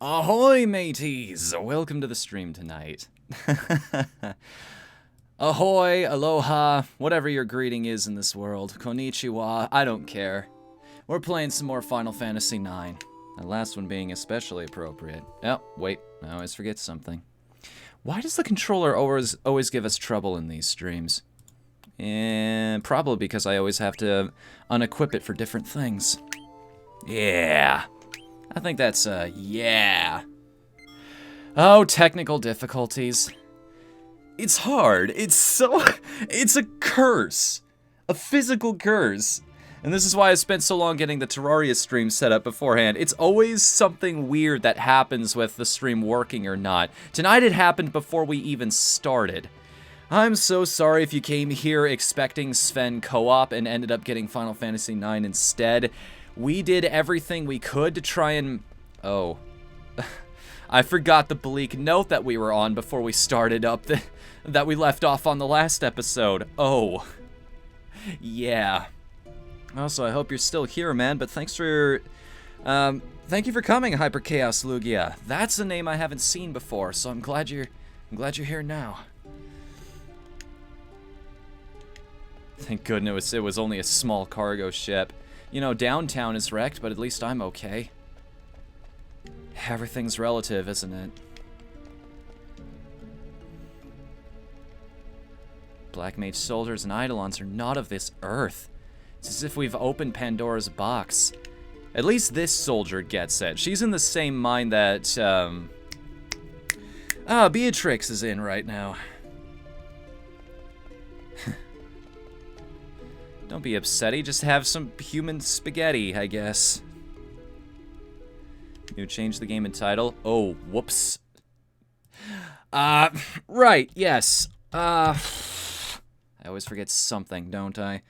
Ahoy, mateys! Welcome to the stream tonight. Ahoy, aloha, whatever your greeting is in this world. Konnichiwa, I don't care. We're playing some more Final Fantasy IX. The last one being especially appropriate. Oh, wait, I always forget something. Why does the controller always give us trouble in these streams? And probably because I always have to unequip it for different things. Yeah. I think that's, yeah. Oh, technical difficulties. It's hard. It's a curse. A physical curse. And this is why I spent so long getting the Terraria stream set up beforehand. It's always something weird that happens with the stream working or not. Tonight it happened before we even started. I'm so sorry if you came here expecting Sven co-op and ended up getting Final Fantasy IX instead. We did everything we could to try and... Oh. I forgot the bleak note that we were on before we started up that we left off on the last episode. Oh. Yeah. Also, I hope you're still here, man, but thanks for... thank you for coming, Hyper Chaos Lugia. That's a name I haven't seen before, so I'm glad you're here now. Thank goodness it was only a small cargo ship. You know, downtown is wrecked, but at least I'm okay. Everything's relative, isn't it? Black Mage soldiers and Eidolons are not of this earth. It's as if we've opened Pandora's box. At least this soldier gets it. She's in the same mind that, Beatrix is in right now. Don't be upsetty, just have some human spaghetti, I guess. You change the game and title? Oh, whoops. Right, yes. I always forget something, don't I?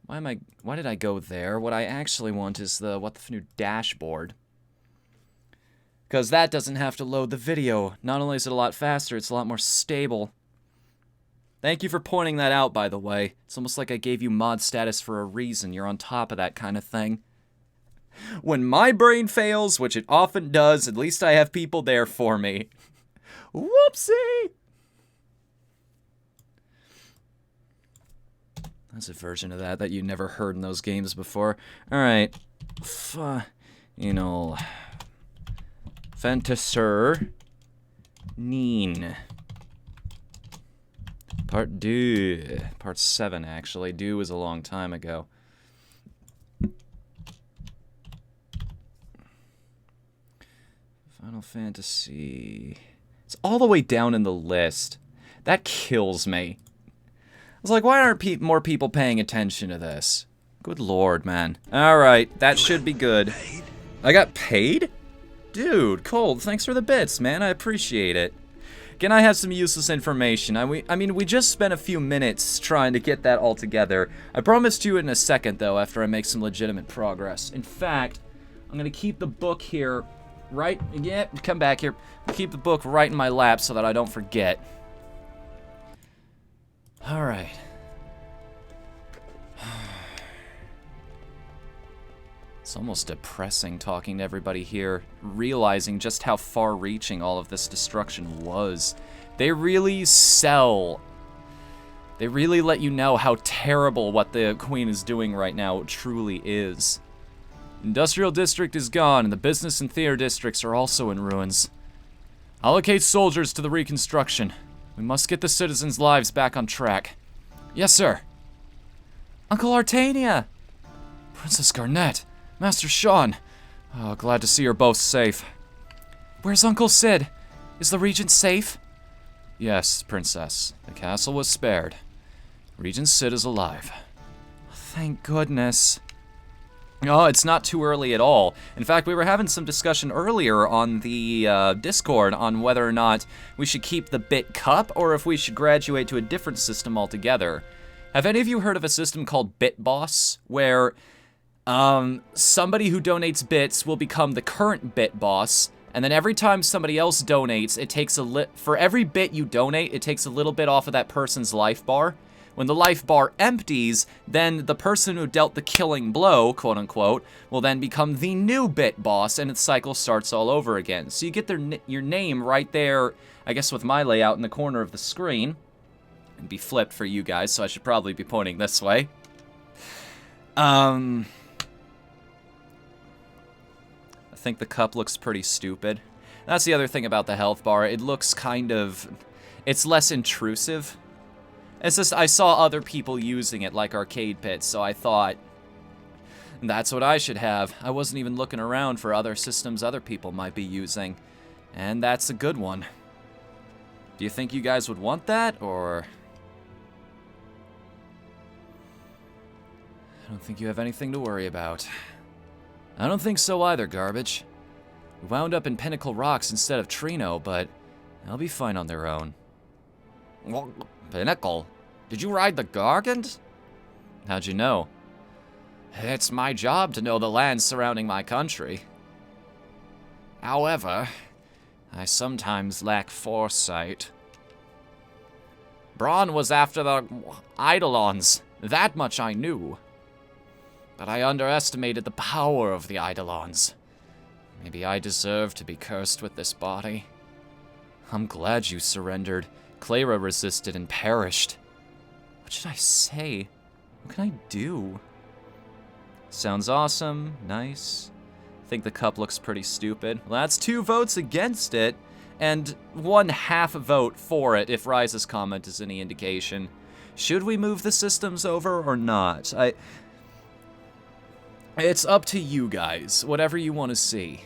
Why did I go there? What I actually want is the Whatthefnu dashboard. Because that doesn't have to load the video. Not only is it a lot faster, it's a lot more stable. Thank you for pointing that out, by the way. It's almost like I gave you mod status for a reason. You're on top of that kind of thing. When my brain fails, which it often does, at least I have people there for me. Whoopsie! That's a version of that you never heard in those games before. Alright. You know... Fantasur... Neen. Part 2. Part 7, actually. 2 was a long time ago. Final Fantasy... It's all the way down in the list. That kills me. I was like, why aren't more people paying attention to this? Good lord, man. Alright, that should be good. I got paid? Dude, Cold, thanks for the bits, man. I appreciate it. Again, I have some useless information. I mean, we just spent a few minutes trying to get that all together. I promised you in a second, though, after I make some legitimate progress. In fact, I'm going to keep the book here right... Yeah, come back here. Keep the book right in my lap so that I don't forget. Alright. It's almost depressing talking to everybody here, realizing just how far-reaching all of this destruction was. They really sell. They really let you know how terrible what the Queen is doing right now truly is. Industrial District is gone, and the business and theater districts are also in ruins. Allocate soldiers to the reconstruction. We must get the citizens' lives back on track. Yes, sir. Uncle Artania! Princess Garnett! Master Sean! Oh, glad to see you're both safe. Where's Uncle Sid? Is the Regent safe? Yes, Princess. The castle was spared. Regent Sid is alive. Thank goodness. Oh, it's not too early at all. In fact, we were having some discussion earlier on the Discord on whether or not we should keep the Bit Cup or if we should graduate to a different system altogether. Have any of you heard of a system called Bit Boss, where somebody who donates bits will become the current Bit Boss, and then every time somebody else donates, it takes for every bit you donate, it takes a little bit off of that person's life bar. When the life bar empties, then the person who dealt the killing blow, quote-unquote, will then become the new bit boss, and its cycle starts all over again. So you get your name right there, I guess with my layout in the corner of the screen. It'd be flipped for you guys, so I should probably be pointing this way. I think the cup looks pretty stupid. That's the other thing about the health bar. It looks kind of... It's less intrusive. It's just, I saw other people using it, like arcade pits, so I thought, that's what I should have. I wasn't even looking around for other systems other people might be using. And that's a good one. Do you think you guys would want that, or... I don't think you have anything to worry about. I don't think so either, Garbage. We wound up in Pinnacle Rocks instead of Trino, but they'll be fine on their own. Pinnacle? Did you ride the Gargant? How'd you know? It's my job to know the lands surrounding my country. However, I sometimes lack foresight. Braun was after the Eidolons. That much I knew. But I underestimated the power of the Eidolons. Maybe I deserve to be cursed with this body. I'm glad you surrendered. Clara resisted and perished. What should I say? What can I do? Sounds awesome. Nice. Think the cup looks pretty stupid. Well, that's 2 votes against it, and 1/2 vote for it, if Rise's comment is any indication. Should we move the systems over or not? It's up to you guys. Whatever you want to see.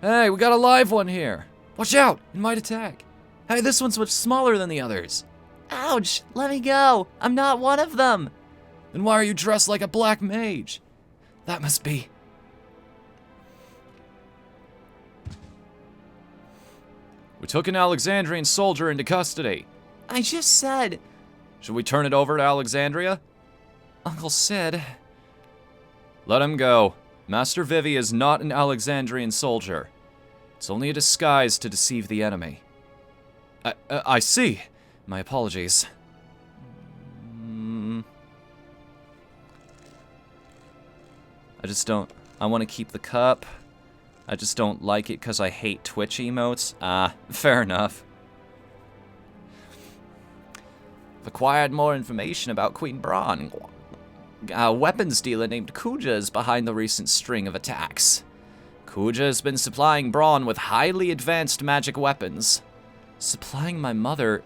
Hey, we got a live one here. Watch out! It might attack. Hey, this one's much smaller than the others. Ouch! Let me go! I'm not one of them! Then why are you dressed like a black mage? That must be... We took an Alexandrian soldier into custody. I just said... Should we turn it over to Alexandria? Uncle Sid... Let him go. Master Vivi is not an Alexandrian soldier. It's only a disguise to deceive the enemy. I see. My apologies. I just don't... I want to keep the cup. I just don't like it because I hate Twitch emotes. Fair enough. I've acquired more information about Queen Braun. A weapons dealer named Kuja is behind the recent string of attacks. Kuja has been supplying Braun with highly advanced magic weapons. Supplying my mother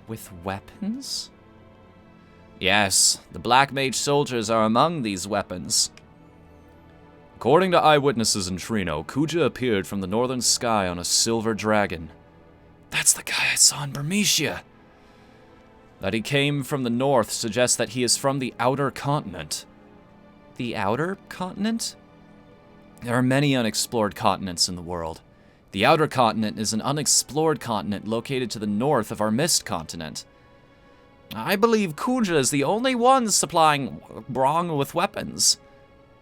with weapons? Yes, the Black Mage soldiers are among these weapons. According to eyewitnesses in Trino, Kuja appeared from the northern sky on a silver dragon. That's the guy I saw in Bermesia. That he came from the north suggests that he is from the outer continent. The outer continent? There are many unexplored continents in the world. The outer continent is an unexplored continent located to the north of our mist continent. I believe Kuja is the only one supplying Braun with weapons.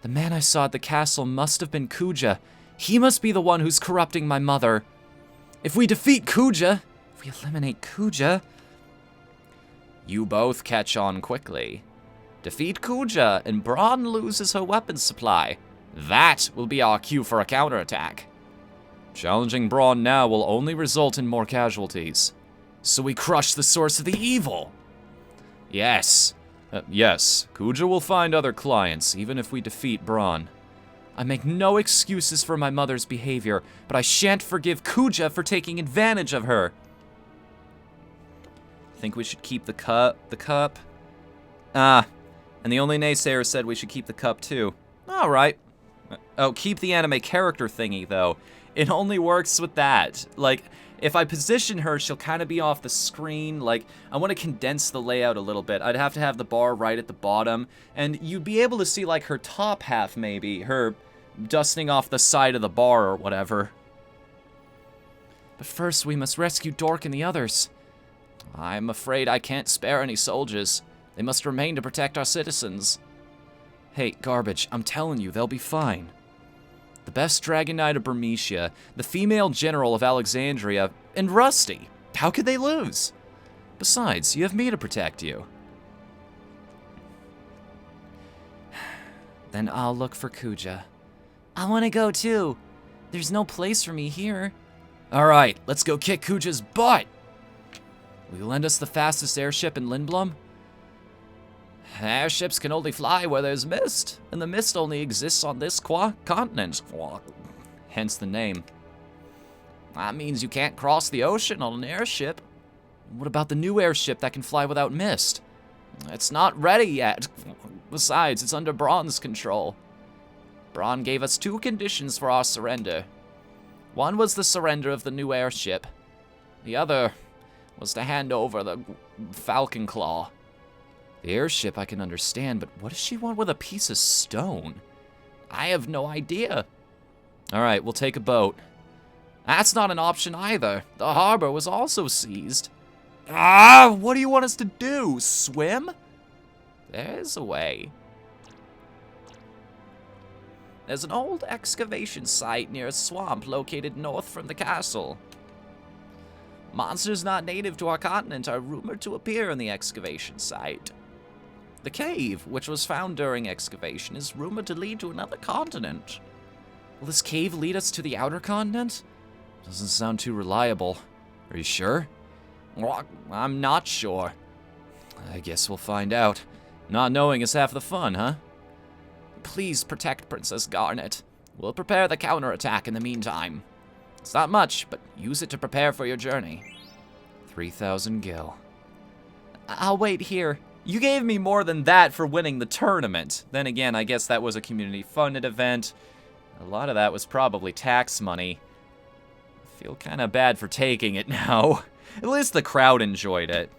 The man I saw at the castle must have been Kuja. He must be the one who's corrupting my mother. If we defeat Kuja, if we eliminate Kuja... You both catch on quickly. Defeat Kuja, and Braun loses her weapons supply. That will be our cue for a counterattack. Challenging Braun now will only result in more casualties. So we crush the source of the evil. Yes. Yes, Kuja will find other clients, even if we defeat Braun. I make no excuses for my mother's behavior, but I shan't forgive Kuja for taking advantage of her. Think we should keep the cup? And the only naysayer said we should keep the cup too. Alright. Oh, keep the anime character thingy, though. It only works with that. Like, if I position her, she'll kind of be off the screen. Like, I want to condense the layout a little bit. I'd have to have the bar right at the bottom. And you'd be able to see, like, her top half, maybe. Her dusting off the side of the bar or whatever. But first, we must rescue Dork and the others. I'm afraid I can't spare any soldiers. They must remain to protect our citizens. Hey, Garbage, I'm telling you, they'll be fine. The best Dragon Knight of Bermesia, the female general of Alexandria, and Rusty. How could they lose? Besides, you have me to protect you. Then I'll look for Kuja. I want to go too. There's no place for me here. Alright, let's go kick Kuja's butt! Will you lend us the fastest airship in Lindblom? Airships can only fly where there's mist, and the mist only exists on this continent. Hence the name. That means you can't cross the ocean on an airship. What about the new airship that can fly without mist? It's not ready yet. Besides, it's under Braun's control. Braun gave us 2 conditions for our surrender. One was the surrender of the new airship. The other was to hand over the Falcon Claw. The airship I can understand, but what does she want with a piece of stone? I have no idea. Alright, we'll take a boat. That's not an option either. The harbor was also seized. Ah, what do you want us to do? Swim? There's a way. There's an old excavation site near a swamp located north from the castle. Monsters not native to our continent are rumored to appear in the excavation site. The cave, which was found during excavation, is rumored to lead to another continent. Will this cave lead us to the outer continent? Doesn't sound too reliable. Are you sure? Well, I'm not sure. I guess we'll find out. Not knowing is half the fun, huh? Please protect Princess Garnet. We'll prepare the counterattack in the meantime. It's not much, but use it to prepare for your journey. 3,000 gil. I'll wait here. You gave me more than that for winning the tournament. Then again, I guess that was a community-funded event. A lot of that was probably tax money. I feel kind of bad for taking it now. At least the crowd enjoyed it.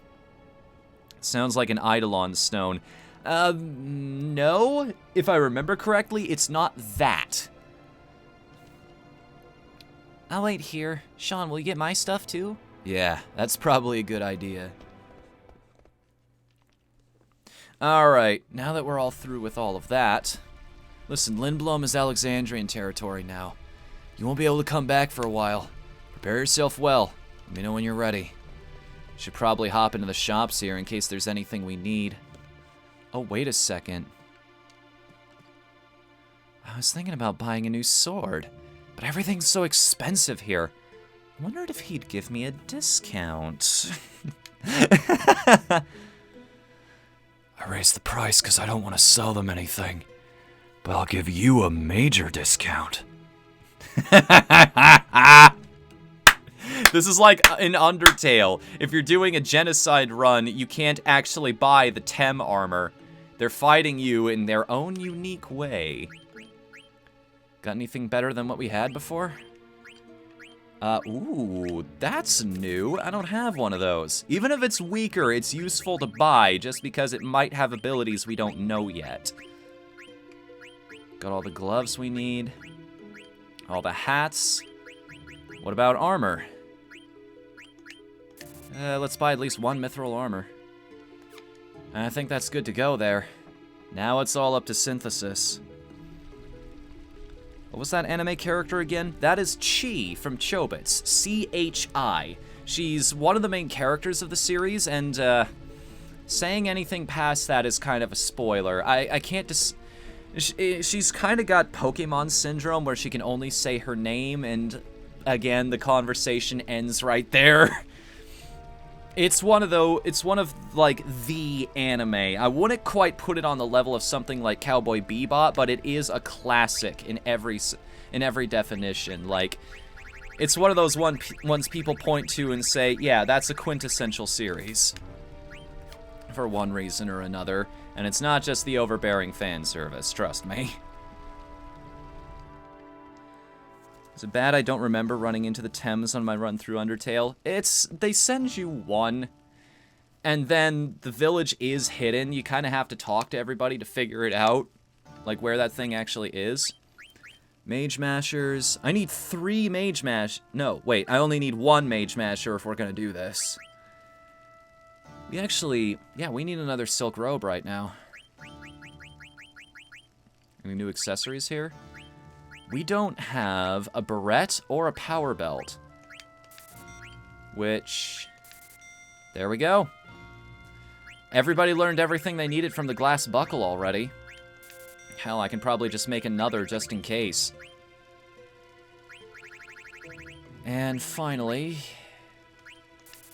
Sounds like an Eidolon stone. No. If I remember correctly, it's not that. I'll wait here. Sean, will you get my stuff too? Yeah, that's probably a good idea. Alright, now that we're all through with all of that... Listen, Lindblom is Alexandrian territory now. You won't be able to come back for a while. Prepare yourself well. Let me know when you're ready. Should probably hop into the shops here in case there's anything we need. Oh, wait a second. I was thinking about buying a new sword, but everything's so expensive here. I wondered if he'd give me a discount. I raised the price because I don't want to sell them anything, but I'll give you a major discount. This is like in Undertale. If you're doing a genocide run, you can't actually buy the Tem armor. They're fighting you in their own unique way. Got anything better than what we had before? Ooh, that's new. I don't have one of those. Even if it's weaker, it's useful to buy just because it might have abilities we don't know yet. Got all the gloves we need. All the hats. What about armor? Let's buy at least 1 mithril armor. I think that's good to go there. Now it's all up to synthesis. What was that anime character again? That is Chi from Chobits. C-H-I. She's one of the main characters of the series, and saying anything past that is kind of a spoiler. I can't she's kind of got Pokemon syndrome where she can only say her name, and again, the conversation ends right there. It's one of like the anime. I wouldn't quite put it on the level of something like Cowboy Bebop, but it is a classic in every definition. Like, it's one of those ones people point to and say, yeah, that's a quintessential series. For one reason or another. And it's not just the overbearing fan service, trust me. Is it bad I don't remember running into the Thames on my run through Undertale? They send you one, and then the village is hidden. You kind of have to talk to everybody to figure it out, like where that thing actually is. Mage Mashers. I need 3 Mage Mash. No, wait, I only need 1 Mage Masher if we're gonna do this. We actually, yeah, we need another silk robe right now. Any new accessories here? We don't have a barrette or a power belt. Which There we go. Everybody learned everything they needed from the glass buckle already. Hell, I can probably just make another just in case. And finally,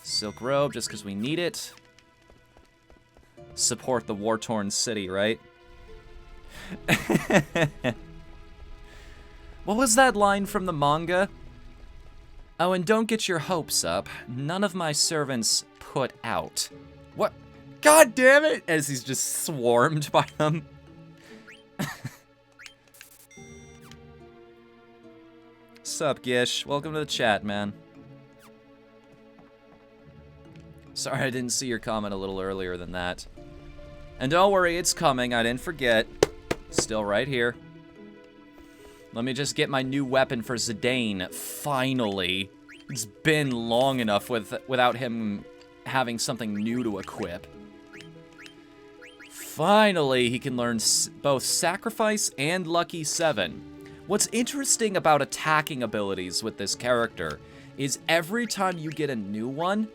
silk robe, just because we need it. Support the war-torn city, right? What was that line from the manga? Oh, and don't get your hopes up. None of my servants put out. What? God damn it! As he's just swarmed by them. Sup, Gish? Welcome to the chat, man. Sorry I didn't see your comment a little earlier than that. And don't worry, it's coming. I didn't forget. Still right here. Let me just get my new weapon for Zidane. Finally. It's been long enough without him having something new to equip. Finally, he can learn both Sacrifice and Lucky 7. What's interesting about attacking abilities with this character is every time you get a new one,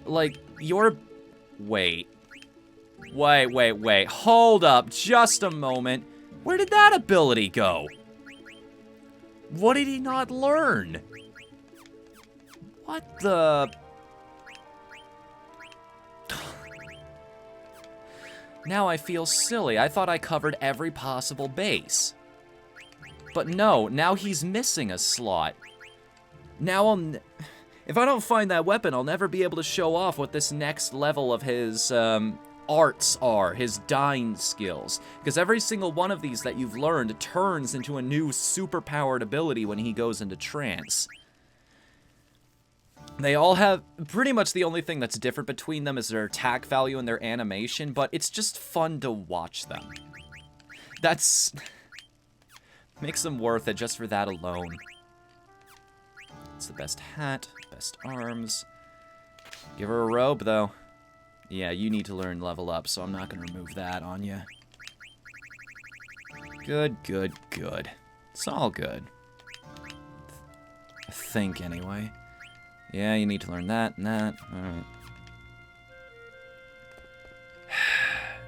like, your... Wait. Hold up just a moment. Where did that ability go? What did he not learn? What the... Now I feel silly. I thought I covered every possible base. But no, now he's missing a slot. Now if I don't find that weapon, I'll never be able to show off what this next level of his arts are, his dying skills. Because every single one of these that you've learned turns into a new super-powered ability when he goes into trance. They all have, pretty much the only thing that's different between them is their attack value and their animation, but it's just fun to watch them. That's... makes them worth it just for that alone. It's the best hat, best arms. Give her a robe, though. Yeah, you need to learn level up, so I'm not going to remove that on you. Good. It's all good. I think, anyway. Yeah, you need to learn that and that. Alright.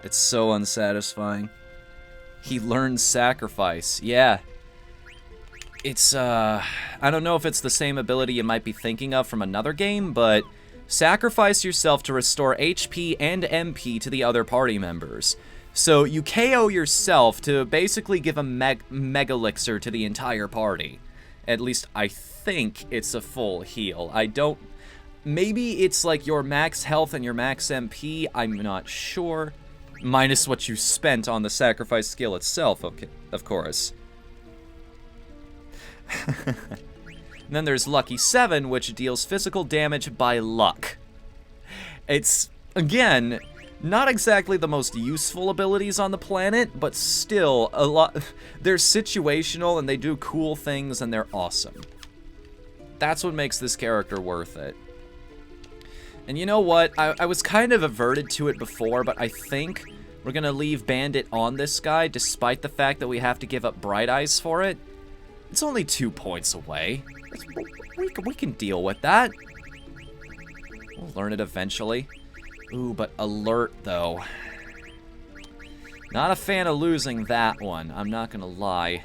It's so unsatisfying. He learned Sacrifice. Yeah. It's, I don't know if it's the same ability you might be thinking of from another game, but sacrifice yourself to restore HP and MP to the other party members. So you KO yourself to basically give a mega elixir to the entire party. At least I think it's a full heal. I don't... Maybe it's like your max health and your max MP. I'm not sure. Minus what you spent on the sacrifice skill itself, okay, of course. And then there's Lucky 7, which deals physical damage by luck. It's, again, not exactly the most useful abilities on the planet, but still, a lot. They're situational, and they do cool things, and they're awesome. That's what makes this character worth it. And you know what? I was kind of averted to it before, but I think we're going to leave Bandit on this guy, despite the fact that we have to give up Bright Eyes for it. It's only 2 points away. We can deal with that. We'll learn it eventually. Ooh, but Alert, though. Not a fan of losing that one, I'm not gonna lie.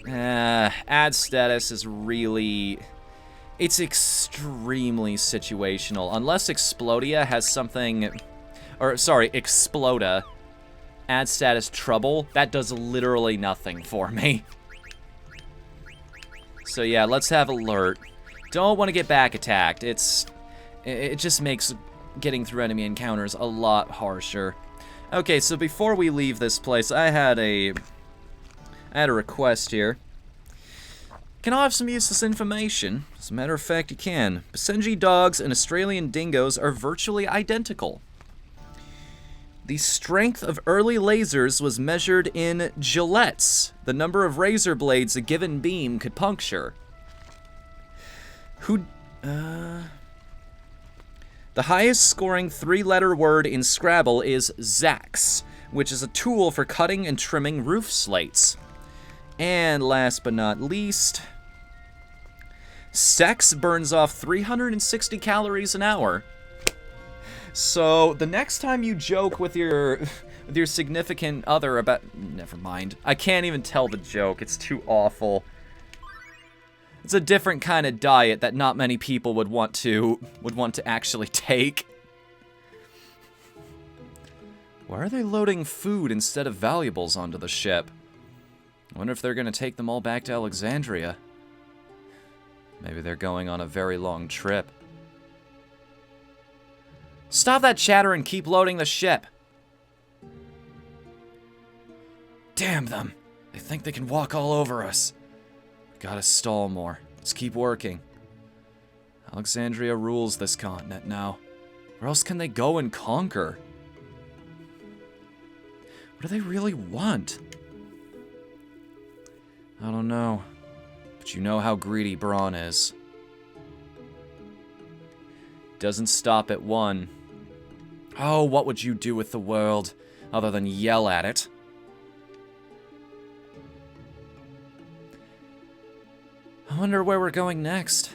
Ad status is really... It's extremely situational. Unless Explodia has something... Or, sorry, Exploda. Ad status Trouble. That does literally nothing for me. So yeah, let's have Alert. Don't want to get back attacked. It just makes getting through enemy encounters a lot harsher. Okay, so before we leave this place, I had a request here. Can I have some useless information? As a matter of fact, you can. Basenji dogs and Australian dingoes are virtually identical. The strength of early lasers was measured in gillettes, the number of razor blades a given beam could puncture. The highest scoring 3-letter word in Scrabble is Zax, which is a tool for cutting and trimming roof slates. And last but not least, Sex burns off 360 calories an hour. So the next time you joke with your significant other about... Never mind. I can't even tell the joke. It's too awful. It's a different kind of diet that not many people would want to actually take. Why are they loading food instead of valuables onto the ship? I wonder if they're going to take them all back to Alexandria. Maybe they're going on a very long trip. Stop that chatter and keep loading the ship. Damn them. They think they can walk all over us. Gotta stall more. Let's keep working. Alexandria rules this continent now. Where else can they go and conquer? What do they really want? I don't know. But you know how greedy Braun is. Doesn't stop at one. Oh, what would you do with the world, other than yell at it? I wonder where we're going next.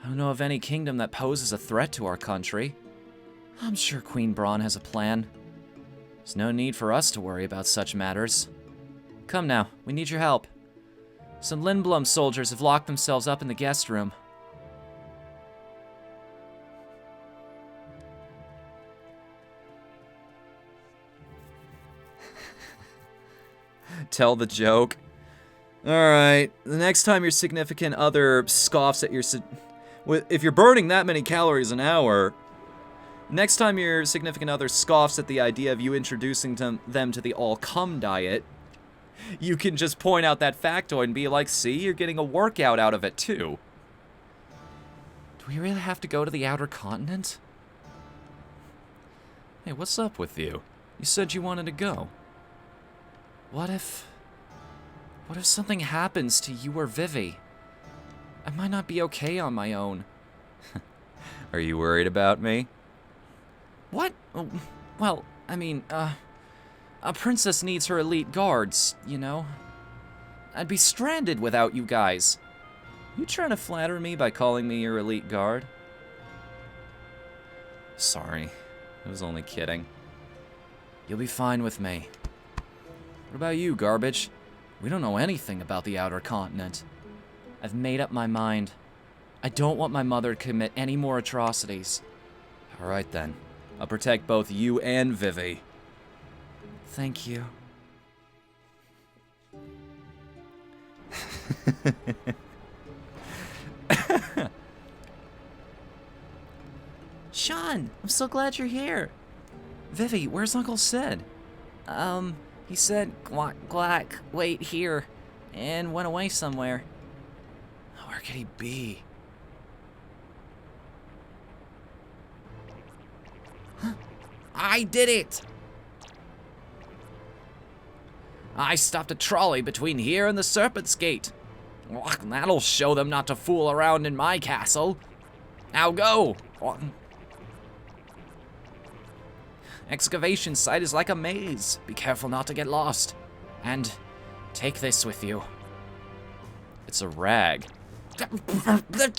I don't know of any kingdom that poses a threat to our country. I'm sure Queen Braun has a plan. There's no need for us to worry about such matters. Come now, we need your help. Some Lindblom soldiers have locked themselves up in the guest room. Tell the joke. Alright, the next time your significant other scoffs at your... If you're burning that many calories an hour, next time your significant other scoffs at the idea of you introducing them to the all-cum diet, you can just point out that factoid and be like, see, you're getting a workout out of it too. Do we really have to go to the outer continent? Hey, what's up with you? You said you wanted to go. What if something happens to you or Vivi? I might not be okay on my own. Are you worried about me? What? Oh, well, I mean, a princess needs her elite guards, you know? I'd be stranded without you guys. You trying to flatter me by calling me your elite guard? Sorry, I was only kidding. You'll be fine with me. What about you, Garbage? We don't know anything about the outer continent. I've made up my mind. I don't want my mother to commit any more atrocities. Alright then. I'll protect both you and Vivi. Thank you. Sean, I'm so glad you're here. Vivi, where's Uncle Sid? He said, "Quack, quack, wait here," and went away somewhere. Where could he be? I did it! I stopped a trolley between here and the Serpent's Gate. That'll show them not to fool around in my castle. Now go! Excavation site is like a maze. Be careful not to get lost. And take this with you. It's a rag.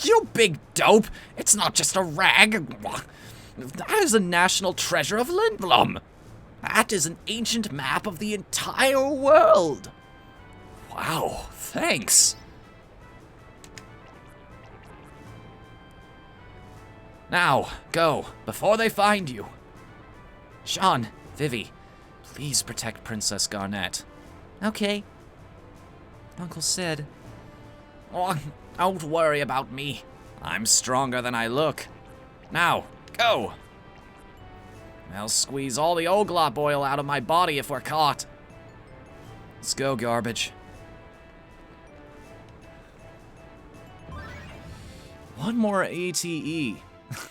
You big dope! It's not just a rag. That is a national treasure of Lindblom. That is an ancient map of the entire world. Wow, thanks. Now, go, before they find you. Sean, Vivi, please protect Princess Garnet. Okay. Uncle Sid. Oh, don't worry about me. I'm stronger than I look. Now, go. They'll squeeze all the Oglop oil out of my body if we're caught. Let's go, Garbage. One more ATE.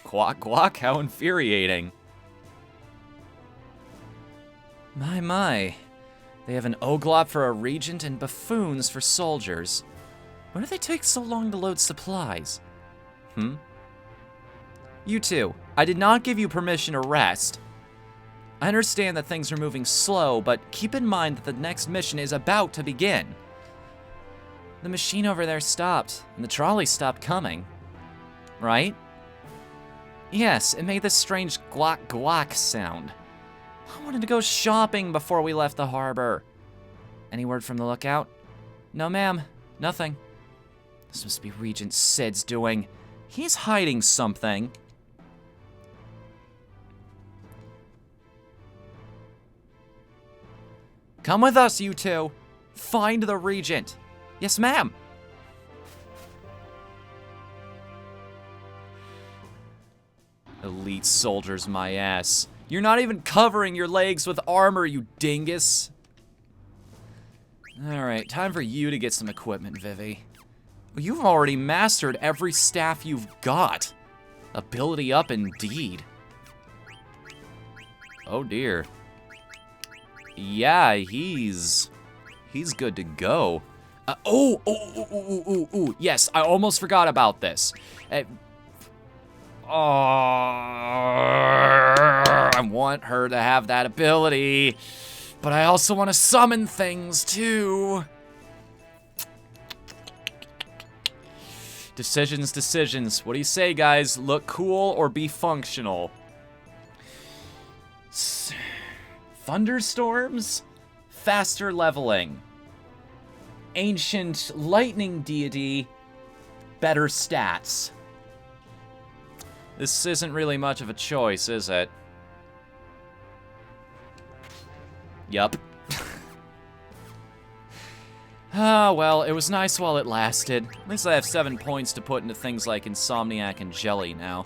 Quack, quack, how infuriating. My. They have an Oglop for a regent and buffoons for soldiers. Why do they take so long to load supplies? You two, I did not give you permission to rest. I understand that things are moving slow, but keep in mind that the next mission is about to begin. The machine over there stopped, and the trolley stopped coming. Right? Yes, it made this strange guac guac sound. I wanted to go shopping before we left the harbor. Any word from the lookout? No, ma'am. Nothing. This must be Regent Sid's doing. He's hiding something. Come with us, you two. Find the Regent. Yes, ma'am. Elite soldiers, my ass. You're not even covering your legs with armor, you dingus. Alright, time for you to get some equipment, Vivi. You've already mastered every staff you've got. Ability up indeed. Oh dear. Yeah, he's good to go. Oh, yes, I almost forgot about this. I want her to have that ability, but I also want to summon things too. Decisions. What do you say, guys? Look cool or be functional? Thunderstorms? Faster leveling. Ancient lightning deity? Better stats. This isn't really much of a choice, is it? Yup. Ah, well, it was nice while it lasted. At least I have 7 points to put into things like Insomniac and Jelly now.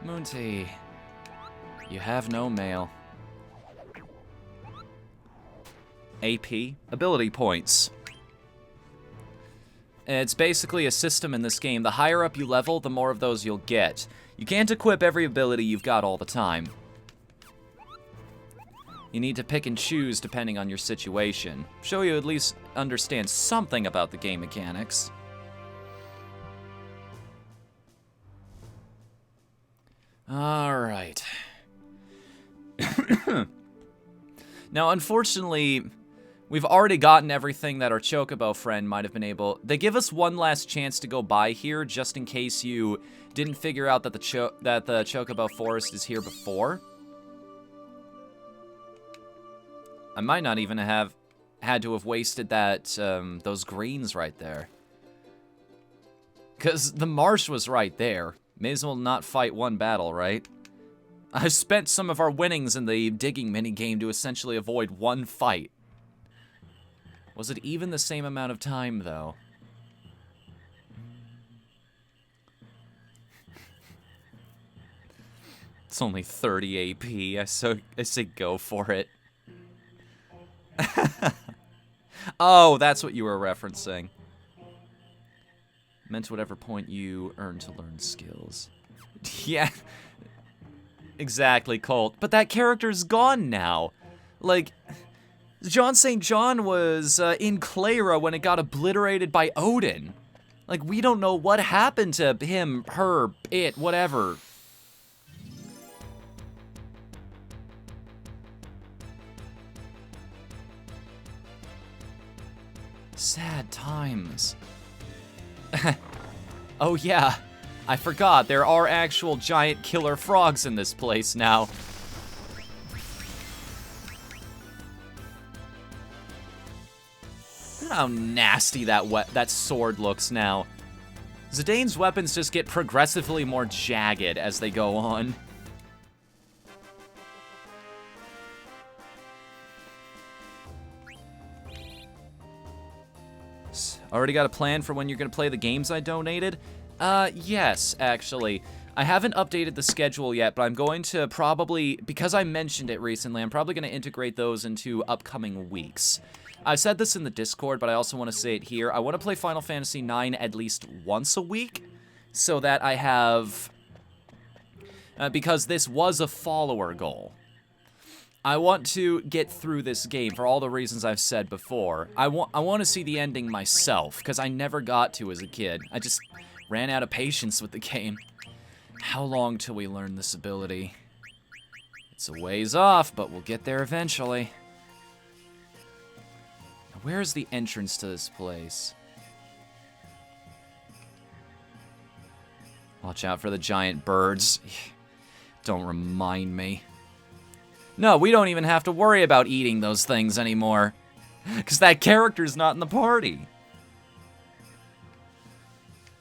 Moonty, you have no mail. AP, ability points. It's basically a system in this game. The higher up you level, the more of those you'll get. You can't equip every ability you've got all the time. You need to pick and choose depending on your situation. Show you at least understand something about the game mechanics. Alright. Now, unfortunately, we've already gotten everything that our Chocobo friend might have been able. They give us one last chance to go by here, just in case you didn't figure out that the Chocobo Forest is here before. I might not even have had to have wasted that those greens right there, because the marsh was right there. May as well not fight one battle, right? I spent some of our winnings in the digging minigame to essentially avoid one fight. Was it even the same amount of time, though? It's only 30 AP. I say go for it. Oh, that's what you were referencing. Meant whatever point you earn to learn skills. Yeah. Exactly, Colt. But that character's gone now. Like, John St. John was in Clara when it got obliterated by Odin. Like, we don't know what happened to him, her, it, whatever. Sad times. Oh yeah, I forgot, there are actual giant killer frogs in this place now. Look at how nasty that sword looks now. Zidane's weapons just get progressively more jagged as they go on. Already got a plan for when you're gonna play the games I donated? Yes, actually. I haven't updated the schedule yet, but I'm going to probably, because I mentioned it recently, I'm probably gonna integrate those into upcoming weeks. I said this in the Discord, but I also want to say it here. I want to play Final Fantasy IX at least once a week, so that I have, because this was a follower goal. I want to get through this game for all the reasons I've said before. I want to see the ending myself, because I never got to as a kid. I just ran out of patience with the game. How long till we learn this ability? It's a ways off, but we'll get there eventually. Now, where's the entrance to this place? Watch out for the giant birds. Don't remind me. No, we don't even have to worry about eating those things anymore. Because that character's not in the party.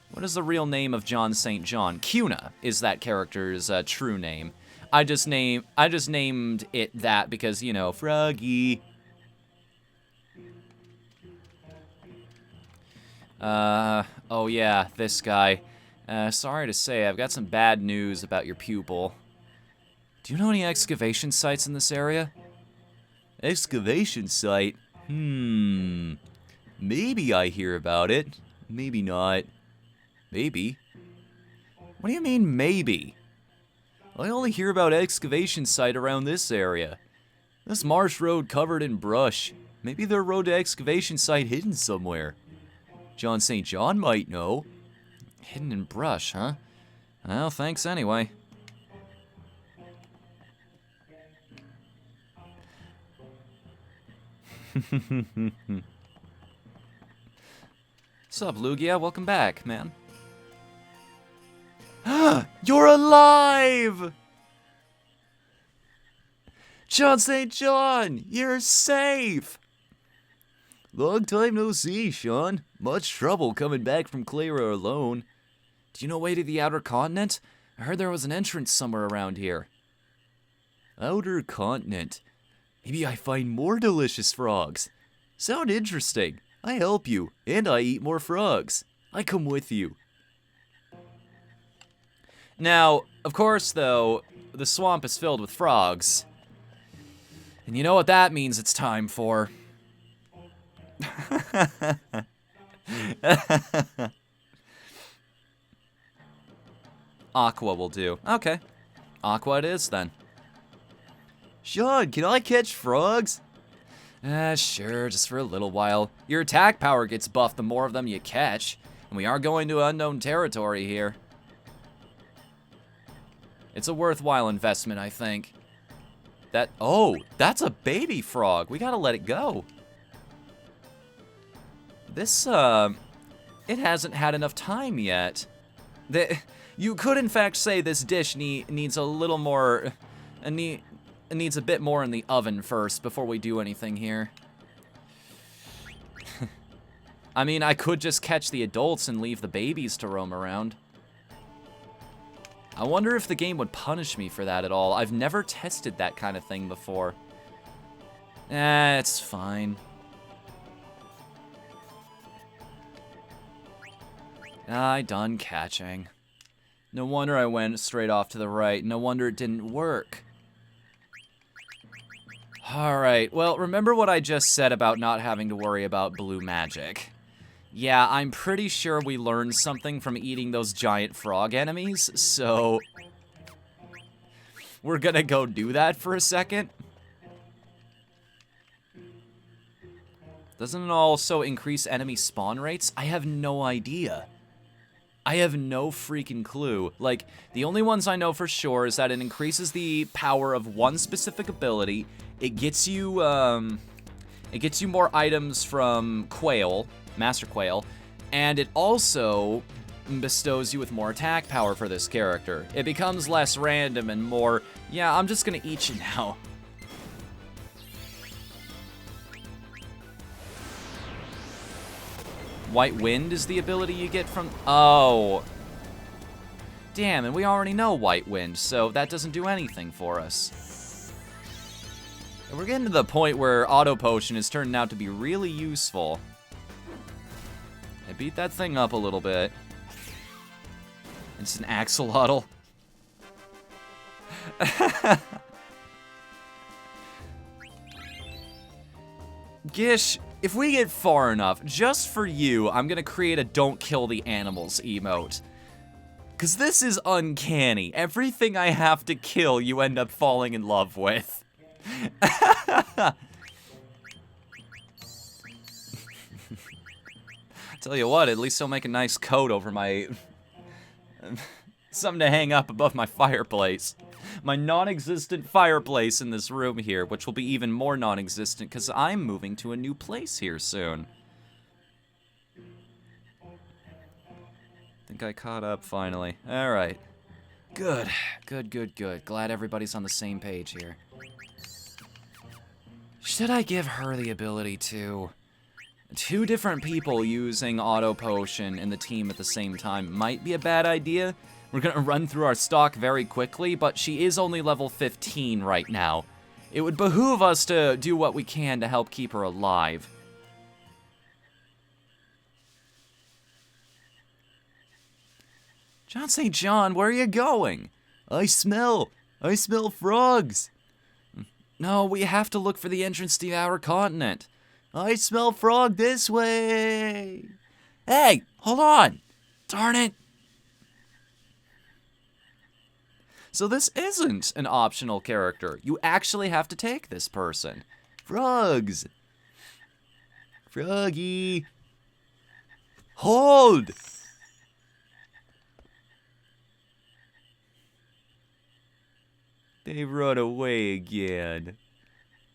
What is the real name of John St. John? Cuna is that character's true name. I just named it that because, you know, Froggy. Oh yeah, this guy. Sorry to say, I've got some bad news about your pupil. Do you know any excavation sites in this area? Excavation site? Maybe I hear about it. Maybe not. Maybe? What do you mean, maybe? I only hear about excavation site around this area. This marsh road covered in brush. Maybe their road to excavation site hidden somewhere. John St. John might know. Hidden in brush, huh? Well, thanks anyway. What's up, Lugia? Welcome back, man. You're alive! John St. John, you're safe! Long time no see, Sean. Much trouble coming back from Clara alone. Do you know way to the outer continent? I heard there was an entrance somewhere around here. Outer continent? Maybe I find more delicious frogs. Sound interesting. I help you, and I eat more frogs. I come with you. Now, of course, though, the swamp is filled with frogs. And you know what that means it's time for. Aqua will do. Okay. Aqua it is, then. Sean, can I catch frogs? Sure, just for a little while. Your attack power gets buffed the more of them you catch. And we are going to unknown territory here. It's a worthwhile investment, I think. Oh, that's a baby frog. We gotta let it go. This, it hasn't had enough time yet. You could, in fact, say this dish needs a little more, it needs a bit more in the oven first before we do anything here. I mean, I could just catch the adults and leave the babies to roam around. I wonder if the game would punish me for that at all. I've never tested that kind of thing before. It's fine. I done catching. No wonder I went straight off to the right. No wonder it didn't work. Alright, well, remember what I just said about not having to worry about blue magic? Yeah, I'm pretty sure we learned something from eating those giant frog enemies, so we're gonna go do that for a second. Doesn't it also increase enemy spawn rates? I have no idea. I have no freaking clue. Like, the only ones I know for sure is that it increases the power of one specific ability. It gets you more items from Quail, Master Quail, and it also bestows you with more attack power for this character. It becomes less random and more, yeah, I'm just gonna eat you now. White Wind is the ability you get from... Oh. Damn, and we already know White Wind, so that doesn't do anything for us. And we're getting to the point where Auto Potion is turning out to be really useful. I beat that thing up a little bit. It's an axolotl. Gish, if we get far enough, just for you, I'm gonna create a don't kill the animals emote. Cause this is uncanny. Everything I have to kill, you end up falling in love with. Tell you what, at least I'll make a nice coat over my... something to hang up above my fireplace. my non-existent fireplace in this room here, which will be even more non-existent because I'm moving to a new place here soon. Think I caught up finally. All right. Good. Good. Glad everybody's on the same page here. Should I give her the ability to... 2 different people using auto potion in the team at the same time might be a bad idea. We're gonna run through our stock very quickly, but she is only level 15 right now. It would behoove us to do what we can to help keep her alive. John St. John, where are you going? I smell frogs. No, we have to look for the entrance to our continent. I smell frog this way. Hey, hold on. Darn it. So this isn't an optional character. You actually have to take this person. Frogs. Froggy. Hold. They run away again.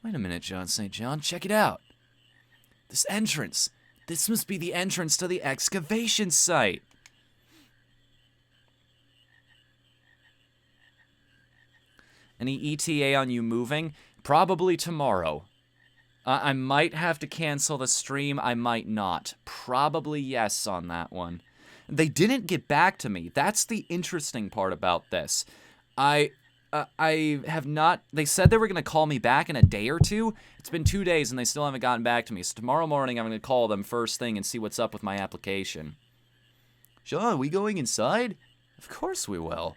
Wait a minute, John St. John. Check it out. This entrance. This must be the entrance to the excavation site. Any ETA on you moving? Probably tomorrow. I might have to cancel the stream. I might not. Probably yes on that one. They didn't get back to me. That's the interesting part about this. I have not... They said they were going to call me back in a day or two. It's been 2 days and they still haven't gotten back to me. So tomorrow morning I'm going to call them first thing and see what's up with my application. Sean, are we going inside? Of course we will.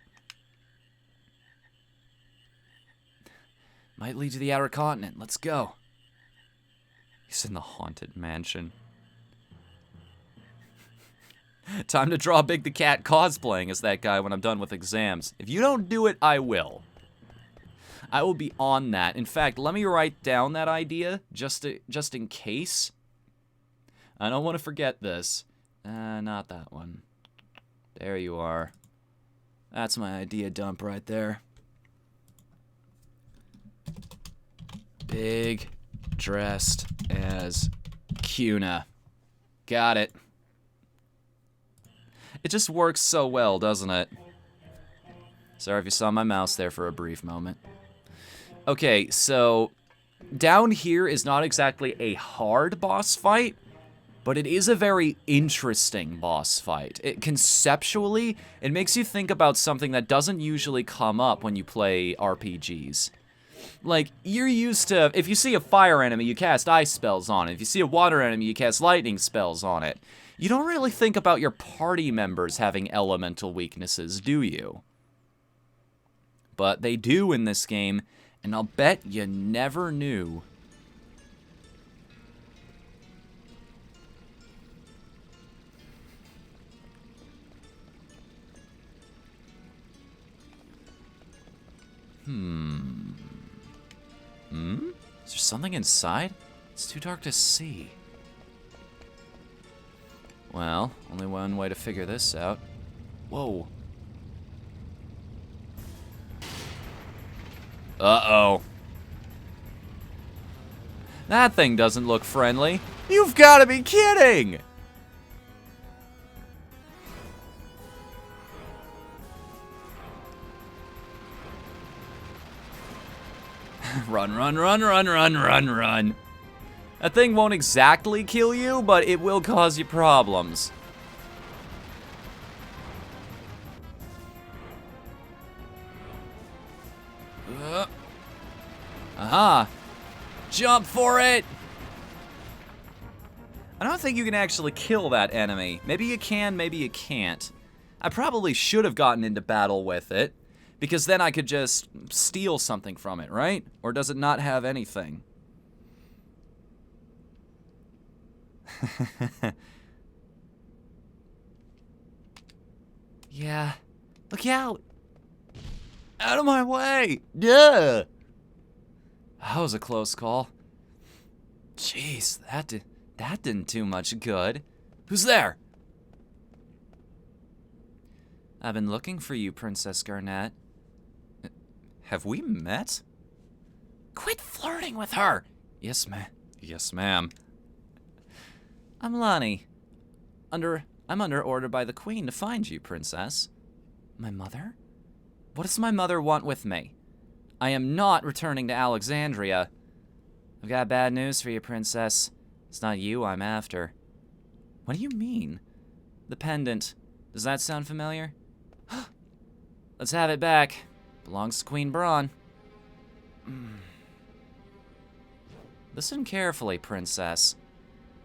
Might lead to the outer continent. Let's go. He's in the haunted mansion. Time to draw Big the Cat cosplaying as that guy when I'm done with exams. If you don't do it, I will. I will be on that. In fact, let me write down that idea just in case. I don't want to forget this. Not that one. There you are. That's my idea dump right there. Big dressed as Cuna. Got it. It just works so well, doesn't it? Sorry if you saw my mouse there for a brief moment. Okay, so down here is not exactly a hard boss fight, but it is a very interesting boss fight. Conceptually, it makes you think about something that doesn't usually come up when you play RPGs. Like, you're used to, if you see a fire enemy, you cast ice spells on it. If you see a water enemy, you cast lightning spells on it. You don't really think about your party members having elemental weaknesses, do you? But they do in this game, and I'll bet you never knew. Is there something inside? It's too dark to see. Well, only one way to figure this out. Whoa. Uh-oh. That thing doesn't look friendly. You've got to be kidding! Run, run, run, run, run, run, run. That thing won't exactly kill you, but it will cause you problems. Aha! Jump for it! I don't think you can actually kill that enemy. Maybe you can, maybe you can't. I probably should have gotten into battle with it, because then I could just steal something from it, right? Or does it not have anything? Yeah. Look out! Out of my way! Yeah! That was a close call. Jeez, that didn't do much good. Who's there? I've been looking for you, Princess Garnet. Have we met? Quit flirting with her! Yes, ma'am. Yes, ma'am. I'm Lonnie. I'm under order by the Queen to find you, Princess. My mother? What does my mother want with me? I am not returning to Alexandria. I've got bad news for you, Princess. It's not you I'm after. What do you mean? The pendant. Does that sound familiar? Let's have it back. Belongs to Queen Braun. Listen carefully, Princess.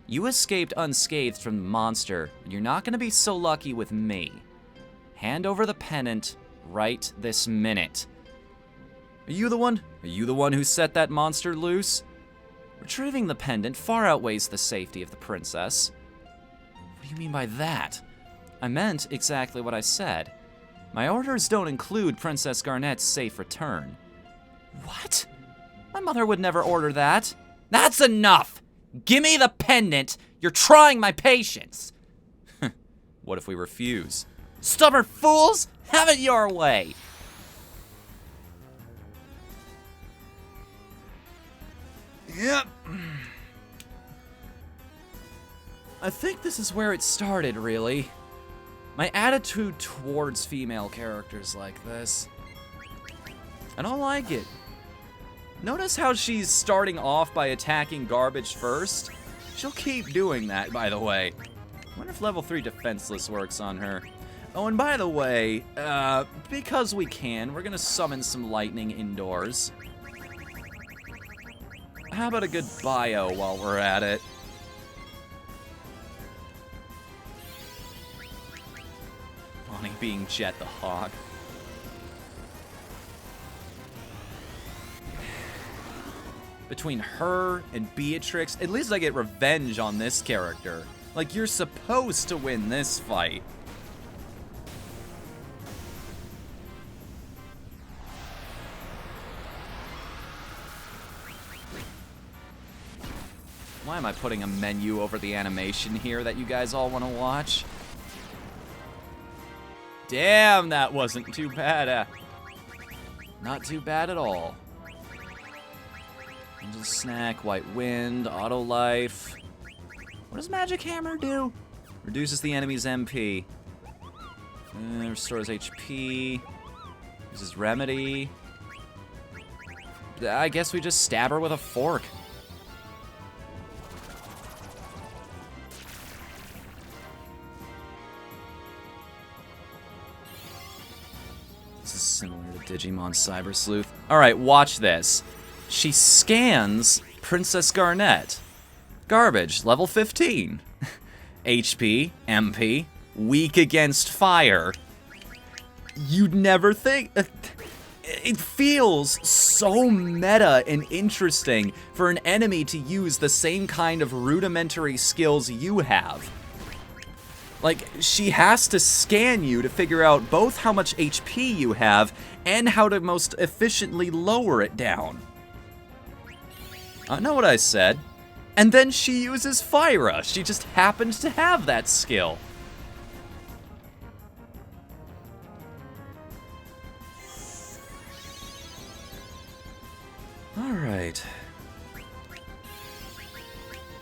You escaped unscathed from the monster, and you're not gonna be so lucky with me. Hand over the pendant right this minute. Are you the one? Are you the one who set that monster loose? Retrieving the pendant far outweighs the safety of the princess. What do you mean by that? I meant exactly what I said. My orders don't include Princess Garnet's safe return. What? My mother would never order that. That's enough! Gimme the pendant! You're trying my patience! What if we refuse? Stubborn fools! Have it your way! Yep. I think this is where it started, really. My attitude towards female characters like this. I don't like it. Notice how she's starting off by attacking garbage first? She'll keep doing that, by the way. I wonder if level 3 defenseless works on her. Oh, and by the way, because we can, we're gonna summon some lightning indoors. How about a good bio while we're at it? Bonnie being Jet the Hawk. Between her and Beatrix, at least I get revenge on this character. Like, you're supposed to win this fight. Why am I putting a menu over the animation here that you guys all want to watch? Damn, that wasn't too bad. Not too bad at all. Angel Snack, White Wind, Auto Life. What does Magic Hammer do? Reduces the enemy's MP. Restores HP. Uses Remedy. I guess we just stab her with a fork. This is similar to Digimon Cyber Sleuth. Alright, watch this. She scans Princess Garnet. Garbage, level 15. HP, MP, weak against fire. You'd never think... It feels so meta and interesting for an enemy to use the same kind of rudimentary skills you have. Like, she has to scan you to figure out both how much HP you have and how to most efficiently lower it down. I know what I said. And then she uses Fyra. She just happens to have that skill. Alright.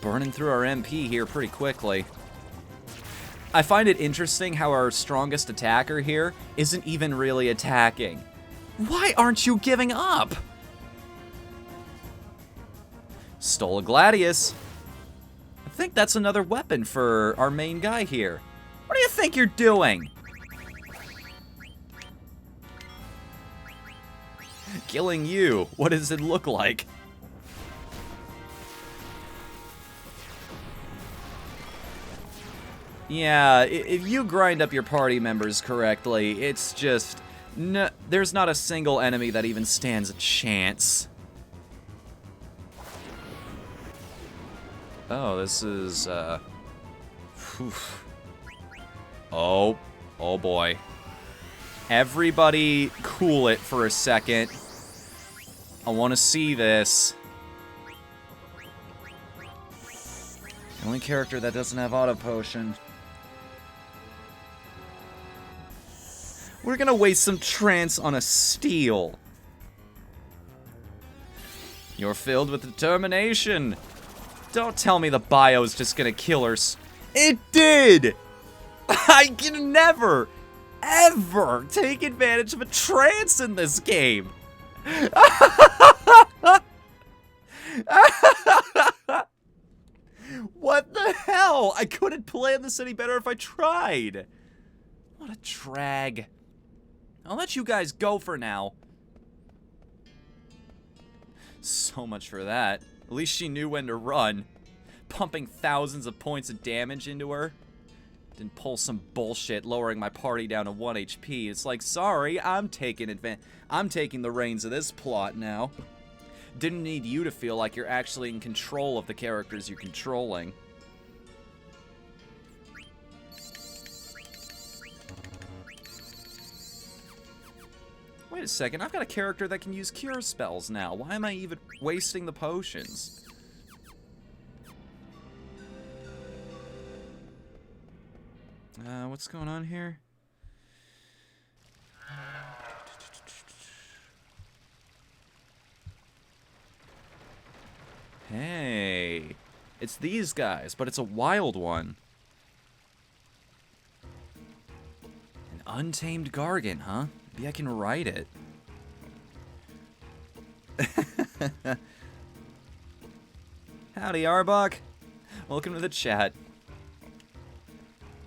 Burning through our MP here pretty quickly. I find it interesting how our strongest attacker here isn't even really attacking. Why aren't you giving up? Stole a Gladius. I think that's another weapon for our main guy here. What do you think you're doing? Killing you. What does it look like? Yeah, if you grind up your party members correctly, it's just... No, there's not a single enemy that even stands a chance. Oh, this is, Oh boy. Everybody cool it for a second. I want to see this. The only character that doesn't have auto potion. We're gonna waste some trance on a steal. You're filled with determination. Don't tell me the bio's just gonna kill her. It did! I can never, ever take advantage of a trance in this game. What the hell? I couldn't plan this any better if I tried. What a drag. I'll let you guys go for now. So much for that. At least she knew when to run. Pumping thousands of points of damage into her. Didn't pull some bullshit lowering my party down to 1 HP. It's like, sorry, I'm taking the reins of this plot now. Didn't need you to feel like you're actually in control of the characters you're controlling. Wait a second, I've got a character that can use cure spells now. Why am I even wasting the potions? What's going on here? Hey, it's these guys, but it's a wild one. An untamed Gargant, huh? Maybe I can ride it. Howdy, Arbok. Welcome to the chat.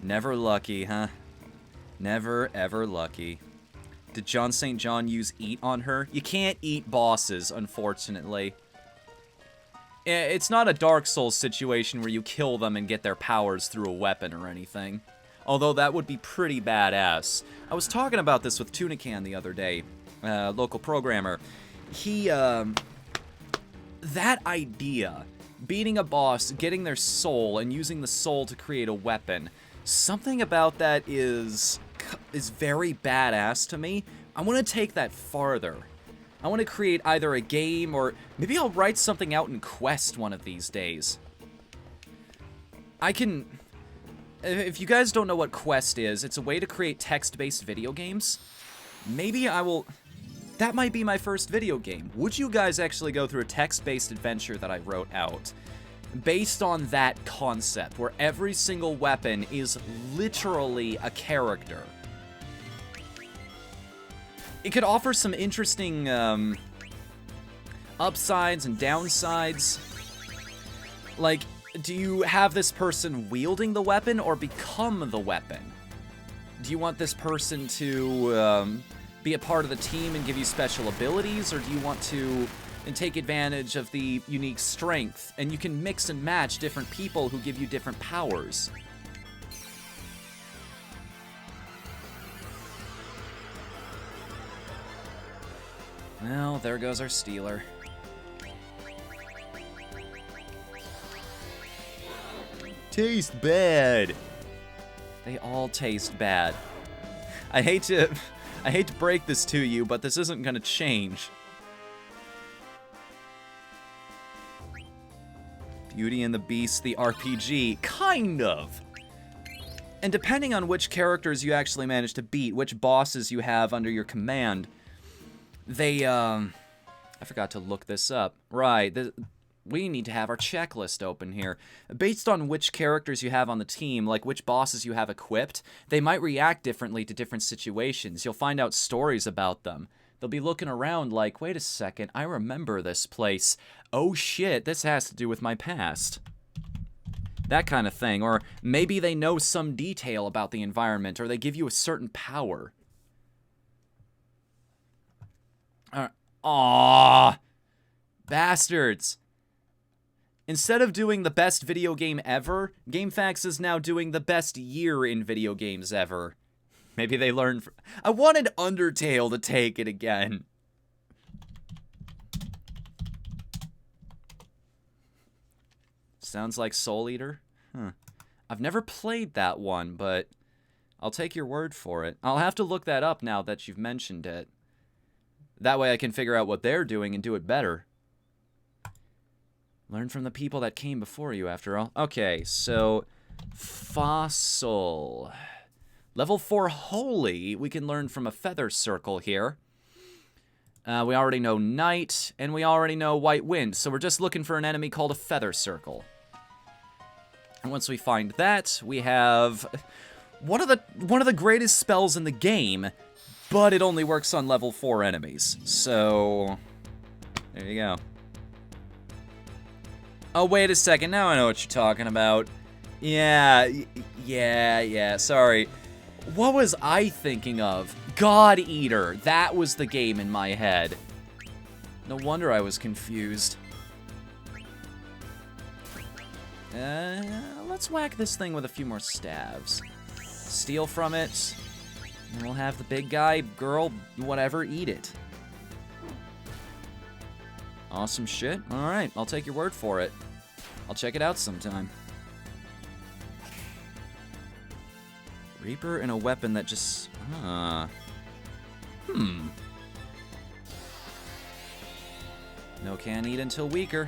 Never lucky, huh? Never, ever lucky. Did John St. John use eat on her? You can't eat bosses, unfortunately. It's not a Dark Souls situation where you kill them and get their powers through a weapon or anything. Although that would be pretty badass. I was talking about this with Tunican the other day, local programmer. He, that idea, beating a boss, getting their soul, and using the soul to create a weapon, something about that is very badass to me. I want to take that farther. I want to create either a game or maybe I'll write something out in Quest one of these days. If you guys don't know what Quest is, it's a way to create text-based video games. Maybe that might be my first video game. Would you guys actually go through a text-based adventure that I wrote out based on that concept, where every single weapon is literally a character? It could offer some interesting upsides and downsides. Like, do you have this person wielding the weapon or become the weapon? Do you want this person to be a part of the team and give you special abilities, or do you want to take advantage of the unique strength? And you can mix and match different people who give you different powers. Well, there goes our Stealer. Taste bad. They all taste bad. I hate to break this to you, but this isn't gonna change. Beauty and the Beast, the RPG, kind of. And depending on which characters you actually manage to beat, which bosses you have under your command, they, I forgot to look this up. Right, we need to have our checklist open here. Based on which characters you have on the team, like which bosses you have equipped, they might react differently to different situations. You'll find out stories about them. They'll be looking around like, wait a second, I remember this place. Oh shit, this has to do with my past. That kind of thing. Or maybe they know some detail about the environment, or they give you a certain power. Aww. Bastards. Instead of doing the best video game ever, GameFAQs is now doing the best year in video games ever. Maybe they learned from... I wanted Undertale to take it again. Sounds like Soul Eater? Huh. I've never played that one, but I'll take your word for it. I'll have to look that up now that you've mentioned it. That way I can figure out what they're doing and do it better. Learn from the people that came before you, after all. Okay, so... Fossil. Level 4 Holy, we can learn from a feather circle here. We already know Night, and we already know White Wind, so we're just looking for an enemy called a Feather Circle. And once we find that, we have one of the greatest spells in the game, but it only works on level 4 enemies. So, there you go. Oh, wait a second, now I know what you're talking about. Yeah, sorry. What was I thinking of? God Eater. That was the game in my head. No wonder I was confused. Let's whack this thing with a few more stabs. Steal from it, and we'll have the big guy, girl, whatever, eat it. Awesome shit. Alright, I'll take your word for it. I'll check it out sometime. Reaper and a weapon that just... No can eat until weaker.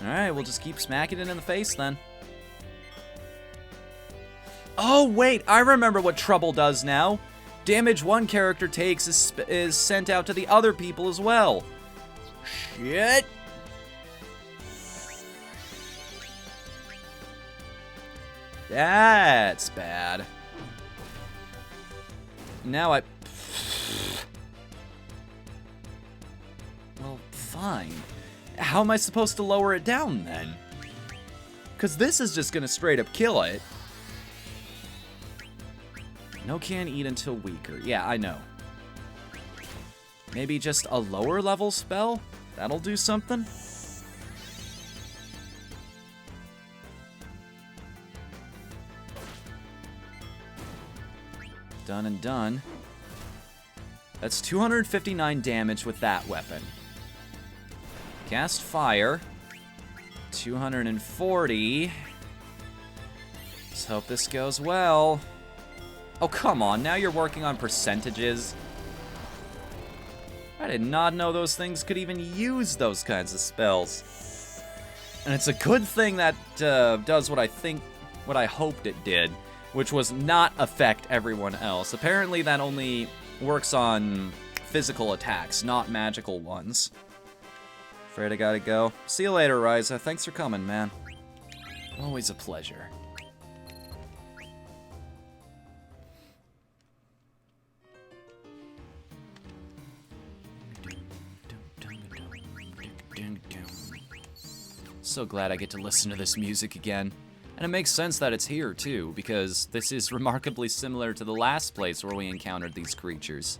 Alright, we'll just keep smacking it in the face then. Oh, wait, I remember what Trouble does now. Damage one character takes is sent out to the other people as well. Shit. That's bad. Now I... Well, fine. How am I supposed to lower it down, then? Because this is just gonna straight up kill it. No can eat until weaker. Yeah, I know. Maybe just a lower level spell? That'll do something? Done and done. That's 259 damage with that weapon. Cast fire. 240. Let's hope this goes well. Oh, come on. Now you're working on percentages. I did not know those things could even use those kinds of spells. And it's a good thing that does what I hoped it did, which was not affect everyone else. Apparently that only works on physical attacks, not magical ones. Afraid I gotta go. See you later, Ryza. Thanks for coming, man. Always a pleasure. So glad I get to listen to this music again. And it makes sense that it's here, too, because this is remarkably similar to the last place where we encountered these creatures.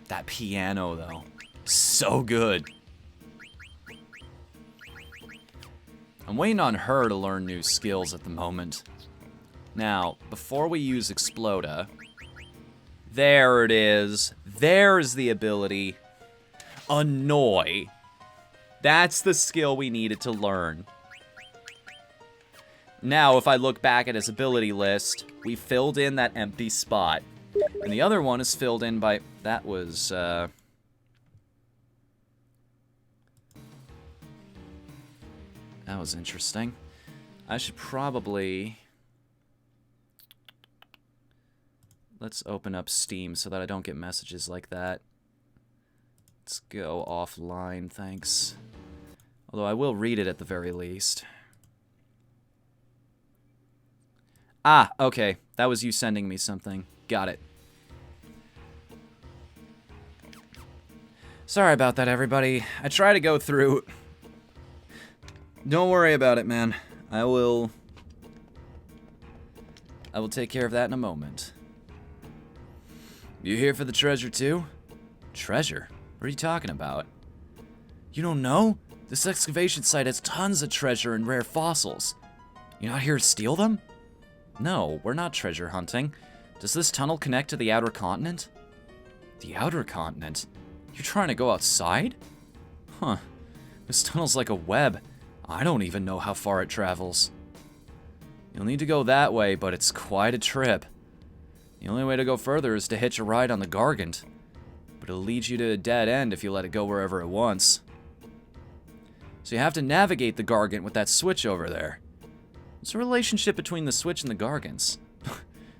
That piano, though. So good. I'm waiting on her to learn new skills at the moment. Now, before we use Exploda... There it is. There's the ability. Annoy. That's the skill we needed to learn. Now, if I look back at his ability list, we filled in that empty spot. And the other one is filled in by... That was, That was interesting. I should probably... Let's open up Steam so that I don't get messages like that. Let's go offline, thanks. Although I will read it at the very least. Ah, okay. That was you sending me something. Got it. Sorry about that, everybody. I try to go through... Don't worry about it, man. I will take care of that in a moment. You here for the treasure, too? Treasure? What are you talking about? You don't know? This excavation site has tons of treasure and rare fossils. You're not here to steal them? No, we're not treasure hunting. Does this tunnel connect to the outer continent? The outer continent? You're trying to go outside? Huh. This tunnel's like a web. I don't even know how far it travels. You'll need to go that way, but it's quite a trip. The only way to go further is to hitch a ride on the Gargant. But it'll lead you to a dead end if you let it go wherever it wants. So you have to navigate the Gargant with that switch over there. What's the relationship between the switch and the Gargants?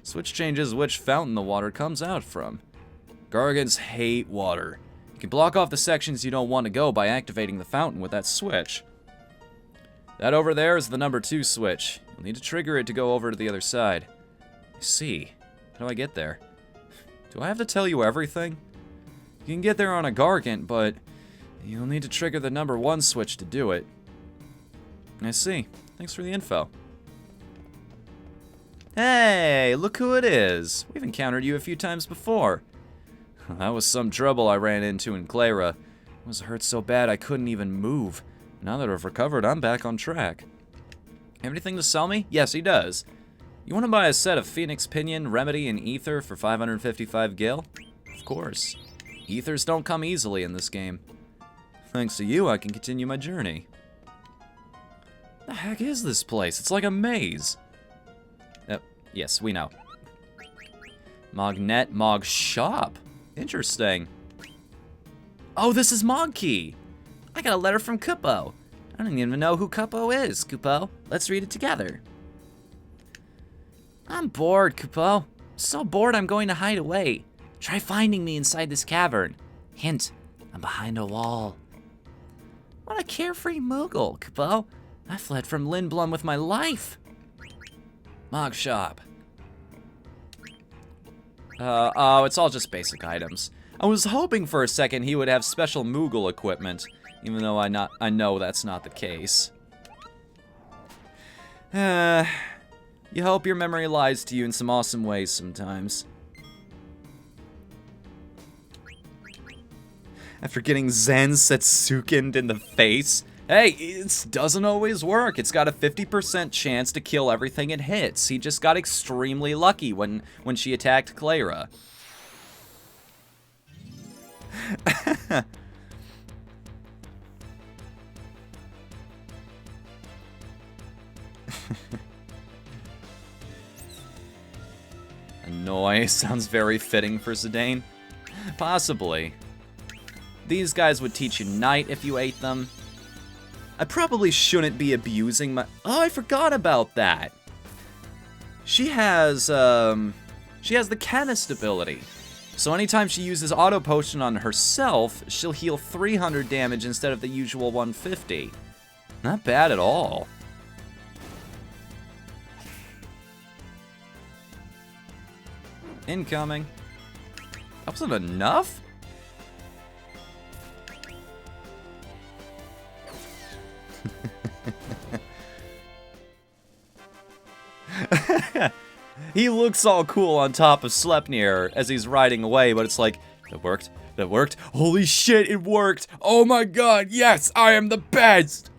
Switch changes which fountain the water comes out from. Gargants hate water. You can block off the sections you don't want to go by activating the fountain with that switch. That over there is the number 2 switch. You'll need to trigger it to go over to the other side. I see. How do I get there? Do I have to tell you everything? You can get there on a Gargant, but you'll need to trigger the number 1 switch to do it. I see. Thanks for the info. Hey, look who it is. We've encountered you a few times before. That was some trouble I ran into in Clara. I was hurt so bad I couldn't even move. Now that I've recovered, I'm back on track. Have anything to sell me? Yes, he does. You want to buy a set of Phoenix Pinion, Remedy, and Ether for 555 gil? Of course. Ethers don't come easily in this game. Thanks to you, I can continue my journey. The heck is this place? It's like a maze. Yes, we know. Mognet Mog Shop. Interesting. Oh, this is Mogkey. I got a letter from Kupo. I don't even know who Kupo is, Kupo. Let's read it together. I'm bored, Kupo. So bored I'm going to hide away. Try finding me inside this cavern. Hint, I'm behind a wall. What a carefree Moogle, Kupo. I fled from Lindblum with my life. Mog Shop. Oh, it's all just basic items. I was hoping for a second he would have special Moogle equipment, even though I know that's not the case. You hope your memory lies to you in some awesome ways sometimes. After getting Zen Setsukened in the face, hey, it doesn't always work. It's got a 50% chance to kill everything it hits. He just got extremely lucky when she attacked Clara. Annoy sounds very fitting for Zidane. Possibly. These guys would teach you Knight if you ate them. I probably shouldn't be abusing my... Oh, I forgot about that. She has the Chemist ability. So anytime she uses Auto Potion on herself, she'll heal 300 damage instead of the usual 150. Not bad at all. Incoming. That wasn't enough? He looks all cool on top of Sleipnir as he's riding away, but it's like, that worked, that worked. Holy shit, it worked. Oh my god, yes, I am the best.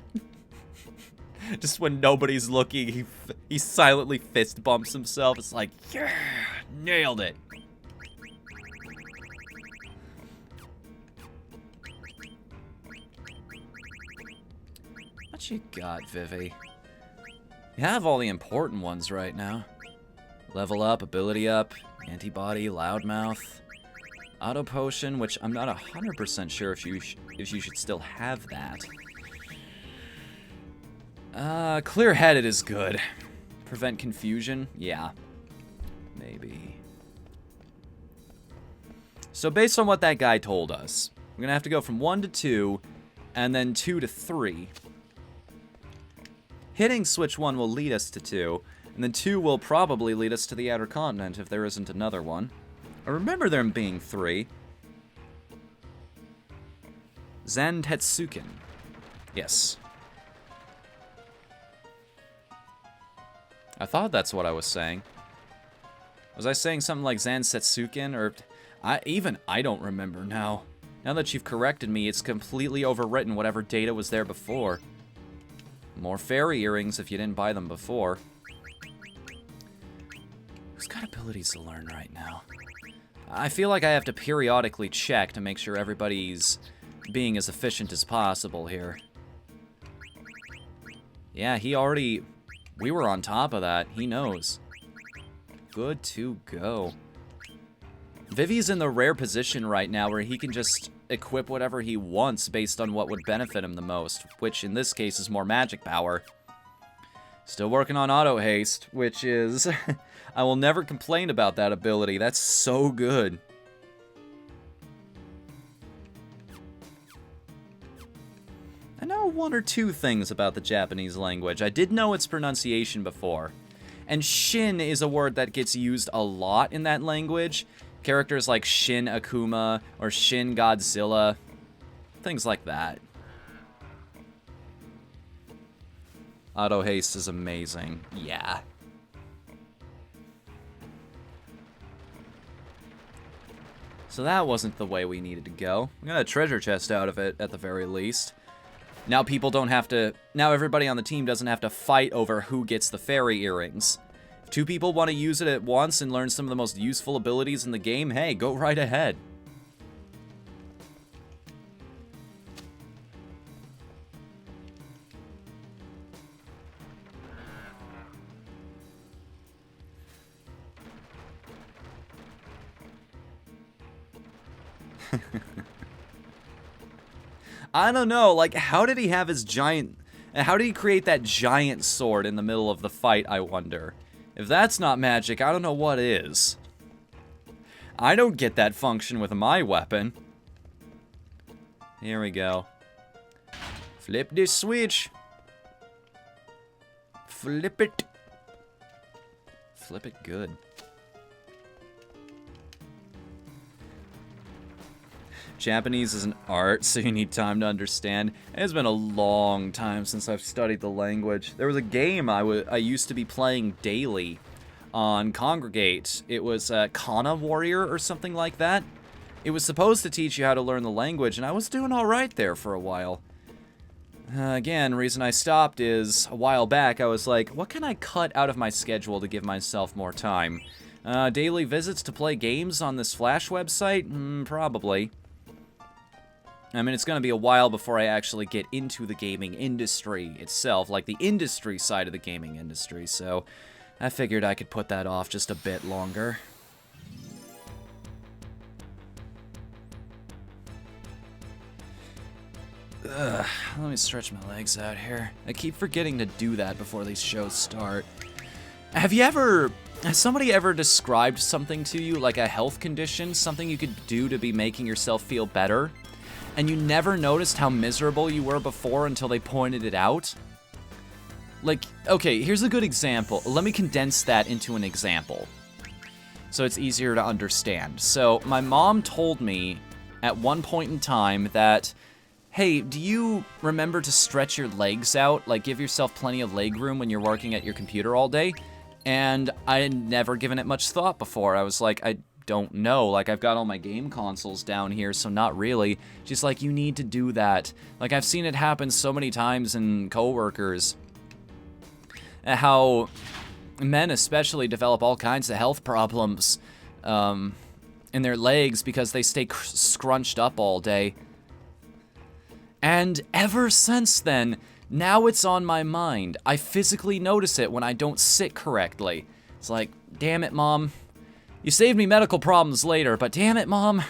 Just when nobody's looking, he silently fist bumps himself. It's like, yeah, nailed it. What you got, Vivi? You have all the important ones right now. Level up, ability up, antibody, loudmouth, auto potion, which I'm not 100% sure if you should still have that. Clear-headed is good. Prevent confusion? Yeah. Maybe. So based on what that guy told us, we're gonna have to go from 1 to 2, and then 2 to 3. Hitting switch 1 will lead us to 2, and then 2 will probably lead us to the Outer Continent if there isn't another one. I remember there being 3. Zan Tetsuken. Yes. I thought that's what I was saying. Was I saying something like Zan Setsuken, or... I don't remember now. Now that you've corrected me, it's completely overwritten whatever data was there before. More fairy earrings if you didn't buy them before. Who's got abilities to learn right now? I feel like I have to periodically check to make sure everybody's being as efficient as possible here. Yeah, he already... We were on top of that. He knows. Good to go. Vivi's in the rare position right now where he can just equip whatever he wants based on what would benefit him the most, which in this case is more magic power. Still working on auto haste, which is... I will never complain about that ability. That's so good. I know one or two things about the Japanese language. I did know its pronunciation before. And Shin is a word that gets used a lot in that language. Characters like Shin Akuma or Shin Godzilla. Things like that. Auto haste is amazing. Yeah. So that wasn't the way we needed to go. We got a treasure chest out of it, at the very least. Now people don't have to... Now everybody on the team doesn't have to fight over who gets the fairy earrings. If two people want to use it at once and learn some of the most useful abilities in the game, hey, go right ahead. I don't know, like, how did he have his giant... How did he create that giant sword in the middle of the fight, I wonder? If that's not magic, I don't know what is. I don't get that function with my weapon. Here we go. Flip this switch. Flip it. Flip it good. Japanese is an art, so you need time to understand. It's been a long time since I've studied the language. There was a game I used to be playing daily on Congregate. It was Kana Warrior or something like that. It was supposed to teach you how to learn the language, and I was doing alright there for a while. Again, reason I stopped is, a while back, I was like, what can I cut out of my schedule to give myself more time? Daily visits to play games on this Flash website? Probably. I mean, it's going to be a while before I actually get into the gaming industry itself, like the industry side of the gaming industry, so I figured I could put that off just a bit longer. Ugh, let me stretch my legs out here. I keep forgetting to do that before these shows start. Has somebody ever described something to you, like a health condition, something you could do to be making yourself feel better? And you never noticed how miserable you were before until they pointed it out? Like, okay, here's a good example. Let me condense that into an example, so it's easier to understand. So, my mom told me at one point in time that, hey, do you remember to stretch your legs out? Like, give yourself plenty of leg room when you're working at your computer all day? And I had never given it much thought before. I was like, I don't know. Like, I've got all my game consoles down here, so not really. She's like, you need to do that. Like, I've seen it happen so many times in coworkers. How men especially develop all kinds of health problems in their legs because they stay scrunched up all day. And ever since then, now it's on my mind. I physically notice it when I don't sit correctly. It's like, damn it, Mom. You saved me medical problems later, but damn it, Mom.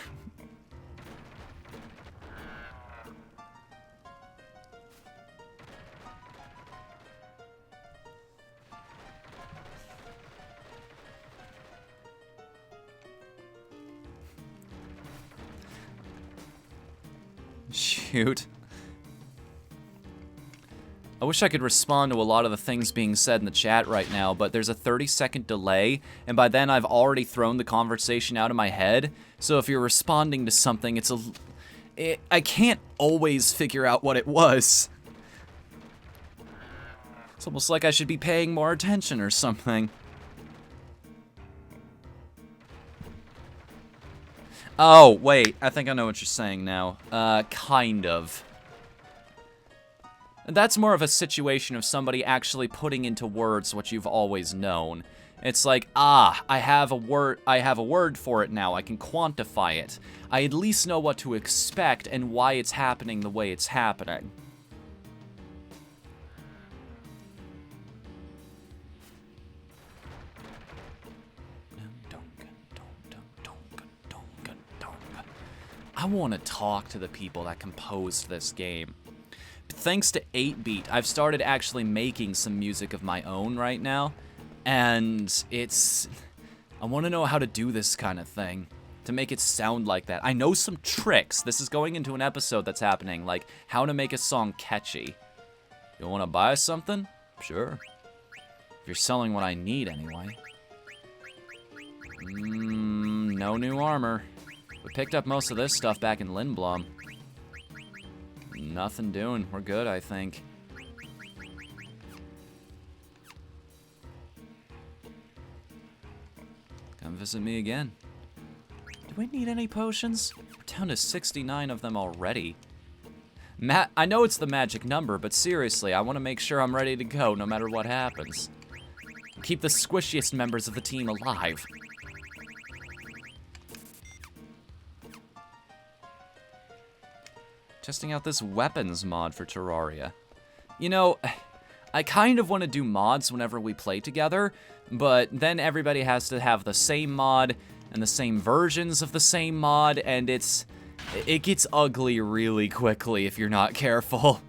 Shoot. I wish I could respond to a lot of the things being said in the chat right now, but there's a 30-second delay, and by then I've already thrown the conversation out of my head, so if you're responding to something, I can't always figure out what it was. It's almost like I should be paying more attention or something. Oh, wait, I think I know what you're saying now. Kind of. That's more of a situation of somebody actually putting into words what you've always known. It's like, I have a word for it now. I can quantify it. I at least know what to expect and why it's happening the way it's happening. I want to talk to the people that composed this game. thanks to 8-Beat, I've started actually making some music of my own right now. And it's... I want to know how to do this kind of thing, to make it sound like that. I know some tricks. This is going into an episode that's happening, like how to make a song catchy. You want to buy something? Sure. If you're selling what I need, anyway. No new armor. We picked up most of this stuff back in Lindblom. Nothing doing. We're good, I think. Come visit me again. Do we need any potions? We're down to 69 of them already. I know it's the magic number, but seriously, I want to make sure I'm ready to go no matter what happens. Keep the squishiest members of the team alive. Testing out this weapons mod for Terraria. You know, I kind of want to do mods whenever we play together, but then everybody has to have the same mod and the same versions of the same mod, and it gets ugly really quickly if you're not careful.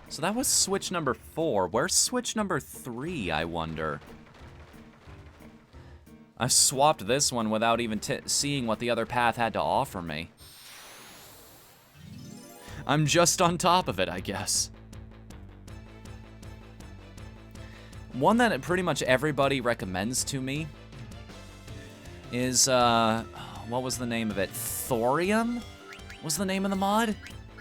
So that was switch number 4. Where's switch number 3, I wonder? I swapped this one without even seeing what the other path had to offer me. I'm just on top of it, I guess. One that pretty much everybody recommends to me is, what was the name of it? Thorium? Was the name of the mod?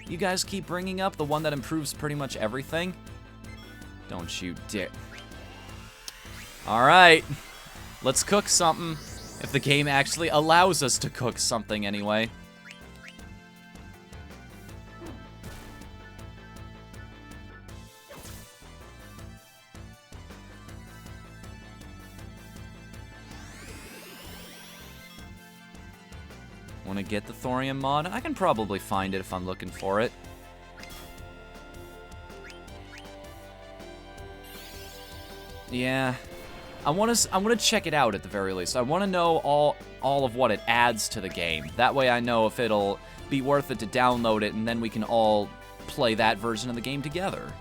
You guys keep bringing up the one that improves pretty much everything? Don't you dare. Alright. Let's cook something. If the game actually allows us to cook something anyway. Want to get the thorium mod? I can probably find it if I'm looking for it. Yeah. I want to check it out at the very least. I want to know all of what it adds to the game. That way I know if it'll be worth it to download it, and then we can all play that version of the game together.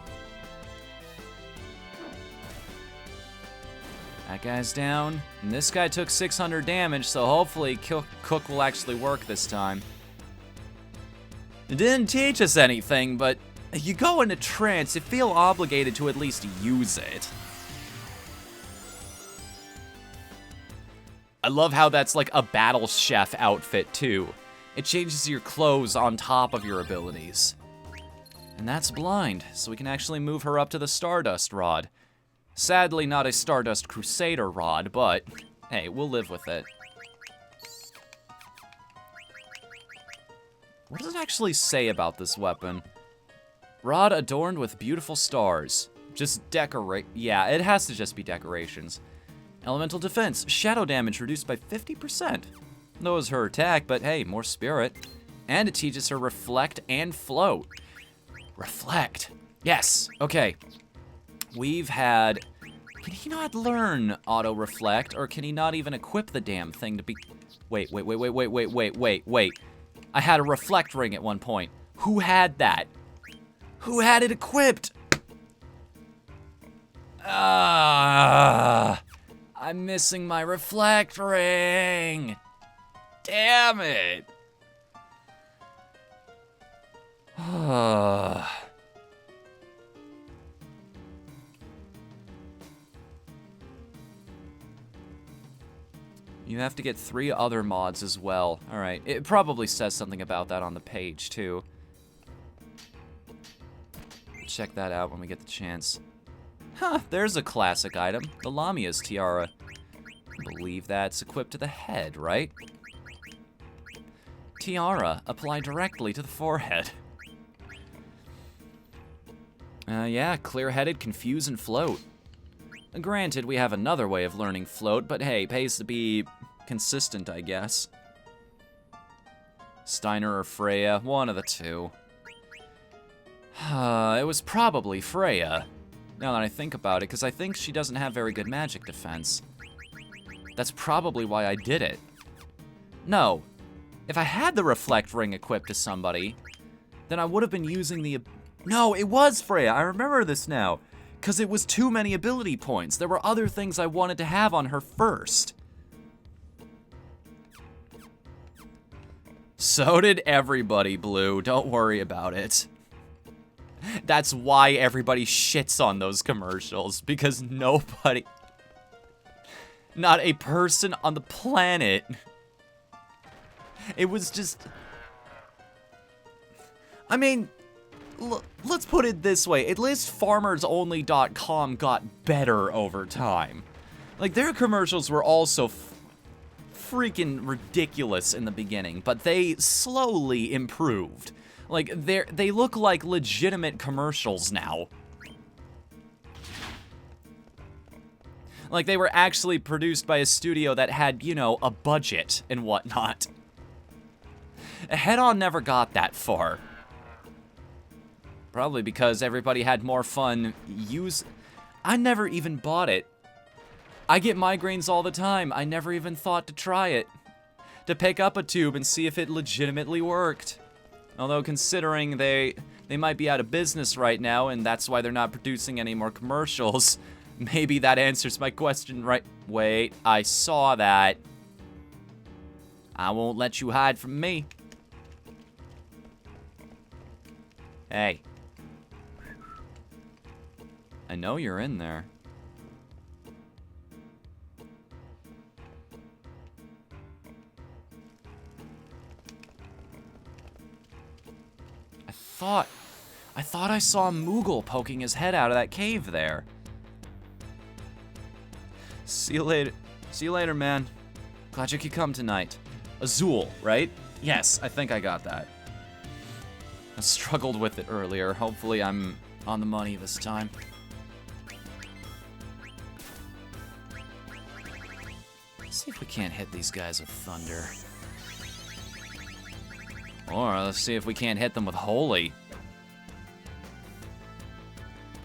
That guy's down, and this guy took 600 damage, so hopefully Cook will actually work this time. It didn't teach us anything, but you go into trance, you feel obligated to at least use it. I love how that's like a battle chef outfit, too. It changes your clothes on top of your abilities. And that's blind, so we can actually move her up to the Stardust Rod. Sadly, not a Stardust Crusader rod, but hey, we'll live with it. What does it actually say about this weapon? Rod adorned with beautiful stars. Just decorate. Yeah, it has to just be decorations. Elemental defense. Shadow damage reduced by 50%. That was her attack, but hey, more spirit. And it teaches her reflect and float. Reflect. Yes. Okay. We've had... Can he not learn auto-reflect, or can he not even equip the damn thing to be... Wait. I had a reflect ring at one point. Who had that? Who had it equipped? I'm missing my reflect ring. Damn it. You have to get 3 other mods as well. Alright, it probably says something about that on the page, too. Check that out when we get the chance. Huh, there's a classic item. The Lamia's Tiara. I believe that's equipped to the head, right? Tiara, apply directly to the forehead. Yeah, clear-headed, confuse, and float. Granted, we have another way of learning float, but hey, pays to be consistent, I guess. Steiner or Freya, one of the two. It was probably Freya. Now that I think about it, because I think she doesn't have very good magic defense. That's probably why I did it. No. If I had the Reflect Ring equipped to somebody, then I would have been using the... No, it was Freya. I remember this now. Because it was too many ability points. There were other things I wanted to have on her first. So did everybody, Blue. Don't worry about it. That's why everybody shits on those commercials. Because nobody... Not a person on the planet... It was just... I mean... Let's put it this way, at least FarmersOnly.com got better over time. Like, their commercials were also freaking ridiculous in the beginning, but they slowly improved. Like, they look like legitimate commercials now. Like, they were actually produced by a studio that had, you know, a budget and whatnot. Head-On never got that far. Probably because everybody had more fun I never even bought it. I get migraines all the time. I never even thought to try it. To pick up a tube and see if it legitimately worked. Although considering they might be out of business right now and that's why they're not producing any more commercials, maybe that answers my question right. Wait, I saw that. I won't let you hide from me. Hey. I know you're in there. I thought I saw Moogle poking his head out of that cave there. See you later. See you later, man. Glad you could come tonight. Azul, right? Yes, I think I got that. I struggled with it earlier. Hopefully I'm on the money this time. Let's see if we can't hit these guys with thunder. Or let's see if we can't hit them with holy.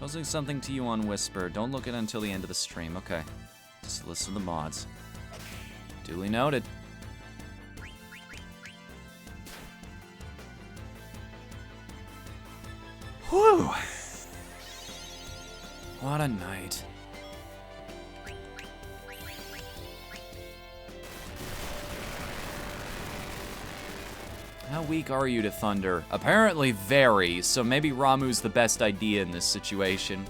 Posting something to you on Whisper. Don't look at it until the end of the stream. Okay. Just listen to the mods. Duly noted. Whew. What a night. How weak are you to thunder? Apparently very, so maybe Ramuh's the best idea in this situation.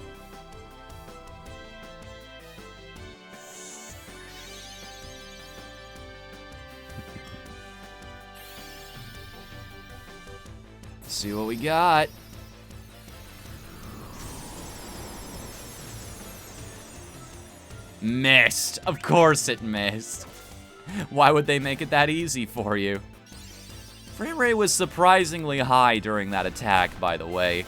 See what we got. Missed. Of course it missed. Why would they make it that easy for you? Frame rate was surprisingly high during that attack, by the way.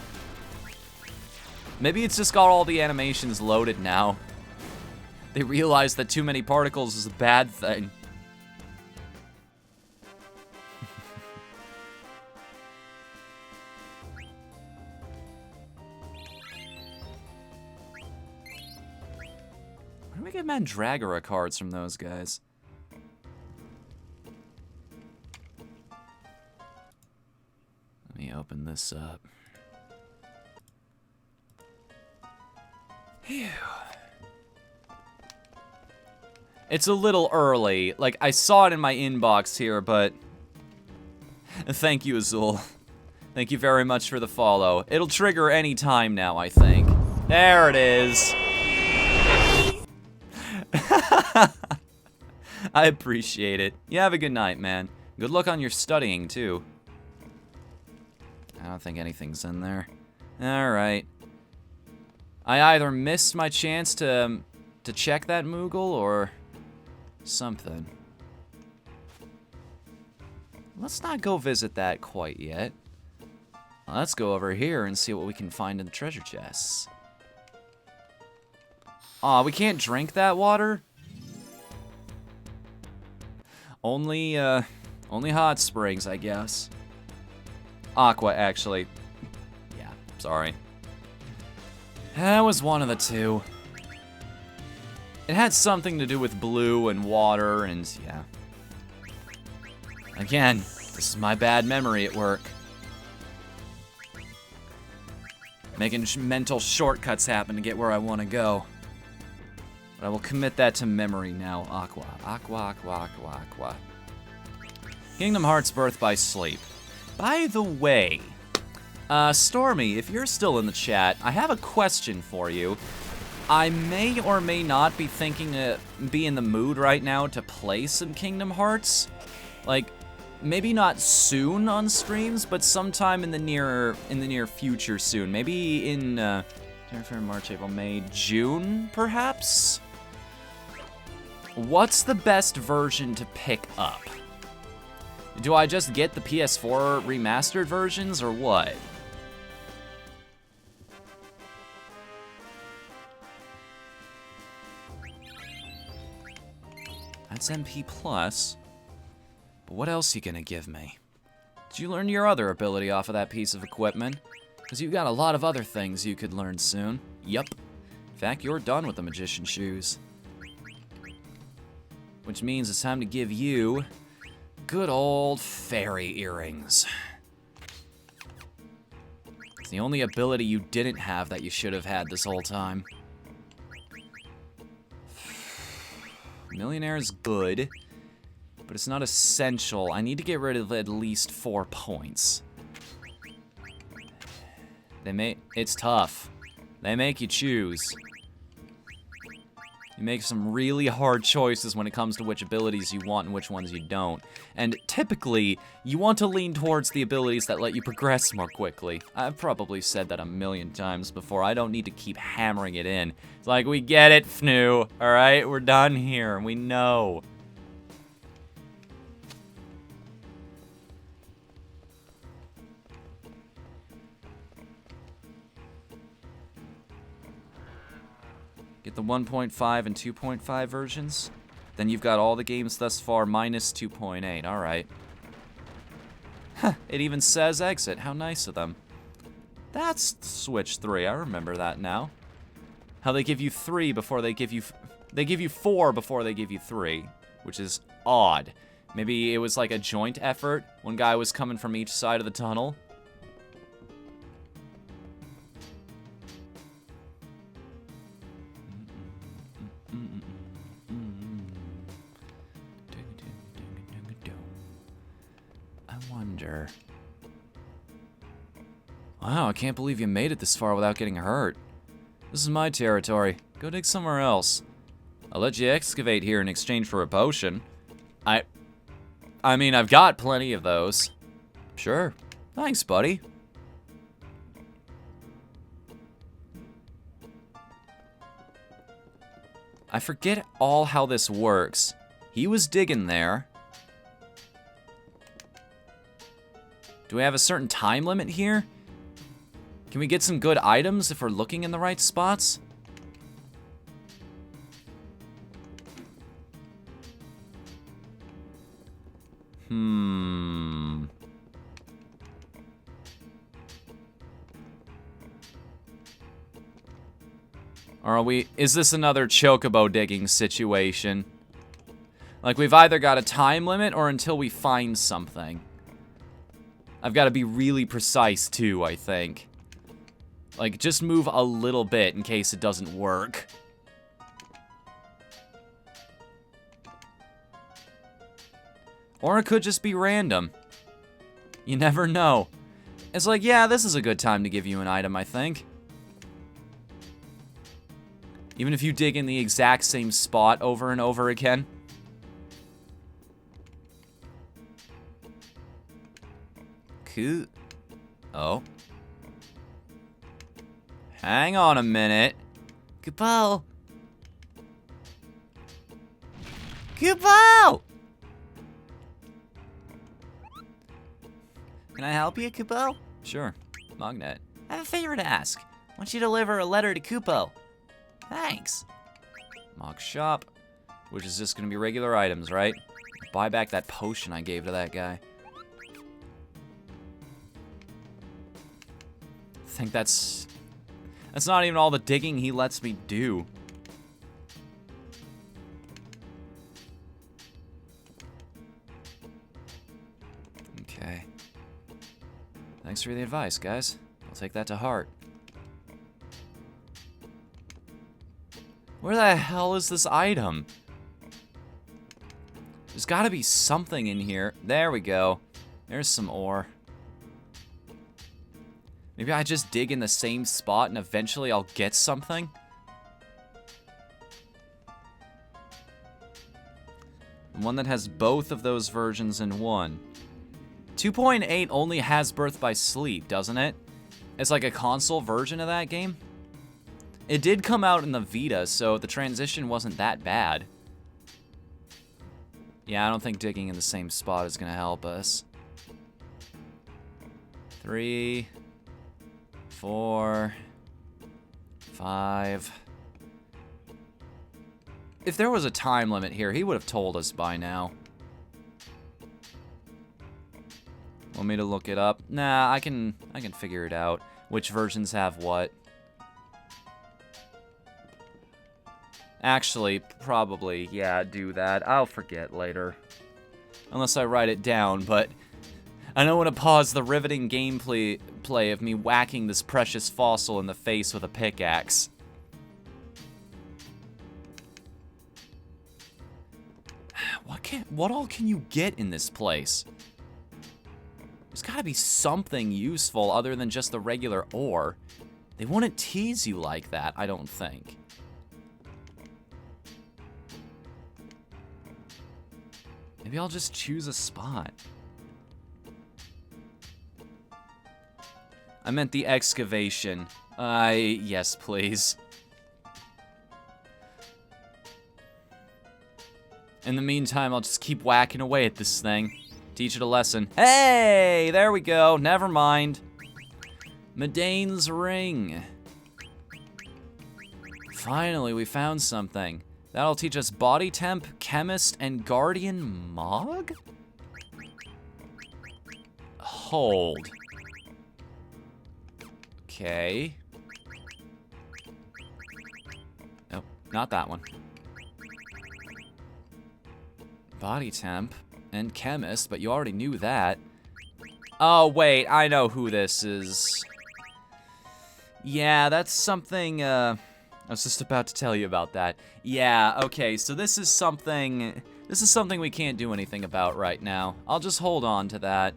Maybe it's just got all the animations loaded now. They realized that too many particles is a bad thing. Where do we get Mandragora cards from those guys? Let me open this up. Phew. It's a little early. Like, I saw it in my inbox here, but... Thank you, Azul. Thank you very much for the follow. It'll trigger any time now, I think. There it is. I appreciate it. You have a good night, man. Good luck on your studying, too. I don't think anything's in there. Alright. I either missed my chance to check that Moogle, or something. Let's not go visit that quite yet. Let's go over here and see what we can find in the treasure chests. Aw, we can't drink that water? Only hot springs, I guess. Aqua, actually. Yeah, sorry. That was one of the two. It had something to do with blue and water, and yeah. Again, this is my bad memory at work. Making mental shortcuts happen to get where I want to go. But I will commit that to memory now. Aqua. Aqua, aqua, aqua, aqua. Kingdom Hearts Birth by Sleep. By the way, Stormy, if you're still in the chat, I have a question for you. I may or may not be thinking be in the mood right now to play some Kingdom Hearts. Like, maybe not soon on streams, but sometime in the near future soon. Maybe in January, March, April, May, June, perhaps? What's the best version to pick up? Do I just get the PS4 remastered versions, or what? That's MP+. But what else you gonna give me? Did you learn your other ability off of that piece of equipment? Because you got a lot of other things you could learn soon. Yup. In fact, you're done with the magician shoes. Which means it's time to give you good old fairy earrings. It's the only ability you didn't have that you should have had this whole time. Millionaire is good, but it's not essential. I need to get rid of at least 4 points. It's tough. They make you choose. You make some really hard choices when it comes to which abilities you want and which ones you don't. And typically, you want to lean towards the abilities that let you progress more quickly. I've probably said that a million times before. I don't need to keep hammering it in. It's like, we get it, Fnu. Alright, we're done here. We know. Get the 1.5 and 2.5 versions. Then you've got all the games thus far minus 2.8. Alright. Huh, it even says exit. How nice of them. That's Switch 3. I remember that now. How they give you 3 before they give you... They give you 4 before they give you 3. Which is odd. Maybe it was like a joint effort. One guy was coming from each side of the tunnel. Wow, I can't believe you made it this far without getting hurt. This is my territory. Go dig somewhere else. I'll let you excavate here in exchange for a potion. I mean, I've got plenty of those. Sure. Thanks, buddy. I forget all how this works. He was digging there. Do we have a certain time limit here? Can we get some good items if we're looking in the right spots? Or are we... Is this another chocobo digging situation? Like, we've either got a time limit or until we find something. I've got to be really precise, too, I think. Like, just move a little bit in case it doesn't work. Or it could just be random. You never know. It's like, yeah, this is a good time to give you an item, I think. Even if you dig in the exact same spot over and over again. Cool. Oh. Hang on a minute. Kupo! Kupo! Can I help you, Kupo? Sure. Magnet. I have a favor to ask. I want you to deliver a letter to Kupo. Thanks. Mock shop. Which is just gonna be regular items, right? Buy back that potion I gave to that guy. I That's not even all the digging he lets me do. Okay. Thanks for the advice, guys. I'll take that to heart. Where the hell is this item? There's gotta be something in here. There we go. There's some ore. Maybe I just dig in the same spot and eventually I'll get something? One that has both of those versions in one. 2.8 only has Birth by Sleep, doesn't it? It's like a console version of that game? It did come out in the Vita, so the transition wasn't that bad. Yeah, I don't think digging in the same spot is gonna help us. 3, 4, 5. If there was a time limit here, he would have told us by now. Want me to look it up? Nah, I can figure it out. Which versions have what? Actually, probably, yeah, do that. I'll forget later. Unless I write it down, but I don't want to pause the riveting gameplay of me whacking this precious fossil in the face with a pickaxe. What all can you get in this place? There's gotta be something useful other than just the regular ore. They wouldn't tease you like that, I don't think. Maybe I'll just choose a spot. I meant the excavation. Yes, please. In the meantime, I'll just keep whacking away at this thing. Teach it a lesson. Hey, there we go. Never mind. Medane's ring. Finally, we found something. That'll teach us body temp, chemist, and guardian mog? Hold. Okay. Nope, not that one. Body temp and chemist, but you already knew that. Oh, wait, I know who this is. Yeah, that's something, I was just about to tell you about that. Yeah, okay, so this is something we can't do anything about right now. I'll just hold on to that.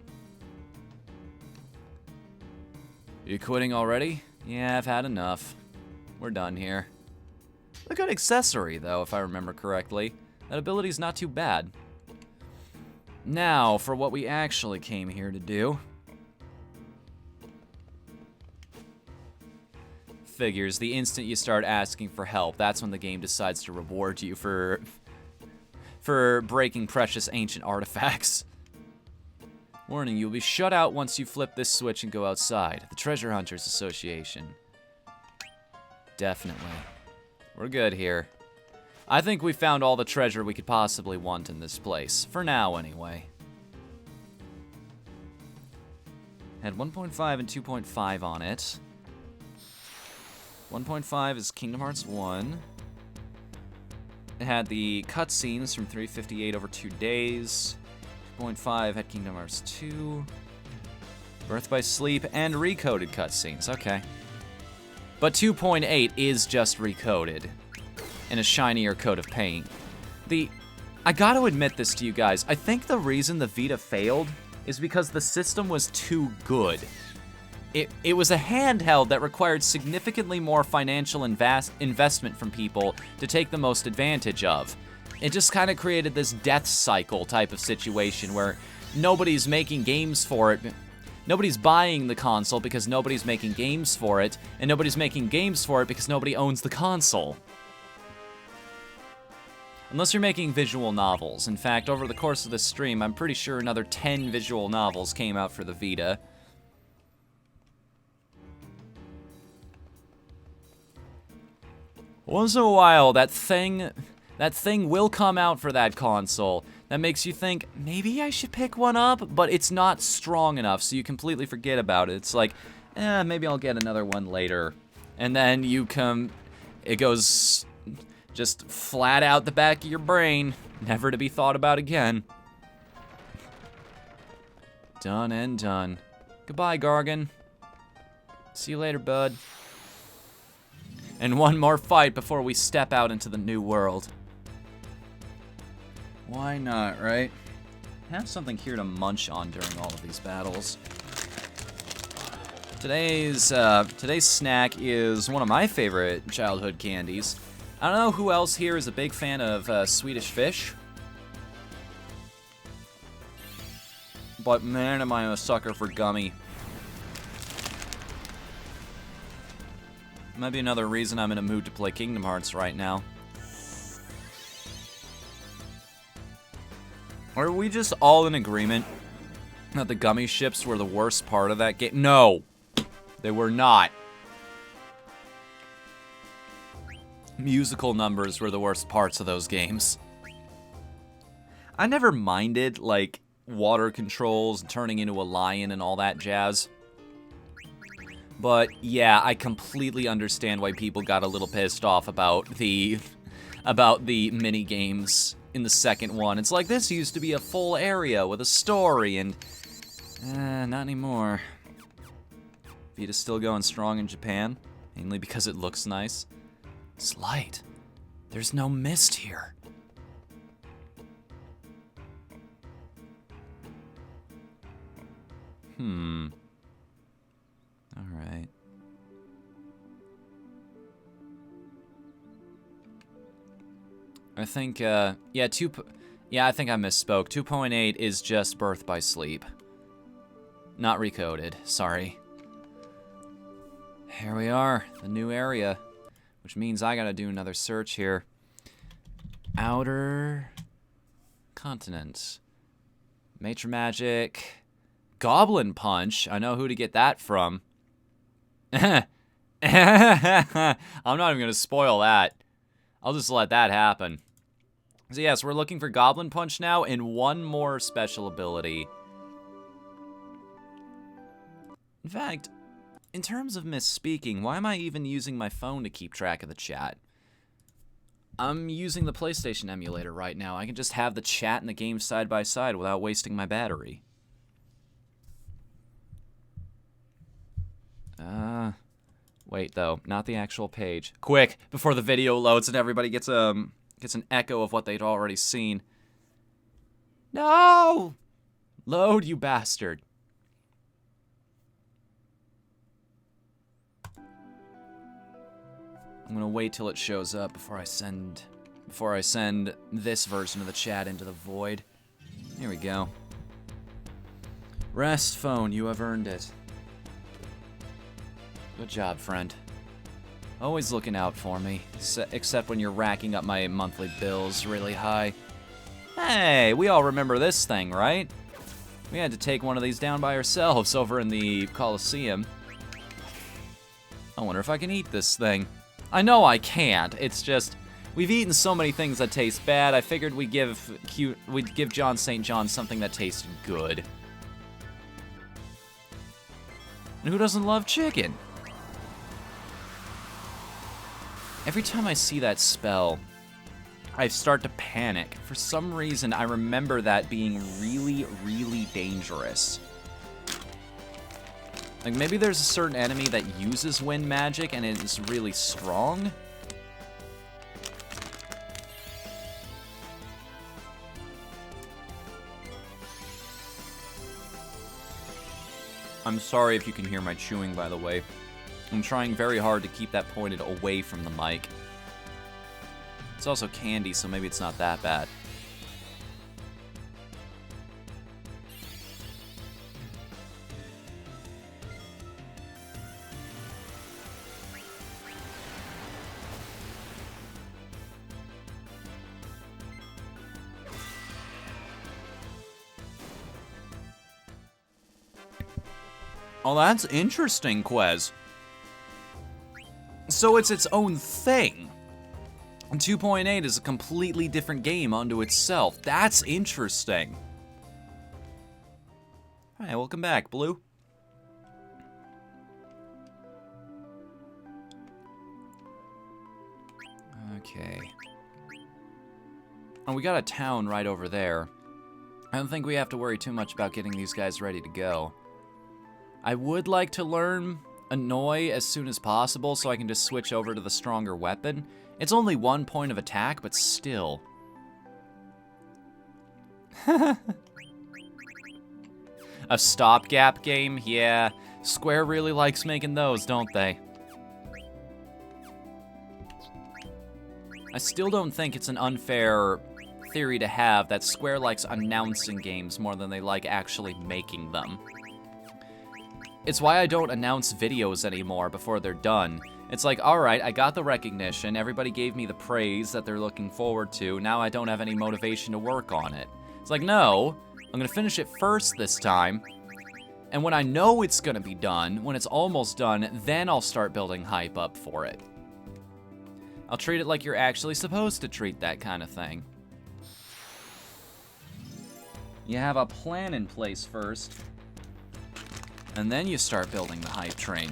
You quitting already? Yeah, I've had enough. We're done here. A good accessory, though, if I remember correctly. That ability's not too bad. Now, for what we actually came here to do. Figures, the instant you start asking for help, that's when the game decides to reward you for breaking precious ancient artifacts. Warning, you'll be shut out once you flip this switch and go outside. The Treasure Hunters Association. Definitely. We're good here. I think we found all the treasure we could possibly want in this place. For now, anyway. Had 1.5 and 2.5 on it. 1.5 is Kingdom Hearts 1. It had the cutscenes from 358 over 2 days. 2.5 had Kingdom Hearts 2. Birth by Sleep and recoded cutscenes. Okay. But 2.8 is just recoded. In a shinier coat of paint. I gotta admit this to you guys, I think the reason the Vita failed is because the system was too good. It was a handheld that required significantly more financial investment from people to take the most advantage of. It just kind of created this death cycle type of situation where nobody's making games for it. Nobody's buying the console because nobody's making games for it, and nobody's making games for it because nobody owns the console. Unless you're making visual novels. In fact, over the course of this stream, I'm pretty sure another 10 visual novels came out for the Vita. Once in a while, that thing will come out for that console. That makes you think, maybe I should pick one up, but it's not strong enough, so you completely forget about it. It's like, maybe I'll get another one later. And then you come, it goes just flat out the back of your brain, never to be thought about again. Done and done. Goodbye, Gargan. See you later, bud. And one more fight before we step out into the new world. Why not, right? Have something here to munch on during all of these battles. Today's snack is one of my favorite childhood candies. I don't know who else here is a big fan of Swedish fish. But man, am I a sucker for gummy. Might be another reason I'm in a mood to play Kingdom Hearts right now. Are we just all in agreement that the gummy ships were the worst part of that game? No, they were not. Musical numbers were the worst parts of those games. I never minded, like, water controls, turning into a lion and all that jazz. But yeah, I completely understand why people got a little pissed off about the mini games in the second one. It's like, this used to be a full area with a story, and not anymore. Vita's still going strong in Japan, mainly because it looks nice. It's light. There's no mist here. Alright. I think, I think I misspoke. 2.8 is just Birth by Sleep. Not recoded, sorry. Here we are, the new area. Which means I gotta do another search here. Outer Continent. Maître Magic. Goblin Punch. I know who to get that from. I'm not even gonna spoil that. I'll just let that happen. So yes, we're looking for Goblin Punch now and one more special ability. In fact, in terms of misspeaking, why am I even using my phone to keep track of the chat? I'm using the PlayStation emulator right now. I can just have the chat and the game side by side without wasting my battery. Wait though, not the actual page. Quick, before the video loads and everybody gets an echo of what they'd already seen. No! Load, you bastard. I'm gonna wait till it shows up before I send this version of the chat into the void. Here we go. Rest phone, you have earned it. Good job, friend. Always looking out for me, except when you're racking up my monthly bills really high. Hey, we all remember this thing, right? We had to take one of these down by ourselves over in the Coliseum. I wonder if I can eat this thing. I know I can't. It's just, we've eaten so many things that taste bad. I figured we'd give John St. John something that tasted good. And who doesn't love chicken? Every time I see that spell, I start to panic. For some reason, I remember that being really, really dangerous. Like, maybe there's a certain enemy that uses wind magic and is really strong? I'm sorry if you can hear my chewing, by the way. I'm trying very hard to keep that pointed away from the mic. It's also candy, so maybe it's not that bad. Oh, that's interesting, Quez. So it's its own thing. 2.8 is a completely different game unto itself. That's interesting. Alright, welcome back, Blue. Okay. And we got a town right over there. I don't think we have to worry too much about getting these guys ready to go. I would like to learn Annoy as soon as possible so I can just switch over to the stronger weapon. It's only 1 point of attack, but still. A stopgap game? Yeah. Square really likes making those, don't they? I still don't think it's an unfair theory to have that Square likes announcing games more than they like actually making them. It's why I don't announce videos anymore before they're done. It's like, alright, I got the recognition, everybody gave me the praise that they're looking forward to, now I don't have any motivation to work on it. It's like, no, I'm gonna finish it first this time, and when I know it's gonna be done, when it's almost done, then I'll start building hype up for it. I'll treat it like you're actually supposed to treat that kind of thing. You have a plan in place first, and then you start building the hype train.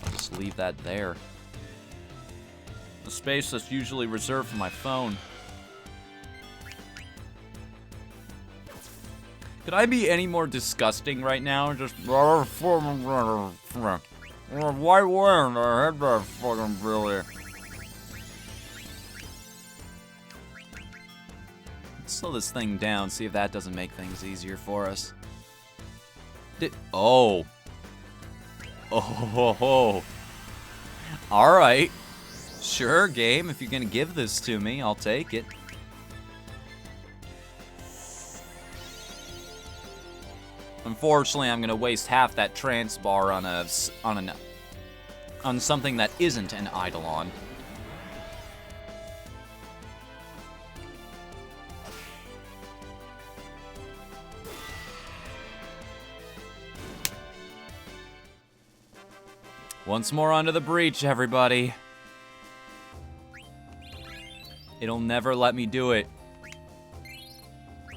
I'll just leave that there. The space that's usually reserved for my phone. Could I be any more disgusting right now? Just why wearing a headband fucking really? Let's slow this thing down, see if that doesn't make things easier for us. Oh. Oh. Alright. Sure, game. If you're gonna give this to me, I'll take it. Unfortunately, I'm gonna waste half that trance bar on something that isn't an Eidolon. Once more onto the breach, everybody. It'll never let me do it.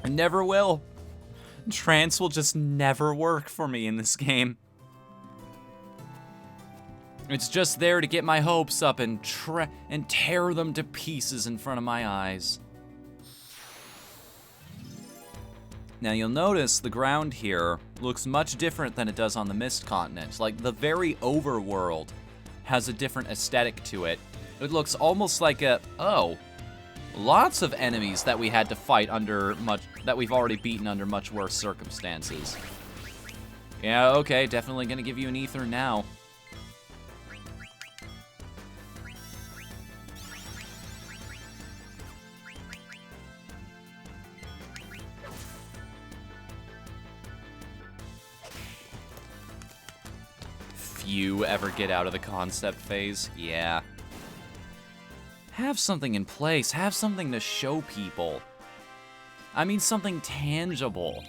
It never will. Trance will just never work for me in this game. It's just there to get my hopes up and tear them to pieces in front of my eyes. Now you'll notice the ground here looks much different than it does on the Mist Continent. Like, the very overworld has a different aesthetic to it. It looks almost like lots of enemies that we had to fight that we've already beaten under much worse circumstances. Yeah, okay, definitely gonna give you an ether now. Few ever get out of the concept phase. Yeah. Have something in place. Have something to show people. I mean something tangible.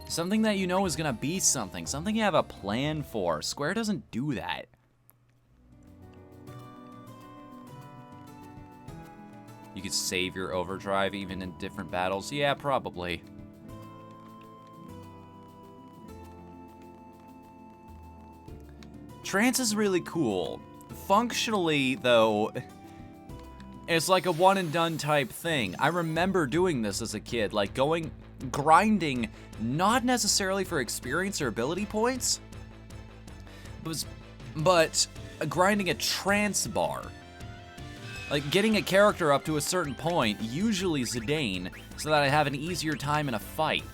Something that you know is gonna be something. Something you have a plan for. Square doesn't do that. You could save your overdrive even in different battles. Yeah, probably. Trance is really cool. Functionally, though, it's like a one-and-done type thing. I remember doing this as a kid, like grinding, not necessarily for experience or ability points, but grinding a trance bar. Like, getting a character up to a certain point, usually Zidane, so that I have an easier time in a fight.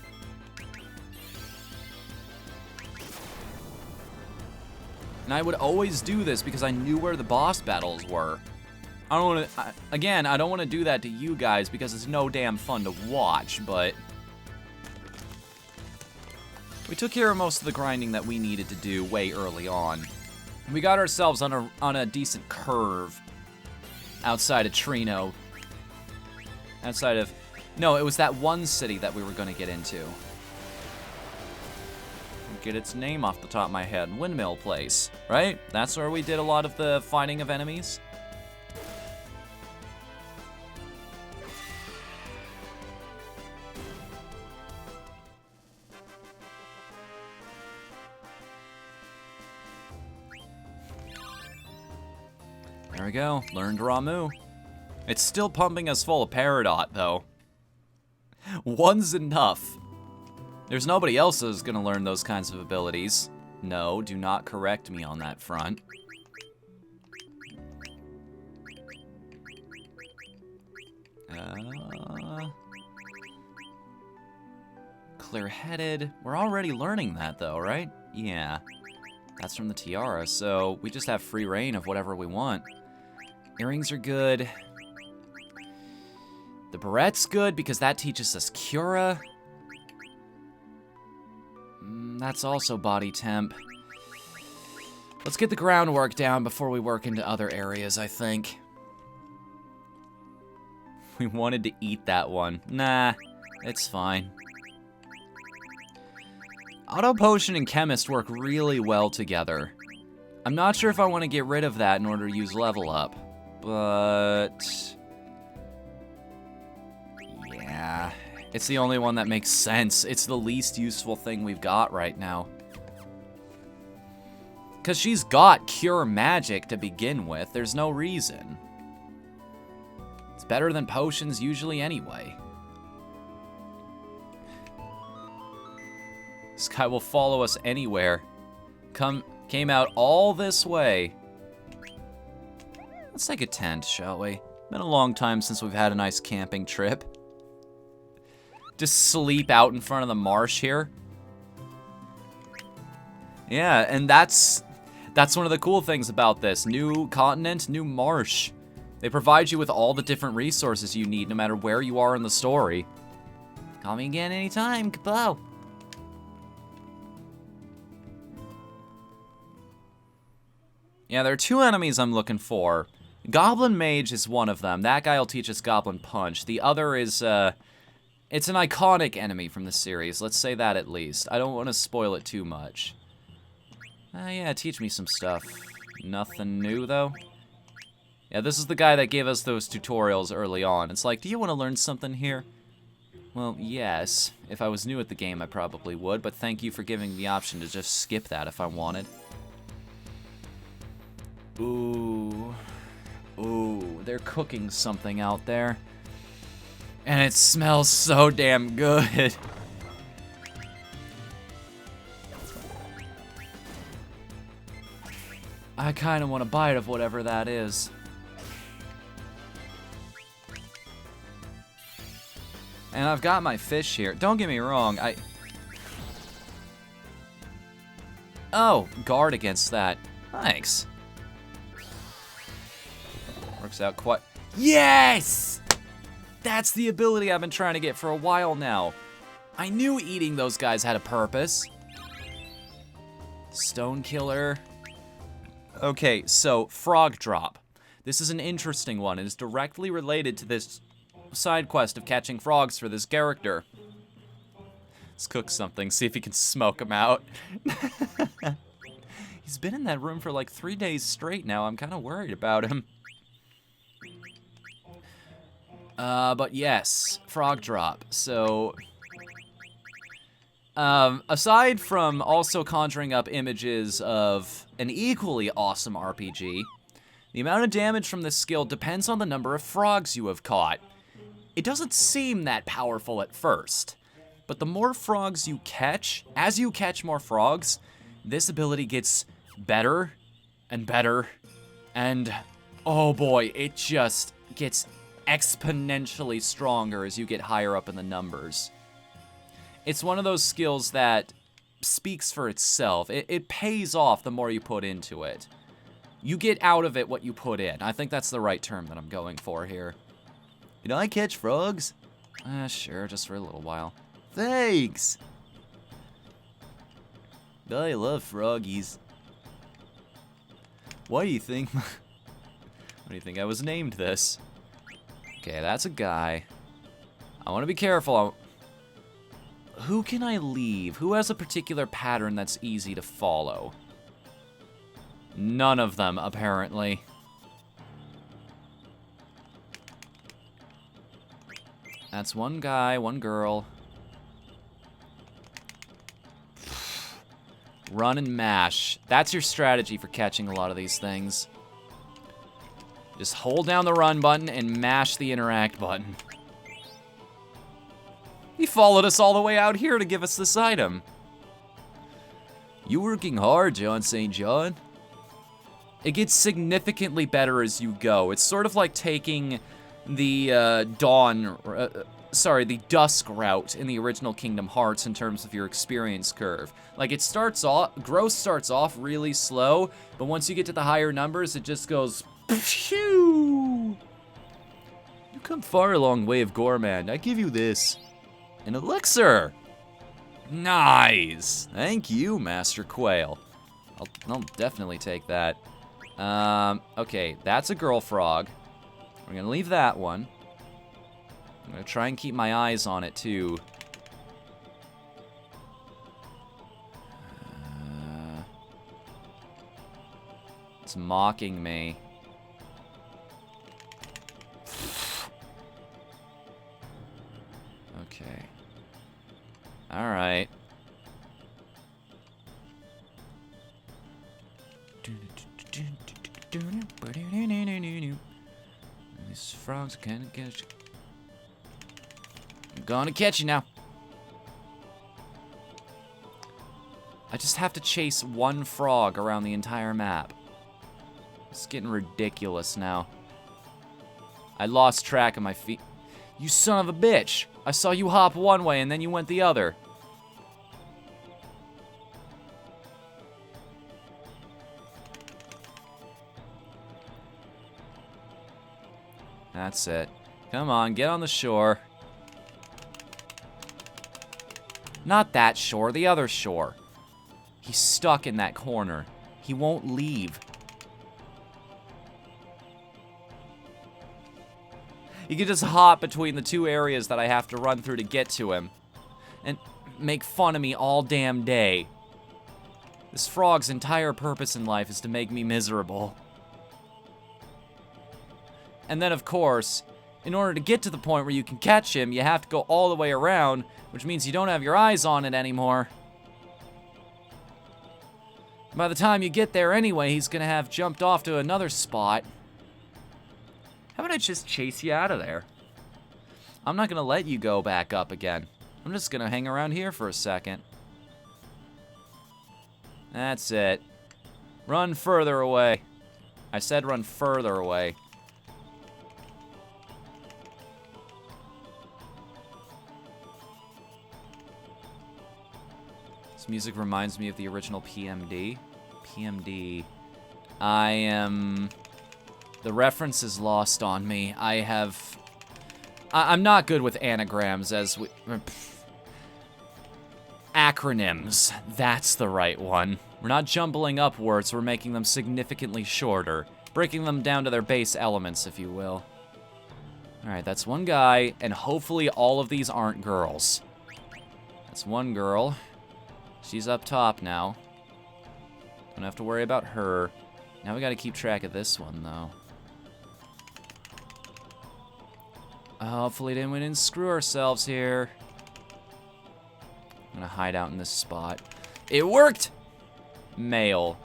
And I would always do this because I knew where the boss battles were. I don't want to, again, I don't want to do that to you guys because it's no damn fun to watch, but we took care of most of the grinding that we needed to do way early on. We got ourselves on a decent curve outside of Trino. No, it was that one city that we were going to get into. Get its name off the top of my head. Windmill Place, right? That's where we did a lot of the fighting of enemies. we go. Learned Ramu. It's still pumping us full of Peridot, though. One's enough. There's nobody else who's gonna learn those kinds of abilities. No, do not correct me on that front. Clear-headed. We're already learning that, though, right? Yeah. That's from the tiara, so we just have free reign of whatever we want. Earrings are good. The barrette's good because that teaches us Cura. That's also body temp. Let's get the groundwork down before we work into other areas, I think. We wanted to eat that one. Nah, it's fine. Auto Potion and Chemist work really well together. I'm not sure if I want to get rid of that in order to use Level Up, but... yeah, it's the only one that makes sense. It's the least useful thing we've got right now. Because she's got Cure Magic to begin with, there's no reason. It's better than potions usually anyway. This guy will follow us anywhere. Came out all this way. Let's take a tent, shall we? Been a long time since we've had a nice camping trip. Just sleep out in front of the marsh here. Yeah, and that's one of the cool things about this. New continent, new marsh. They provide you with all the different resources you need, no matter where you are in the story. Call me again anytime, kapow. Yeah, there are two enemies I'm looking for. Goblin Mage is one of them. That guy will teach us Goblin Punch. The other is, it's an iconic enemy from the series. Let's say that at least. I don't want to spoil it too much. Yeah, teach me some stuff. Nothing new, though. Yeah, this is the guy that gave us those tutorials early on. It's like, do you want to learn something here? Well, yes. If I was new at the game, I probably would, but thank you for giving me the option to just skip that if I wanted. Ooh. Ooh, they're cooking something out there. And it smells so damn good. I kind of want a bite of whatever that is. And I've got my fish here. Don't get me wrong, oh, guard against that. Thanks. Works out quite... Yes! That's the ability I've been trying to get for a while now. I knew eating those guys had a purpose. Stone Killer. Okay, so Frog Drop. This is an interesting one. It is directly related to this side quest of catching frogs for this character. Let's cook something, see if he can smoke them out. He's been in that room for like 3 days straight now. I'm kind of worried about him. But yes, Frog Drop. So, aside from also conjuring up images of an equally awesome RPG, the amount of damage from this skill depends on the number of frogs you have caught. It doesn't seem that powerful at first, but the more frogs you catch, as you catch more frogs, this ability gets better and better, and oh boy, it just gets exponentially stronger as you get higher up in the numbers. It's one of those skills that speaks for itself. It pays off the more you put into it. You get out of it what you put in. I think that's the right term that I'm going for here. Can I catch frogs? Sure, just for a little while. Thanks! I love froggies. Why do you think... Why do you think I was named this? Okay, that's a guy. I want to be careful. Who can I leave? Who has a particular pattern that's easy to follow? None of them, apparently. That's one guy, one girl. Run and mash. That's your strategy for catching a lot of these things. Just hold down the run button and mash the interact button. He followed us all the way out here to give us this item. You working hard, John St. John? It gets significantly better as you go. It's sort of like taking the the dusk route in the original Kingdom Hearts in terms of your experience curve. Like, it starts off, growth starts off really slow, but once you get to the higher numbers, it just goes, phew! You come far a long way of Gorman. I give you this. An elixir! Nice! Thank you, Master Quail. I'll definitely take that. Okay, that's a girl frog. We're gonna leave that one. I'm gonna try and keep my eyes on it, too. It's mocking me. Okay. Alright. These frogs can't catch you. I'm gonna catch you now. I just have to chase one frog around the entire map. It's getting ridiculous now. I lost track of my feet. You son of a bitch! I saw you hop one way and then you went the other. That's it. Come on, get on the shore. Not that shore, the other shore. He's stuck in that corner. He won't leave. He can just hop between the two areas that I have to run through to get to him. And make fun of me all damn day. This frog's entire purpose in life is to make me miserable. And then, of course, in order to get to the point where you can catch him, you have to go all the way around, which means you don't have your eyes on it anymore. By the time you get there anyway, he's gonna have jumped off to another spot. How about I just chase you out of there? I'm not gonna let you go back up again. I'm just gonna hang around here for a second. That's it. Run further away. I said run further away. This music reminds me of the original PMD. PMD. The reference is lost on me. I'm not good with anagrams as we... Acronyms. That's the right one. We're not jumbling up words, we're making them significantly shorter. Breaking them down to their base elements, if you will. Alright, that's one guy, and hopefully all of these aren't girls. That's one girl. She's up top now. Don't have to worry about her. Now we gotta keep track of this one, though. Hopefully we didn't screw ourselves here. I'm gonna hide out in this spot. It worked! Male.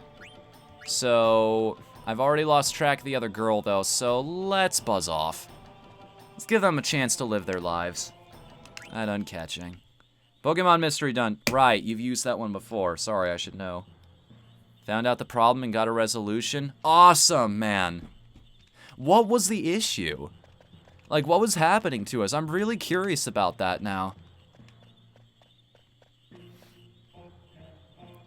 So, I've already lost track of the other girl, though, so let's buzz off. Let's give them a chance to live their lives. That uncatching. Pokemon Mystery done. Right, you've used that one before. Sorry, I should know. Found out the problem and got a resolution. Awesome, man. What was the issue? Like, what was happening to us? I'm really curious about that now.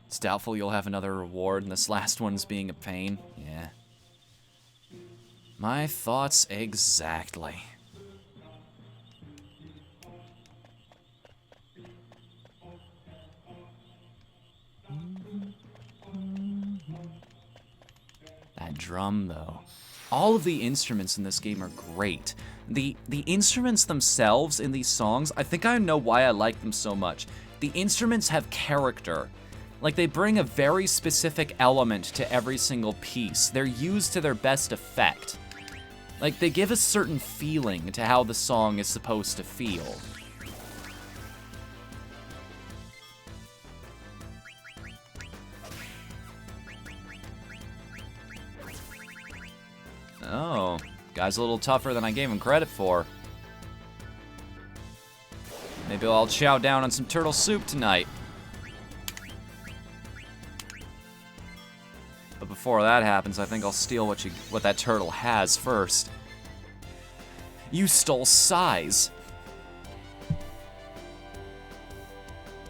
It's doubtful you'll have another reward, and this last one's being a pain. Yeah. My thoughts exactly. That drum, though. All of the instruments in this game are great. The instruments themselves in these songs, I think I know why I like them so much. The instruments have character. Like, they bring a very specific element to every single piece. They're used to their best effect. Like, they give a certain feeling to how the song is supposed to feel. Oh. Guy's a little tougher than I gave him credit for. Maybe I'll chow down on some turtle soup tonight. But before that happens, I think I'll steal what that turtle has first. You stole size.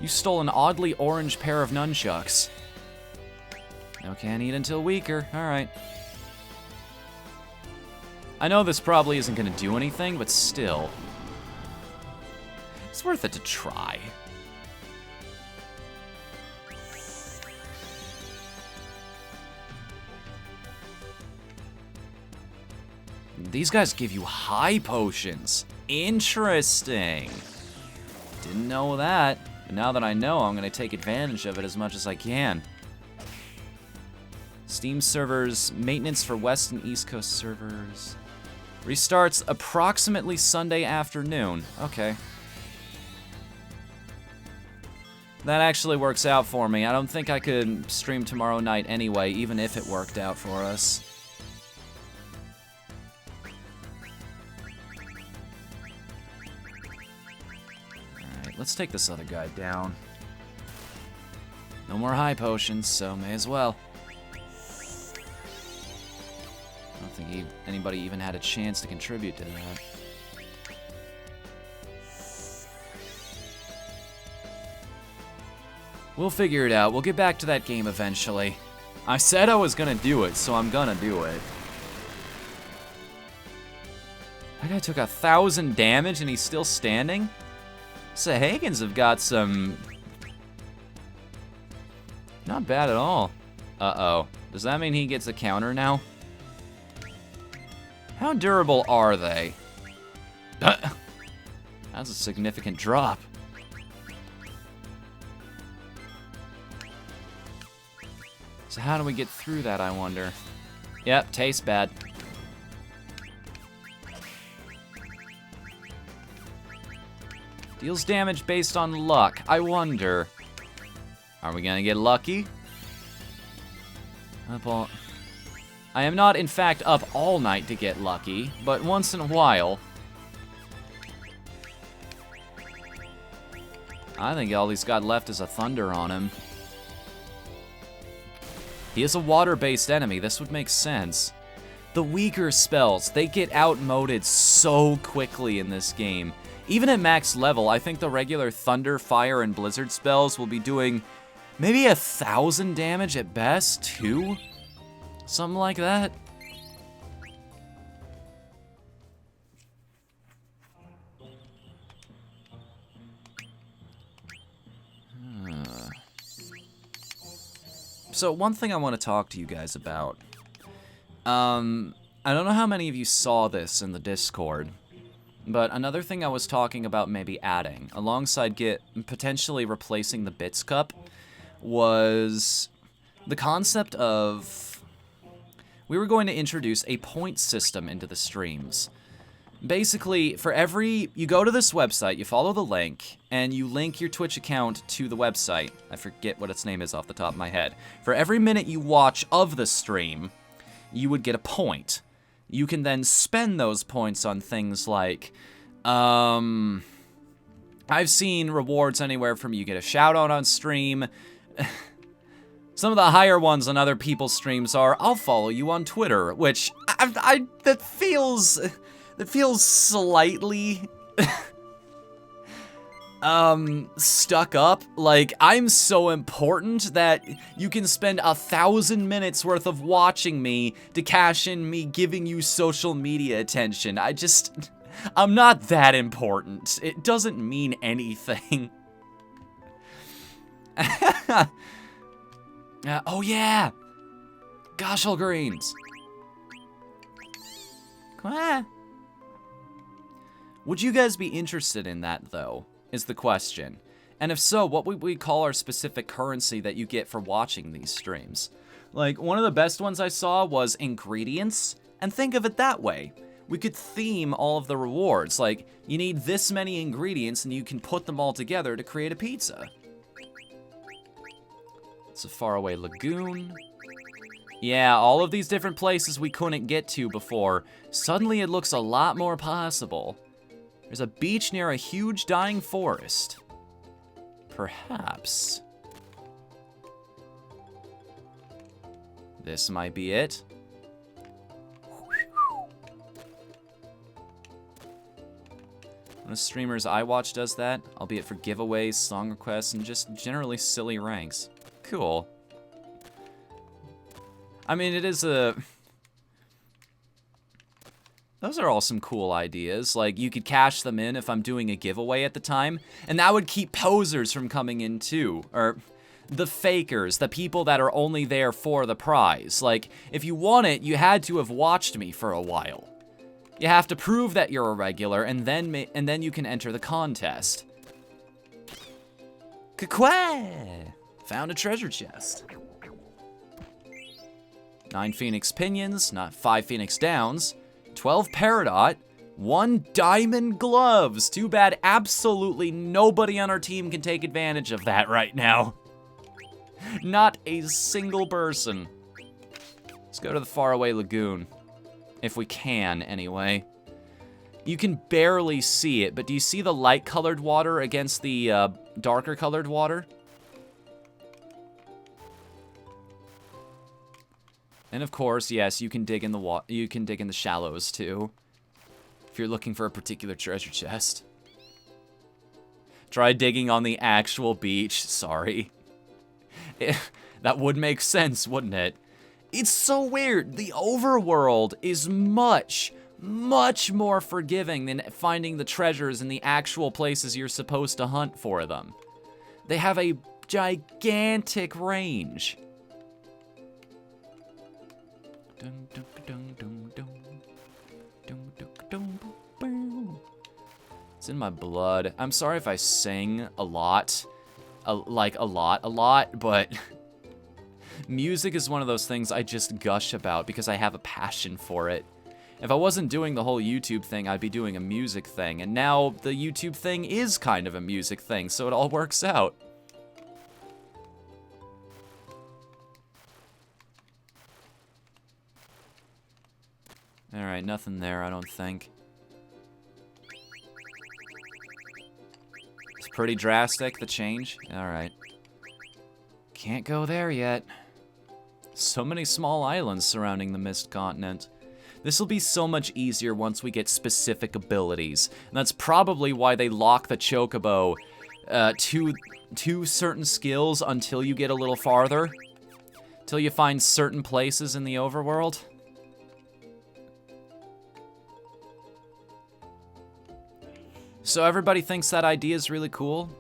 You stole an oddly orange pair of nunchucks. No can't eat until weaker. Alright. I know this probably isn't going to do anything, but still. It's worth it to try. These guys give you high potions. Interesting. Didn't know that. But now that I know, I'm going to take advantage of it as much as I can. Steam servers, maintenance for West and East Coast servers. Restarts approximately Sunday afternoon. Okay. That actually works out for me. I don't think I could stream tomorrow night anyway, even if it worked out for us. Alright, let's take this other guy down. No more high potions, so may as well. I don't think anybody even had a chance to contribute to that. We'll figure it out. We'll get back to that game eventually. I said I was gonna do it, so I'm gonna do it. That guy took 1,000 damage and he's still standing? Sahagins have got some... Not bad at all. Uh-oh. Does that mean he gets a counter now? How durable are they? That's a significant drop. So how do we get through that, I wonder? Yep, tastes bad. Deals damage based on luck. I wonder. Are we gonna get lucky? I am not, in fact, up all night to get lucky, but once in a while. I think all he's got left is a thunder on him. He is a water-based enemy. This would make sense. The weaker spells, they get outmoded so quickly in this game. Even at max level, I think the regular thunder, fire, and blizzard spells will be doing maybe 1,000 damage at best, too? Something like that. So one thing I want to talk to you guys about. I don't know how many of you saw this in the Discord, but another thing I was talking about maybe adding, alongside potentially replacing the Bits Cup, was the concept of... We were going to introduce a point system into the streams. Basically, for every... You go to this website, you follow the link, and you link your Twitch account to the website. I forget what its name is off the top of my head. For every minute you watch of the stream, you would get a point. You can then spend those points on things like... I've seen rewards anywhere from you get a shout-out on stream. Some of the higher ones on other people's streams are, I'll follow you on Twitter, which that feels slightly stuck up. Like, I'm so important that you can spend 1,000 minutes worth of watching me to cash in me giving you social media attention. I'm not that important. It doesn't mean anything. Oh yeah! Goshel greens! Would you guys be interested in that, though, is the question. And if so, what would we call our specific currency that you get for watching these streams? Like, one of the best ones I saw was ingredients, and think of it that way. We could theme all of the rewards, like, you need this many ingredients and you can put them all together to create a pizza. It's a faraway lagoon. Yeah, all of these different places we couldn't get to before, suddenly it looks a lot more possible. There's a beach near a huge dying forest. Perhaps this might be it. When a streamer's iWatch does that, albeit for giveaways, song requests, and just generally silly ranks. Cool. I mean, it is a... Those are all some cool ideas. Like, you could cash them in if I'm doing a giveaway at the time, and that would keep posers from coming in too. Or the fakers, the people that are only there for the prize. Like, if you won it, you had to have watched me for a while. You have to prove that you're a regular, and then you can enter the contest. Kukwe! Found a treasure chest. 9 Phoenix Pinions, not 5 Phoenix Downs. 12 Peridot. 1 Diamond Gloves. Too bad absolutely nobody on our team can take advantage of that right now. Not a single person. Let's go to the faraway lagoon. If we can, anyway. You can barely see it, but do you see the light-colored water against the darker-colored water? And of course, yes, you can dig in the shallows too, if you're looking for a particular treasure chest. Try digging on the actual beach. Sorry. That would make sense, wouldn't it? It's so weird. The overworld is much, much more forgiving than finding the treasures in the actual places you're supposed to hunt for them. They have a gigantic range. It's in my blood. I'm sorry if I sing a lot. Like a lot, but music is one of those things I just gush about because I have a passion for it. If I wasn't doing the whole YouTube thing, I'd be doing a music thing, and now the YouTube thing is kind of a music thing, so it all works out. Alright, nothing there, I don't think. It's pretty drastic, the change. Alright. Can't go there yet. So many small islands surrounding the Mist Continent. This will be so much easier once we get specific abilities. And that's probably why they lock the Chocobo to certain skills until you get a little farther. Till you find certain places in the overworld. So everybody thinks that idea is really cool?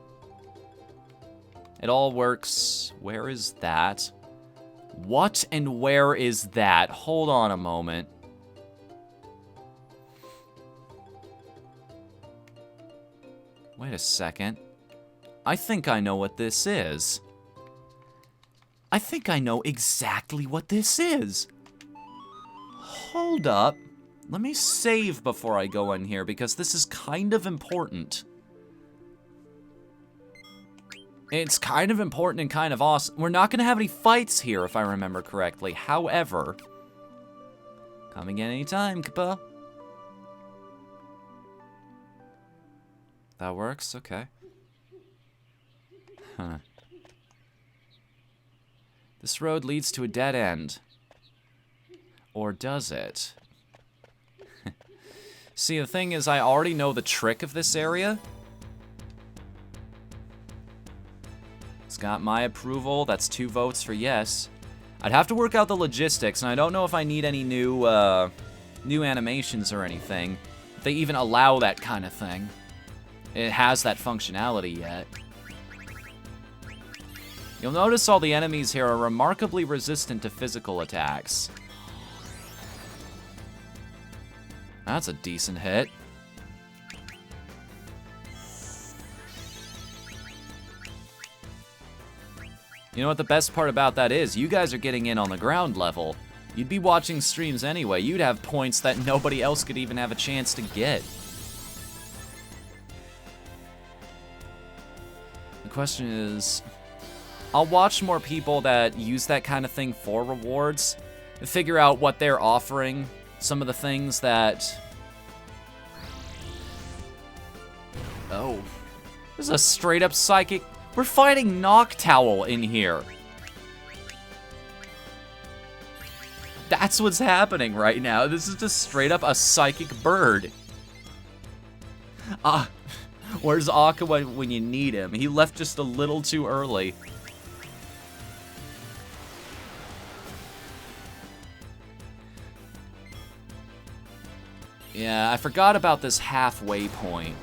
It all works. Where is that? What and where is that? Hold on a moment. Wait a second. I think I know what this is. I think I know exactly what this is. Hold up. Let me save before I go in here, because this is kind of important. It's kind of important and kind of awesome. We're not going to have any fights here, if I remember correctly. However, come again anytime, Kappa. That works? Okay. Huh. This road leads to a dead end. Or does it? See, the thing is, I already know the trick of this area. It's got my approval. That's 2 votes for yes. I'd have to work out the logistics, and I don't know if I need any new animations or anything. If they even allow that kind of thing. It has that functionality yet. You'll notice all the enemies here are remarkably resistant to physical attacks. That's a decent hit. You know what the best part about that is? You guys are getting in on the ground level. You'd be watching streams anyway. You'd have points that nobody else could even have a chance to get. The question is, I'll watch more people that use that kind of thing for rewards, and figure out what they're offering, some of the things that... Oh, this is a straight up psychic... We're fighting Noctowl in here. That's what's happening right now. This is just straight up a psychic bird. Where's Aqua when you need him? He left just a little too early. Yeah, I forgot about this halfway point.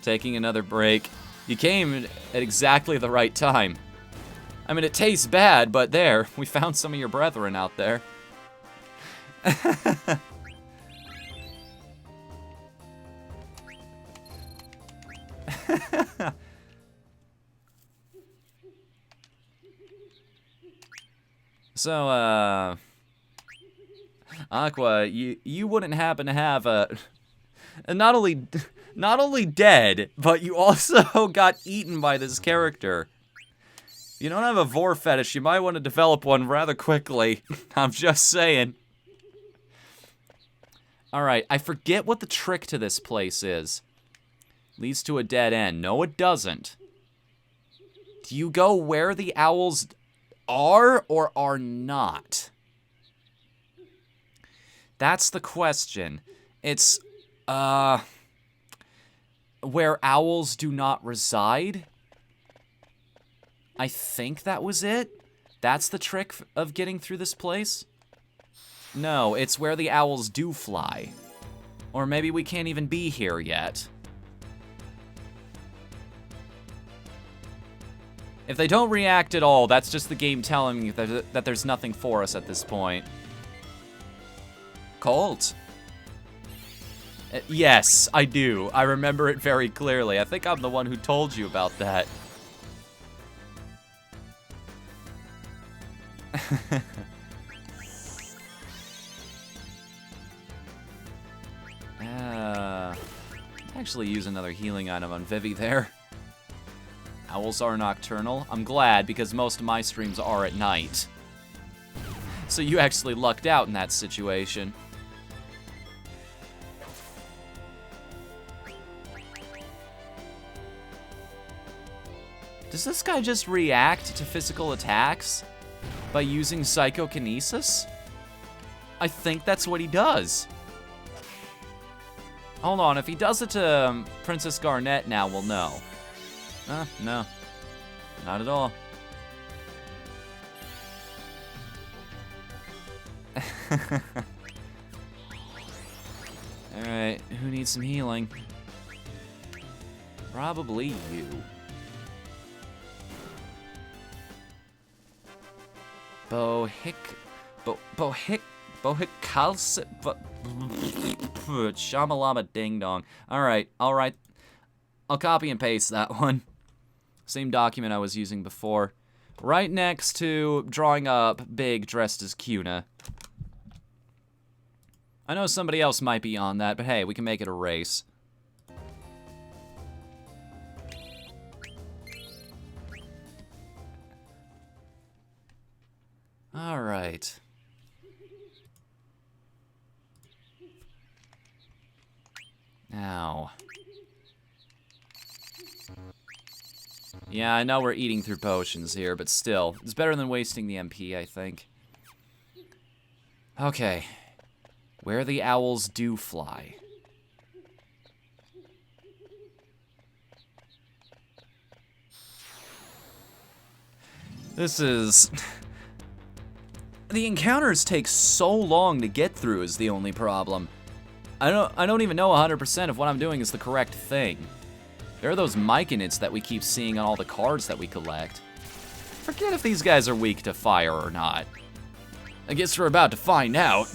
Taking another break. You came at exactly the right time. I mean, it tastes bad, but there, we found some of your brethren out there. So, Aqua, you wouldn't happen to have a not only dead, but you also got eaten by this character. You don't have a vor fetish, you might want to develop one rather quickly. I'm just saying. Alright, I forget what the trick to this place is. Leads to a dead end. No, it doesn't. Do you go where the owls are or are not? That's the question. It's, where owls do not reside? I think that was it? That's the trick of getting through this place? No, it's where the owls do fly. Or maybe we can't even be here yet. If they don't react at all, that's just the game telling me that there's nothing for us at this point. Colt. Yes, I do. I remember it very clearly. I think I'm the one who told you about that. Actually use another healing item on Vivi there. Owls are nocturnal. I'm glad, because most of my streams are at night. So you actually lucked out in that situation. Does this guy just react to physical attacks by using psychokinesis? I think that's what he does. Hold on, if he does it to Princess Garnet now, we'll know. No. Not at all. Alright, who needs some healing? Probably you. Shamalama ding dong. Alright. I'll copy and paste that one. Same document I was using before. Right next to drawing up Big dressed as Cuna. I know somebody else might be on that, but hey, we can make it a race. Alright. Now. Yeah, I know we're eating through potions here, but still. It's better than wasting the MP, I think. Okay. Where the owls do fly. This is... The encounters take so long to get through is the only problem. I don't even know 100% if what I'm doing is the correct thing. There are those Myconids that we keep seeing on all the cards that we collect. Forget if these guys are weak to fire or not. I guess we're about to find out.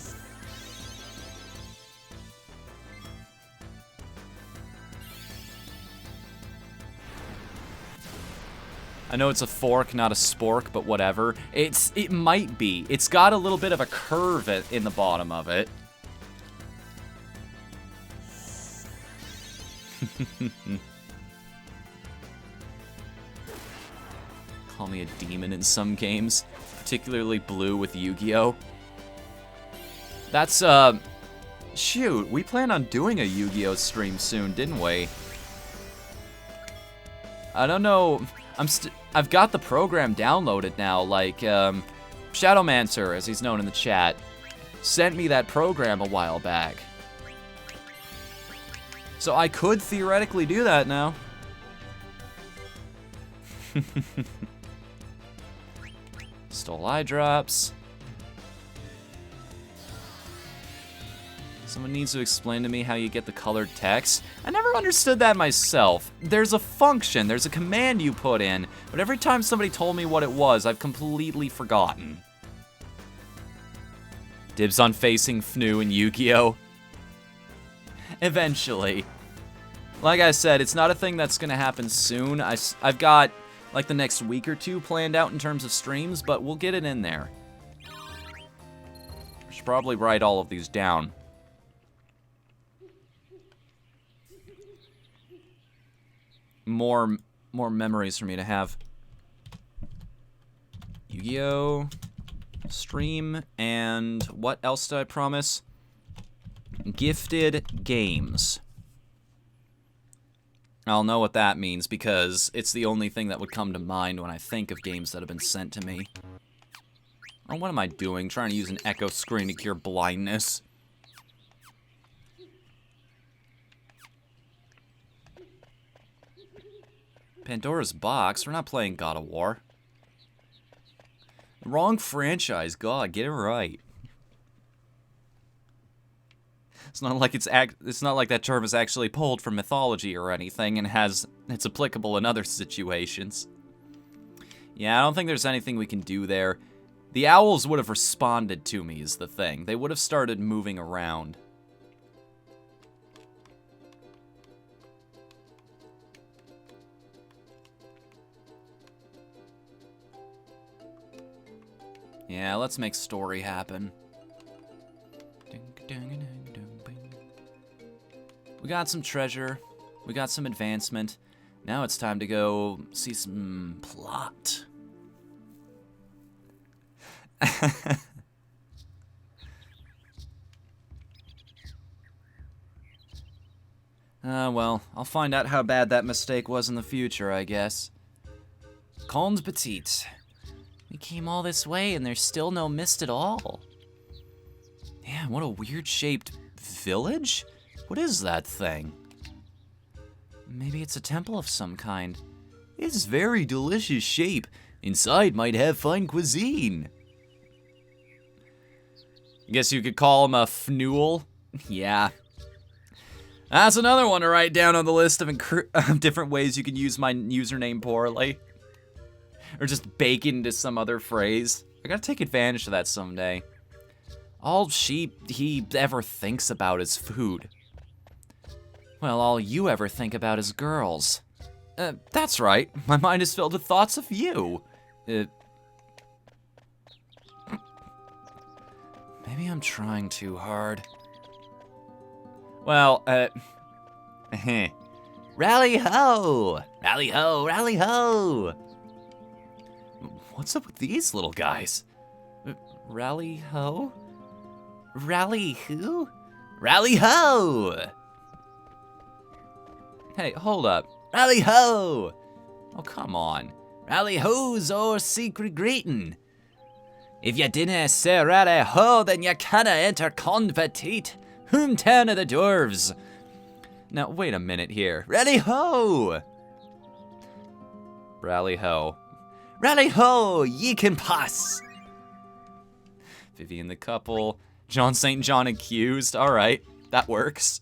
I know it's a fork, not a spork, but whatever. It might be. It's got a little bit of a curve in the bottom of it. Call me a demon in some games, particularly Blue with Yu-Gi-Oh! That's, shoot, we plan on doing a Yu-Gi-Oh! Stream soon, didn't we? I don't know, I've got the program downloaded now, like, Shadowmancer, as he's known in the chat, sent me that program a while back. So I could theoretically do that now. Stole eye drops. Someone needs to explain to me how you get the colored text. I never understood that myself. There's a function, there's a command you put in, but every time somebody told me what it was, I've completely forgotten. Dibs on facing Fnu and Yu-Gi-Oh! Eventually. Like I said, it's not a thing that's gonna happen soon. I've got like the next week or two planned out in terms of streams, but we'll get it in there. I should probably write all of these down. More memories for me to have. Yu-Gi-Oh! Stream, and what else did I promise? Gifted games. I'll know what that means because it's the only thing that would come to mind when I think of games that have been sent to me. Or what am I doing? Trying to use an echo screen to cure blindness. Pandora's Box? We're not playing God of War. Wrong franchise, God, get it right. It's not like it's not like that term is actually pulled from mythology or anything and it's applicable in other situations. Yeah, I don't think there's anything we can do there. The owls would have responded to me is the thing. They would have started moving around. Yeah, let's make story happen. We got some treasure. We got some advancement. Now it's time to go see some plot. Well, I'll find out how bad that mistake was in the future, I guess. Conde Petit. We came all this way and there's still no mist at all. Yeah, what a weird-shaped village? What is that thing? Maybe it's a temple of some kind. It's very delicious shape. Inside might have fine cuisine. I guess you could call him a fnule. Yeah. That's another one to write down on the list of different ways you can use my username poorly. Or just bake it into some other phrase. I gotta take advantage of that someday. All he ever thinks about is food. Well, all you ever think about is girls. That's right. My mind is filled with thoughts of you. Maybe I'm trying too hard. Well, Rally ho! Rally ho! Rally ho! What's up with these little guys? Rally ho? Rally who? Rally ho! Hey, hold up. Rally ho! Oh, come on. Rally ho's our secret greeting. If you dinna say rally ho, then you canna enter Conde Petit, hometown of the dwarves. Now, wait a minute here. Rally ho! Rally ho. Rally ho, ye can pass! Vivian the couple. John St. John accused. Alright, that works.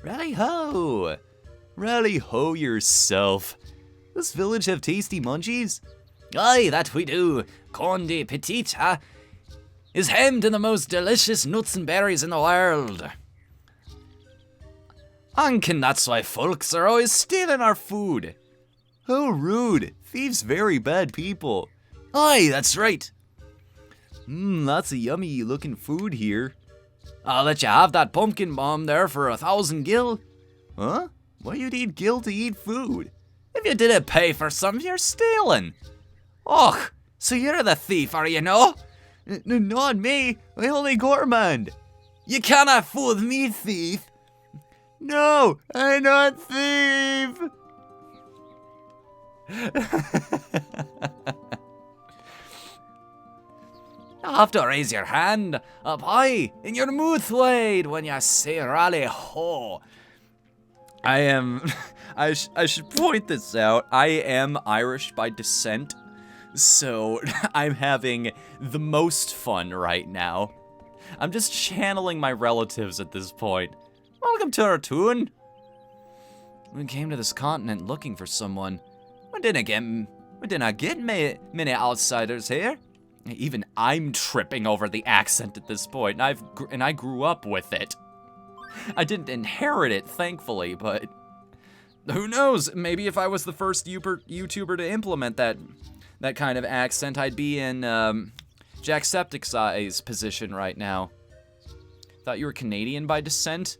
Rally ho! Rally ho yourself. Does village have tasty munchies? Aye, that we do. Conde Petit is hemmed in the most delicious nuts and berries in the world. Ankin, that's why folks are always stealing our food. How rude. Thieves very bad people. Aye, that's right. Lots of yummy looking food here. I'll let you have that pumpkin bomb there for 1,000 gil. Huh? Why you need gil to eat food? If you didn't pay for something, you're stealing. Och, so you're the thief, are you no? Not me, I only gourmand. You cannot fool me, thief. No, I'm not thief. You have to raise your hand up high in your mouth wide when you say rally ho. I should point this out. I am Irish by descent, so I'm having the most fun right now. I'm just channeling my relatives at this point. Welcome to our tune. We came to this continent looking for someone. We didn't get many outsiders here. Even I'm tripping over the accent at this point, and I grew up with it. I didn't inherit it, thankfully, but who knows? Maybe if I was the first YouTuber to implement that kind of accent, I'd be in Jacksepticeye's position right now. Thought you were Canadian by descent?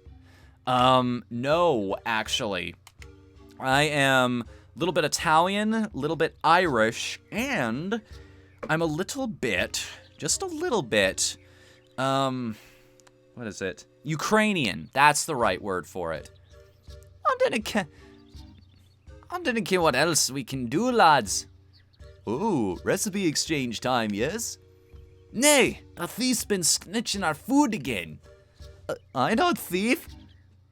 No, actually. I am a little bit Italian, a little bit Irish, and I'm a little bit, just a little bit, what is it? Ukrainian. That's the right word for it. I didn't care what else we can do, lads. Ooh, recipe exchange time, yes? Nay, the thief's been snitching our food again. I not thief.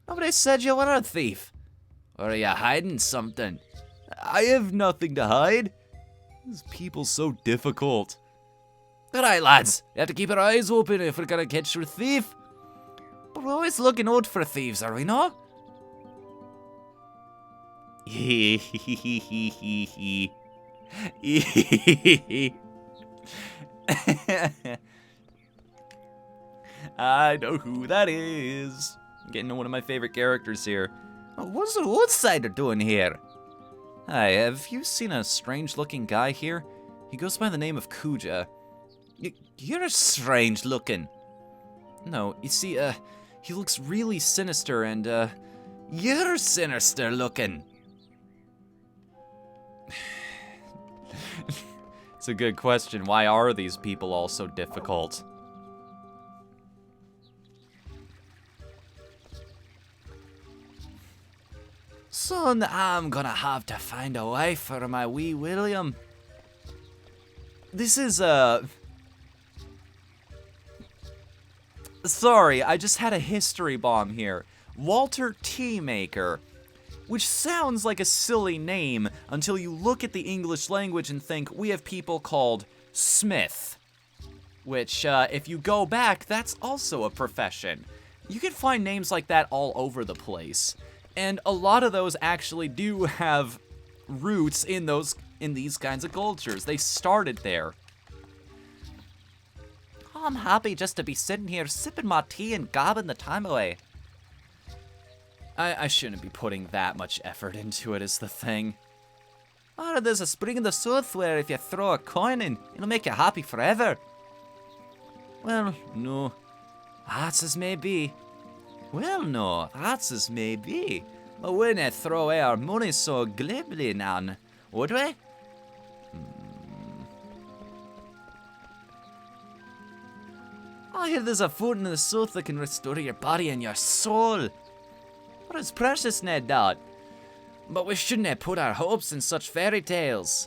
Nobody said you were a thief. Or are you hiding something? I have nothing to hide. These people so difficult. Alright, lads, you have to keep our eyes open if we're gonna catch your thief. But we're always looking out for thieves, are we not? I know who that is. I'm getting to one of my favorite characters here. What's the outsider doing here? Hi, have you seen a strange-looking guy here? He goes by the name of Kuja. You're strange looking. No, you see, he looks really sinister and, you're sinister looking. It's a good question. Why are these people all so difficult? Son, I'm gonna have to find a wife for my wee William. This is, Sorry, I just had a history bomb here. Walter Teamaker. Which sounds like a silly name until you look at the English language and think we have people called Smith. Which, if you go back, that's also a profession. You can find names like that all over the place. And a lot of those actually do have roots in these kinds of cultures. They started there. I'm happy just to be sitting here sipping my tea and gobbing the time away. I shouldn't be putting that much effort into it is the thing. Oh, there's a spring in the south where if you throw a coin in, it'll make you happy forever. Well, no. That's as may be. Well, no, that's as may be. But we wouldn't throw away our money so glibly, Nan, would we? I hear there's a fountain in the south that can restore your body and your soul. What is precious, no doubt. But we shouldn't have put our hopes in such fairy tales.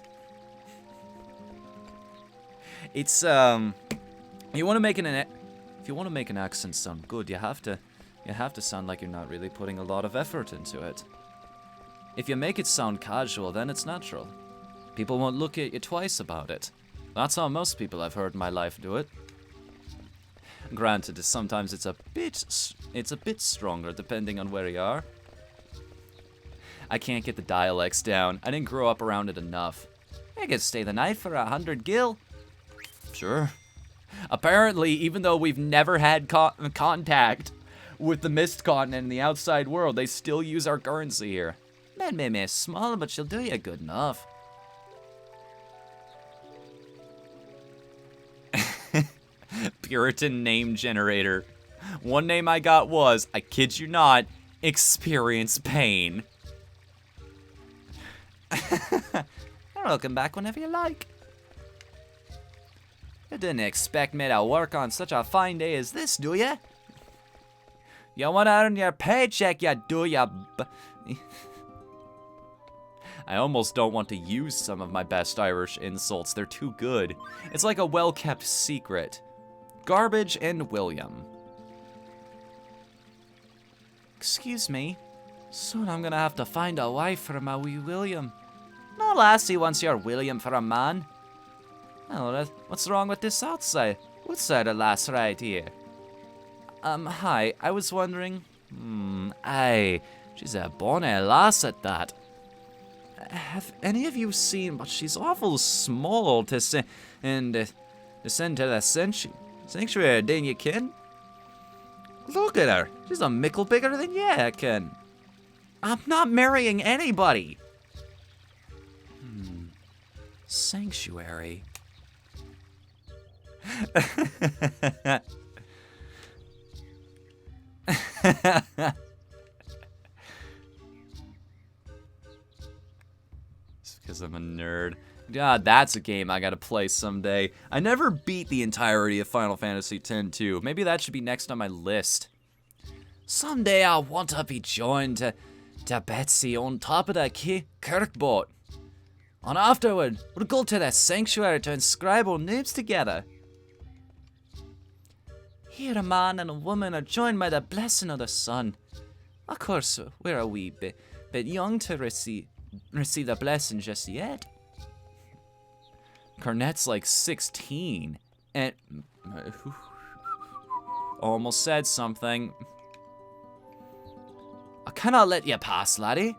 It's, you want to make if you want to make an accent sound good, you have to sound like you're not really putting a lot of effort into it. If you make it sound casual, then it's natural. People won't look at you twice about it. That's how most people I've heard in my life do it. Granted, sometimes it's a bit stronger depending on where you are. I can't get the dialects down. I didn't grow up around it enough. I could stay the night for 100 gil. Sure. Apparently, even though we've never had contact with the Mist Continent and the outside world, they still use our currency here. Man may be small, but she'll do you good enough. Puritan name generator. One name I got was, I kid you not, Experience Pain. You're welcome back whenever you like. You didn't expect me to work on such a fine day as this, do ya? You want to earn your paycheck, you do ya? I almost don't want to use some of my best Irish insults. They're too good. It's like a well-kept secret. Garbage and William. Excuse me. Soon I'm gonna have to find a wife for my wee William. No lassie wants your William for a man. Well, what's wrong with this outside? Outside a lass right here. Hi, I was wondering... aye, she's a bonny lass at that. Have any of you seen, but she's awful small to send to the sanctuary, didn't you, ken? Look at her, she's a mickle bigger than you, ken. I'm not marrying anybody. Sanctuary. Just because I'm a nerd. God, that's a game I gotta play someday. I never beat the entirety of Final Fantasy X too. Maybe that should be next on my list. Someday I want to be joined to Betsy on top of that kirk boat. And afterward, we'll go to that sanctuary to inscribe our names together. Here a man and a woman are joined by the blessing of the sun. Of course, we're a wee bit young to receive the blessing just yet. Cornet's like 16, and... almost said something. I cannot let you pass, laddie.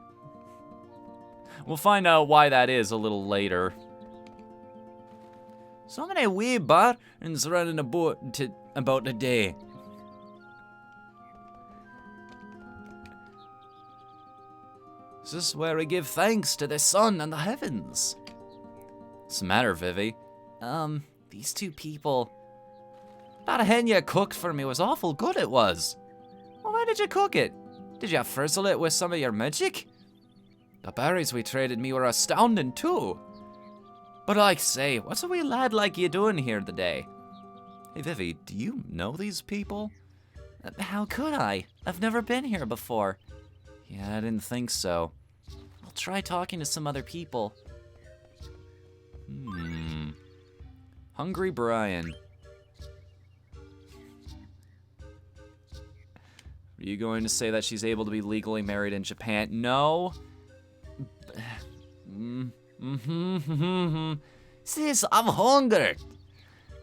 We'll find out why that is a little later. So many wee barns running about today. Is this where we give thanks to the sun and the heavens? What's the matter, Vivi? These two people... That hen you cooked for me was awful good, it was. Well, why did you cook it? Did you frizzle it with some of your magic? The berries we traded me were astounding, too. But like say, what's a wee lad like you doing here today? Hey, Vivi, do you know these people? How could I? I've never been here before. Yeah, I didn't think so. I'll try talking to some other people. Hungry Brian. Are you going to say that she's able to be legally married in Japan? No. Sis, I'm hungry.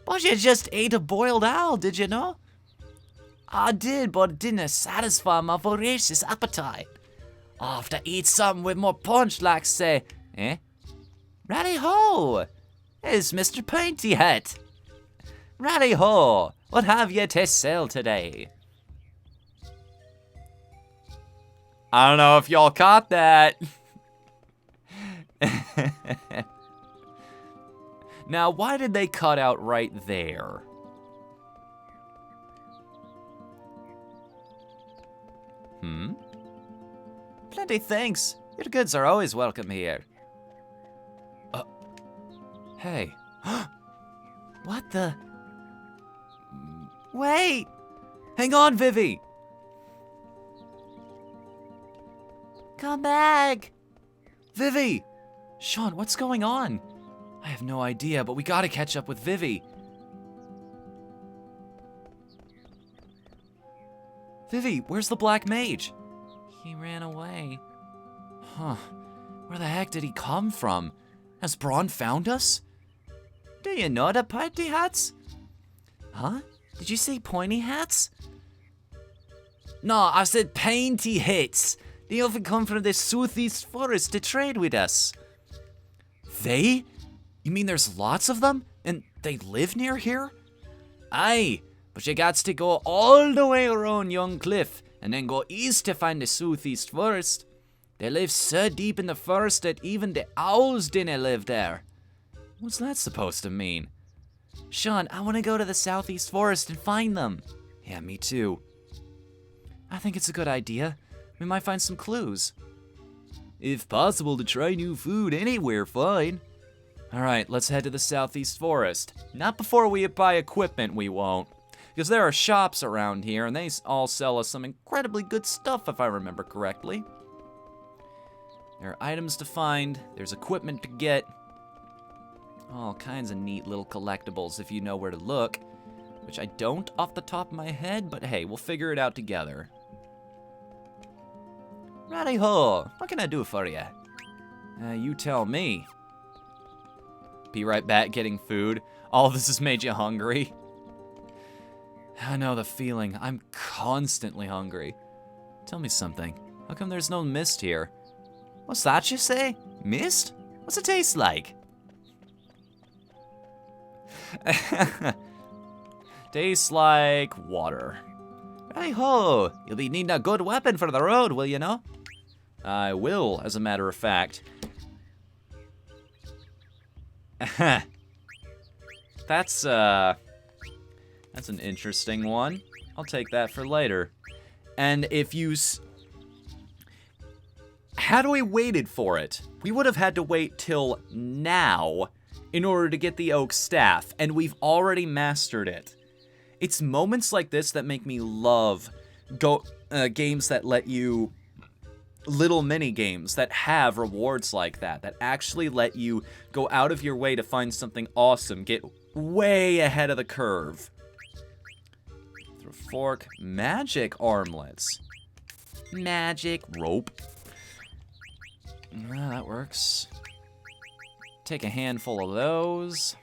But you just ate a boiled owl, did you know? I did, but it didn't satisfy my voracious appetite. I'll have to eat something with more punch, like say, Rally-ho! It's Mr. Painty Hat. Rally-ho! What have you to sell today? I don't know if y'all caught that. Now, why did they cut out right there? Plenty thanks. Your goods are always welcome here. Hey. What the? Wait! Hang on, Vivi! Come back! Vivi! Sean, what's going on? I have no idea, but we gotta catch up with Vivi. Vivi, where's the black mage? He ran away. Huh. Where the heck did he come from? Has Braun found us? Do you know the pointy hats? Huh? Did you say pointy hats? No, I said painty hats. They often come from the southeast forest to trade with us. They? You mean there's lots of them? And they live near here? Aye, but you got to go all the way around Young Cliff and then go east to find the southeast forest. They live so deep in the forest that even the owls didn't live there. What's that supposed to mean? Sean, I want to go to the southeast forest and find them. Yeah, me too. I think it's a good idea. We might find some clues. If possible, to try new food anywhere, fine. Alright, let's head to the southeast forest. Not before we buy equipment, we won't. Because there are shops around here, and they all sell us some incredibly good stuff, if I remember correctly. There are items to find, there's equipment to get. All kinds of neat little collectibles if you know where to look. Which I don't off the top of my head, but hey, we'll figure it out together. Righty-ho, what can I do for you? You tell me. Be right back getting food. All this has made you hungry. I know the feeling. I'm constantly hungry. Tell me something. How come there's no mist here? What's that you say? Mist? What's it taste like? Tastes like water. Hey-ho! You'll be needing a good weapon for the road, will you know? I will, as a matter of fact. That's an interesting one. I'll take that for later. And if you had we waited for it, we would have had to wait till now in order to get the oak staff, and we've already mastered it. It's moments like this that make me love games that let you... little mini games that have rewards like that actually let you go out of your way to find something awesome, get way ahead of the curve. Through a fork, magic armlets. Magic rope. That works. Take a handful of those.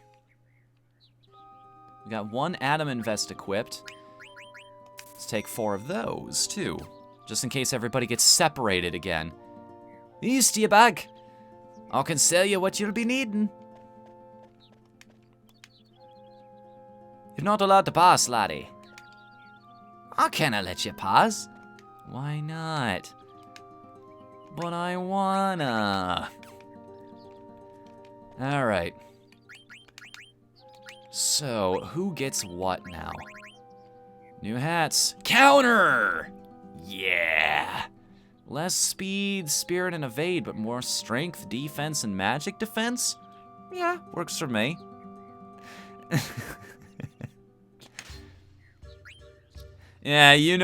We got one Atom Invest equipped. Let's take 4 of those, too. Just in case everybody gets separated again. East to you, bag. I can sell you what you'll be needing. You're not allowed to pass, laddie. How can I let you pass? Why not? But I wanna. Alright. So, who gets what now? New hats. Counter! Yeah! Less speed, spirit, and evade, but more strength, defense, and magic defense? Yeah, works for me. Yeah, you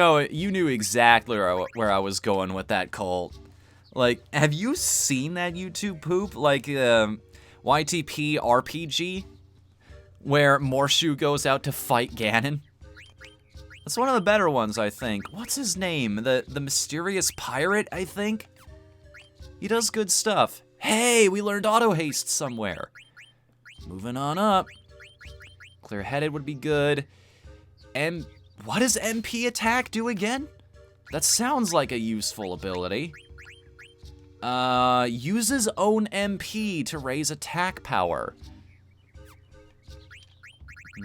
knew exactly where I was going with that, Colt. Like, have you seen that YouTube poop? Like, YTP RPG? Where Morshu goes out to fight Ganon? That's one of the better ones, I think. What's his name? The mysterious pirate, I think? He does good stuff. Hey, we learned auto haste somewhere. Moving on up. Clear-headed would be good. And what does MP attack do again? That sounds like a useful ability. Uses own MP to raise attack power.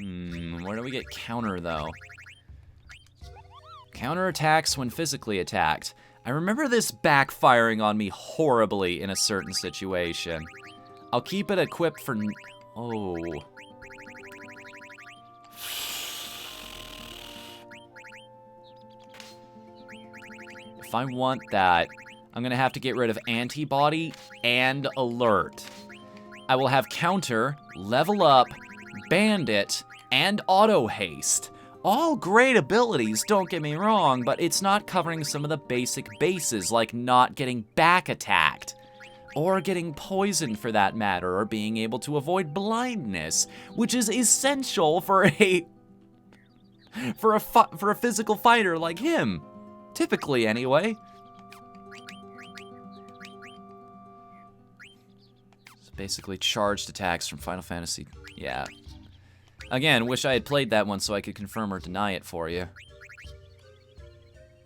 Where do we get counter, though? Counter attacks when physically attacked. I remember this backfiring on me horribly in a certain situation. I'll keep it equipped for... Oh. If I want that, I'm gonna have to get rid of antibody and alert. I will have counter, level up, bandit, and auto haste. All great abilities, don't get me wrong, but it's not covering some of the basic bases, like not getting back attacked. Or getting poisoned for that matter, or being able to avoid blindness, which is essential for a physical fighter like him. Typically, anyway. It's basically charged attacks from Final Fantasy. Yeah. Again, wish I had played that one so I could confirm or deny it for you.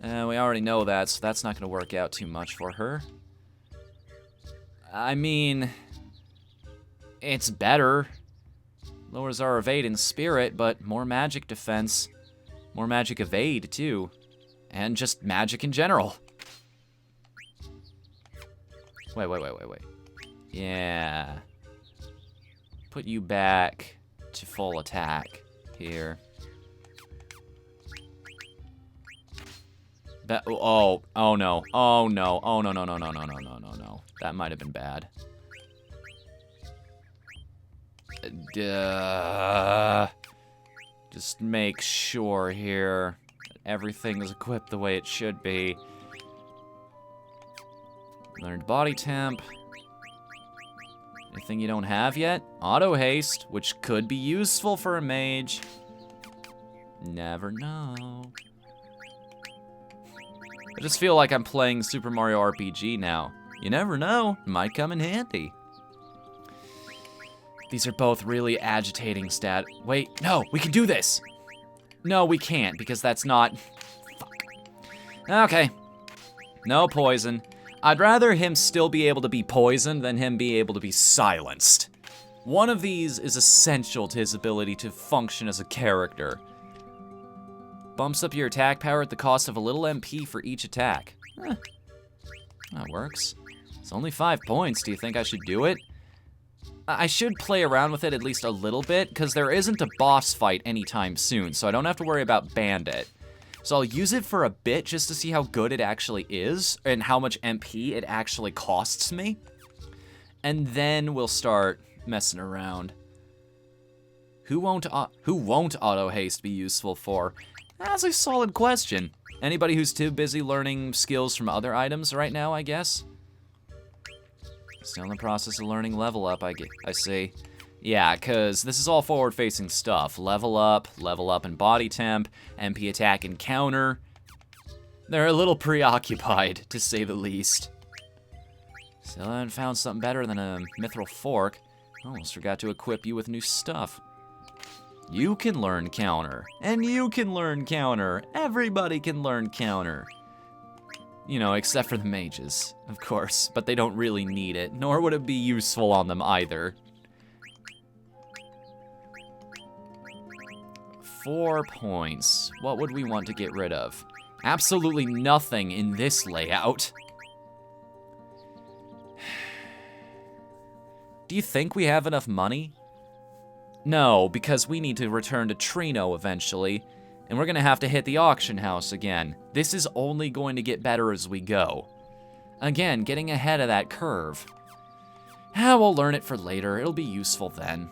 We already know that, so that's not going to work out too much for her. I mean, it's better. Lowers our evade and spirit, but more magic defense. More magic evade, too. And just magic in general. Wait. Yeah. Put you back to full attack here. Oh no. Oh no. Oh no, no, no, no, no, no, no, no, no. That might have been bad. Just make sure here that everything is equipped the way it should be. Learned body temp. Anything you don't have yet? Auto haste, which could be useful for a mage. Never know. I just feel like I'm playing Super Mario RPG now. You never know, it might come in handy. These are both really agitating stat. Wait, no, we can do this. No, we can't, because that's not... Fuck. Okay. No poison. I'd rather him still be able to be poisoned than him be able to be silenced. One of these is essential to his ability to function as a character. Bumps up your attack power at the cost of a little MP for each attack. That works. It's only 5 points. Do you think I should do it? I should play around with it at least a little bit, because there isn't a boss fight anytime soon, so I don't have to worry about Bandit. So I'll use it for a bit just to see how good it actually is, and how much MP it actually costs me. And then we'll start messing around. Who won't auto haste be useful for? That's a solid question. Anybody who's too busy learning skills from other items right now, I guess? Still in the process of learning level up, I see. Yeah, because this is all forward-facing stuff. Level up and body temp, MP attack and counter. They're a little preoccupied, to say the least. Still haven't found something better than a mithril fork. Almost forgot to equip you with new stuff. You can learn counter, and you can learn counter. Everybody can learn counter. You know, except for the mages, of course, but they don't really need it, nor would it be useful on them either. 4 points. What would we want to get rid of? Absolutely nothing in this layout. Do you think we have enough money? No, because we need to return to Trino eventually, and we're gonna have to hit the auction house again. This is only going to get better as we go. Again, getting ahead of that curve. We'll learn it for later. It'll be useful then.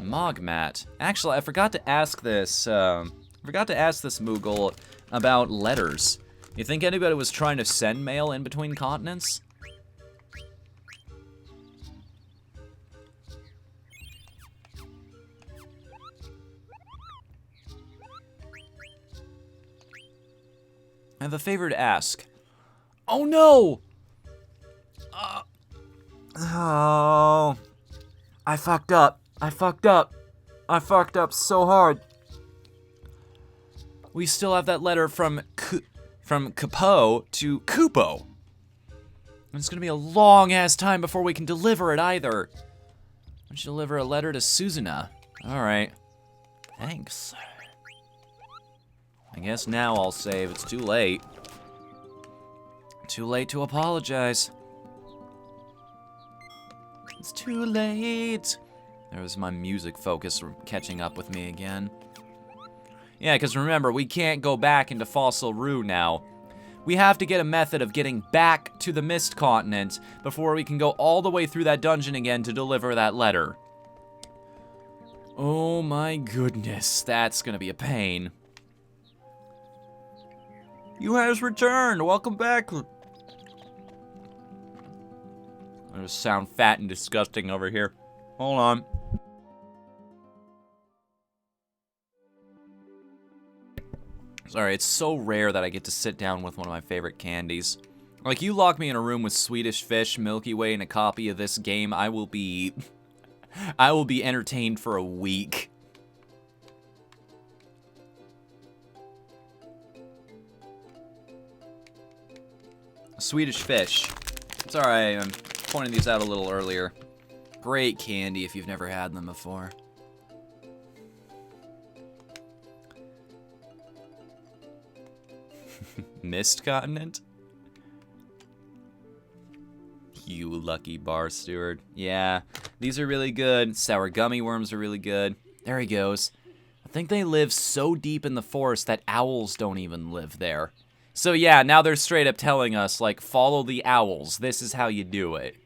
Mogmat. Actually, I forgot to ask this, Moogle about letters. You think anybody was trying to send mail in between continents? I have a favor to ask. Oh no! Oh, I fucked up. I fucked up so hard. We still have that letter from Capo to Kupo. And it's gonna be a long-ass time before we can deliver it either. Why don't you deliver a letter to Suzuna? Alright. Thanks. I guess now I'll save. It's too late. Too late to apologize. It's too late. There was my music focus catching up with me again. Yeah, because remember, we can't go back into Fossil Rue now. We have to get a method of getting back to the Mist Continent before we can go all the way through that dungeon again to deliver that letter. Oh my goodness, that's gonna be a pain. You has returned. Welcome back. I just sound fat and disgusting over here. Hold on. Sorry, it's so rare that I get to sit down with one of my favorite candies. Like, you lock me in a room with Swedish Fish, Milky Way, and a copy of this game, I will be entertained for a week. Swedish Fish. It's alright, I'm pointing these out a little earlier. Great candy if you've never had them before. Mist Continent? You lucky bar steward. Yeah, these are really good. Sour gummy worms are really good. There he goes. think they live so deep in the forest that owls don't even live there. So yeah, now they're straight up telling us, like, follow the owls. This is how you do it.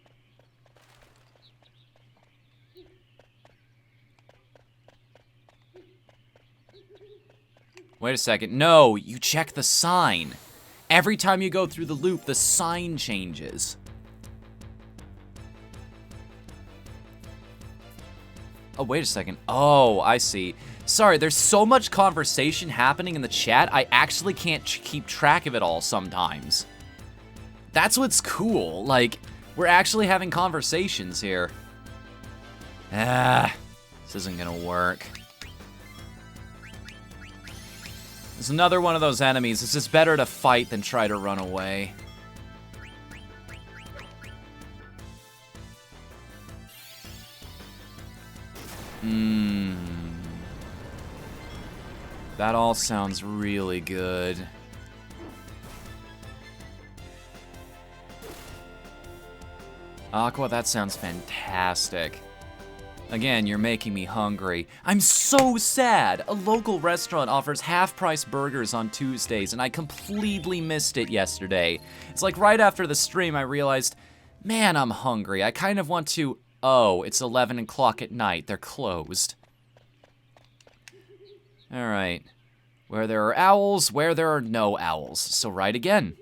Wait a second. No, you check the sign. Every time you go through the loop, the sign changes. Oh, wait a second. Oh, I see. Sorry, there's so much conversation happening in the chat, I actually can't keep track of it all sometimes. That's what's cool. Like, we're actually having conversations here. This isn't gonna work. There's another one of those enemies. It's just better to fight than try to run away. That all sounds really good. Aqua, that sounds fantastic. Again, you're making me hungry. I'm so sad! A local restaurant offers half-price burgers on Tuesdays, and I completely missed it yesterday. It's like right after the stream, I realized, man, I'm hungry. I kind of want to... Oh, it's 11 o'clock at night. They're closed. Alright. Where there are owls, where there are no owls. So right again.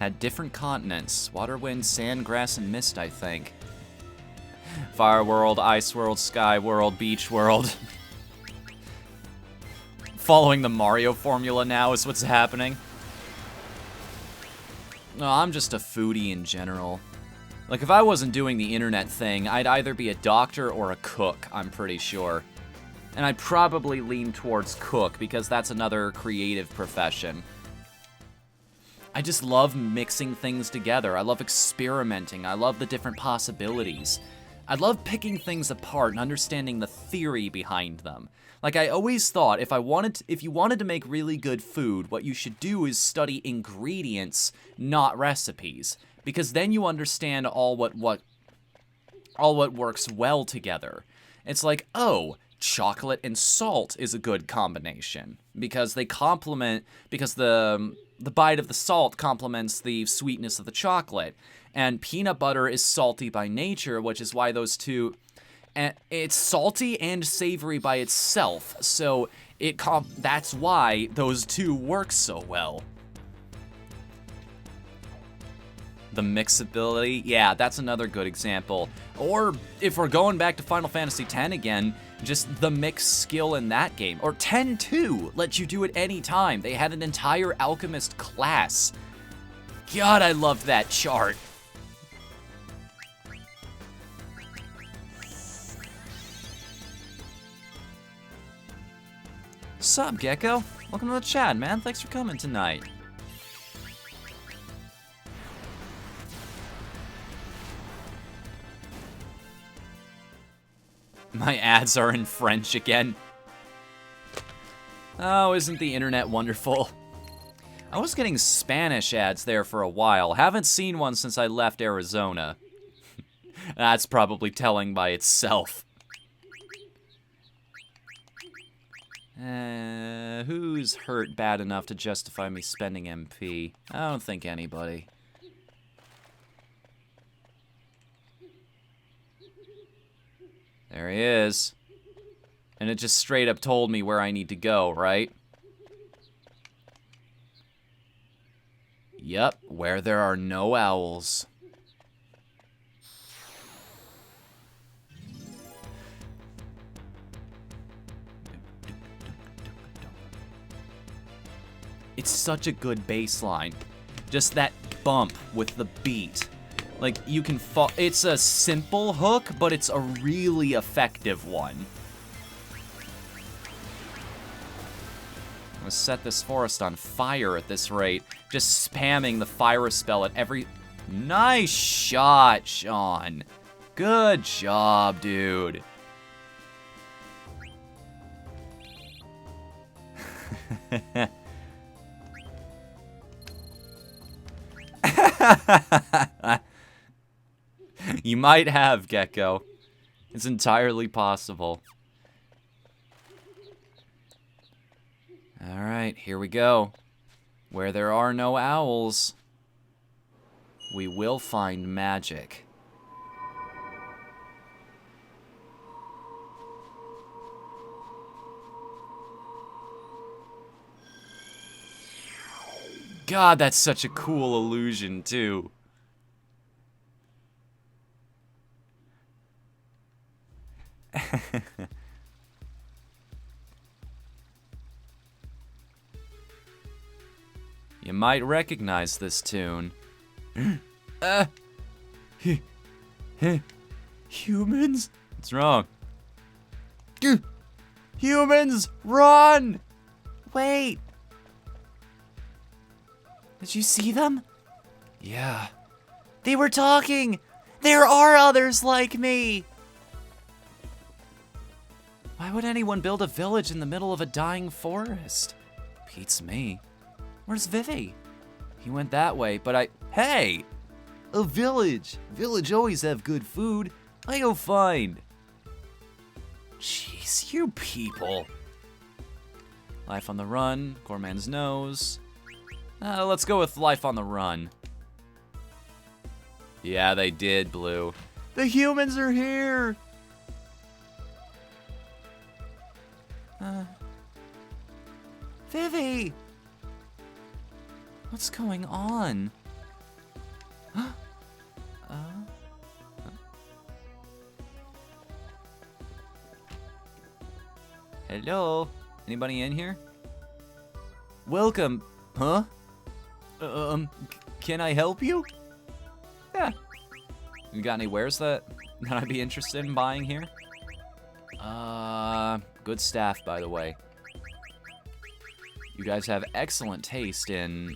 Had different continents. Water, wind, sand, grass, and mist, I think. Fire world, ice world, sky world, beach world. Following the Mario formula now is what's happening. No, I'm just a foodie in general. Like, if I wasn't doing the internet thing, I'd either be a doctor or a cook, I'm pretty sure. And I'd probably lean towards cook, because that's another creative profession. I just love mixing things together. I love experimenting. I love the different possibilities. I love picking things apart and understanding the theory behind them. Like, I always thought, if you wanted to make really good food, what you should do is study ingredients, not recipes. Because then you understand all what works well together. It's like, oh, chocolate and salt is a good combination. Because they complement, because the bite of the salt complements the sweetness of the chocolate. And peanut butter is salty by nature, which is why those two... And it's salty and savory by itself, so that's why those two work so well. The mixability, yeah, that's another good example. Or, if we're going back to Final Fantasy X again, just the mix skill in that game. Or 10-2 lets you do it anytime. They had an entire alchemist class. God, I loved that chart. Sup, Gecko? Welcome to the chat, man. Thanks for coming tonight. My ads are in French again. Oh, isn't the internet wonderful? I was getting Spanish ads there for a while. Haven't seen one since I left Arizona. That's probably telling by itself. Who's hurt bad enough to justify me spending MP? I don't think anybody. There he is. And it just straight up told me where I need to go, right? Yep, where there are no owls. It's such a good bass line. Just that bump with the beat. Like, you can it's a simple hook, but it's a really effective one. I'm gonna set this forest on fire at this rate. Just spamming the fire spell at every... Nice shot, Sean. Good job, dude. You might have, Gecko. It's entirely possible. Alright, here we go. Where there are no owls, we will find magic. God, that's such a cool illusion, too. You might recognize this tune. Humans? What's wrong? Humans, run! Wait. Did you see them? Yeah. They were talking! There are others like me! Why would anyone build a village in the middle of a dying forest? Beats me. Where's Vivi? He went that way, but Hey! A village! Village always have good food. I go find. Jeez, you people. Life on the run, Gorman's nose. Let's go with life on the run. Yeah, they did, Blue. The humans are here! Vivi! What's going on? Hello? Anybody in here? Welcome. Huh? Can I help you? Yeah. You got any wares that I'd be interested in buying here? Good staff, by the way. You guys have excellent taste in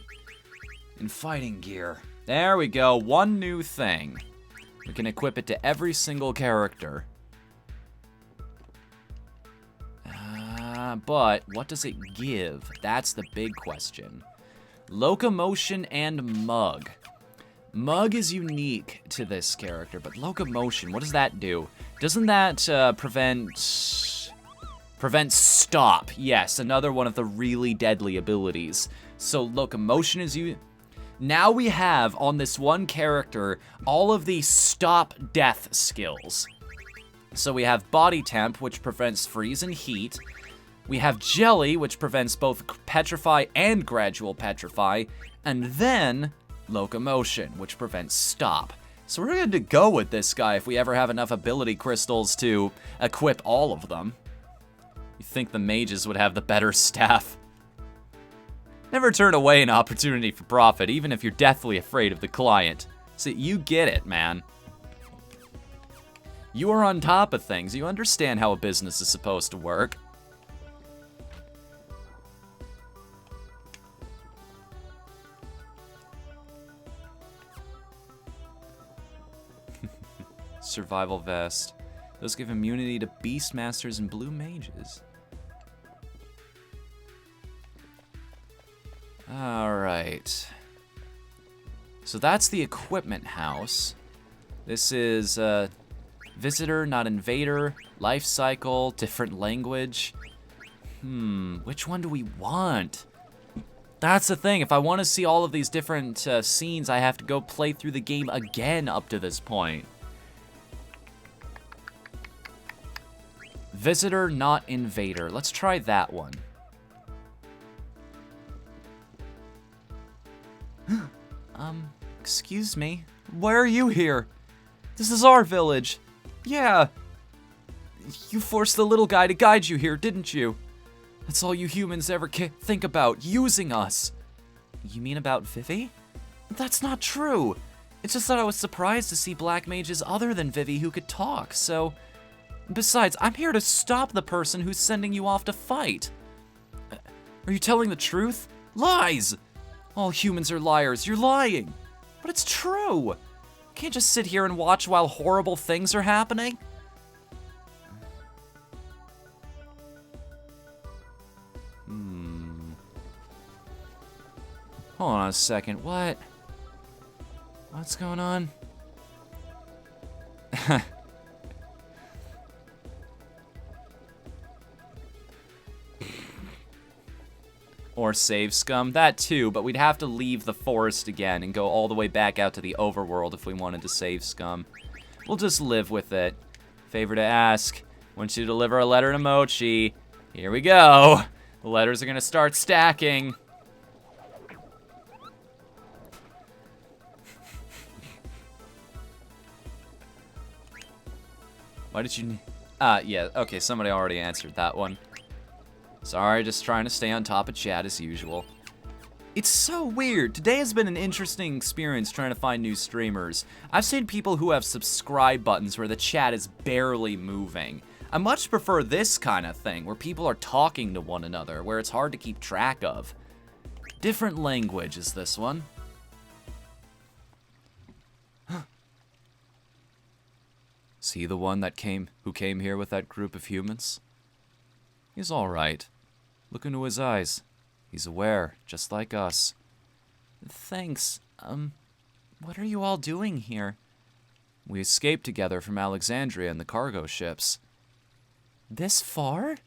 fighting gear. There we go, one new thing. We can equip it to every single character. But what does it give? That's the big question. Locomotion and Mug. Mug is unique to this character, but Locomotion, what does that do? Doesn't that prevent stop? Yes, another one of the really deadly abilities. So Locomotion is now we have on this one character all of the stop death skills. So we have Body Temp, which prevents freeze and heat. We have Jelly, which prevents both Petrify and Gradual Petrify. And then Locomotion, which prevents stop. So we're going to go with this guy if we ever have enough ability crystals to equip all of them. You think the mages would have the better staff? Never turn away an opportunity for profit, even if you're deathly afraid of the client. So you get it, man. You are on top of things. You understand how a business is supposed to work. Survival vest. Those give immunity to beastmasters and blue mages. Alright. So that's the equipment house. This is visitor, not invader, life cycle, different language. Which one do we want? That's the thing. If I want to see all of these different scenes, I have to go play through the game again up to this point. Visitor, not invader. Let's try that one. Excuse me. Why are you here? This is our village. Yeah. You forced the little guy to guide you here, didn't you? That's all you humans ever think about, using us. You mean about Vivi? That's not true. It's just that I was surprised to see black mages other than Vivi who could talk, so... Besides, I'm here to stop the person who's sending you off to fight. Are you telling the truth? Lies! All humans are liars. You're lying. But it's true. You can't just sit here and watch while horrible things are happening. Hold on a second. What? What's going on? Or save scum. That too, but we'd have to leave the forest again and go all the way back out to the overworld if we wanted to save scum. We'll just live with it. Favor to ask. Want you to deliver a letter to Mochi. Here we go. The letters are gonna start stacking. Why did you need... yeah, okay, somebody already answered that one. Sorry, just trying to stay on top of chat as usual. It's so weird. Today has been an interesting experience trying to find new streamers. I've seen people who have subscribe buttons where the chat is barely moving. I much prefer this kind of thing, where people are talking to one another, where it's hard to keep track of. Different language is this one. Is he the one that who came here with that group of humans? He's all right. Look into his eyes. He's aware, just like us. Thanks. What are you all doing here? We escaped together from Alexandria in the cargo ships. This far?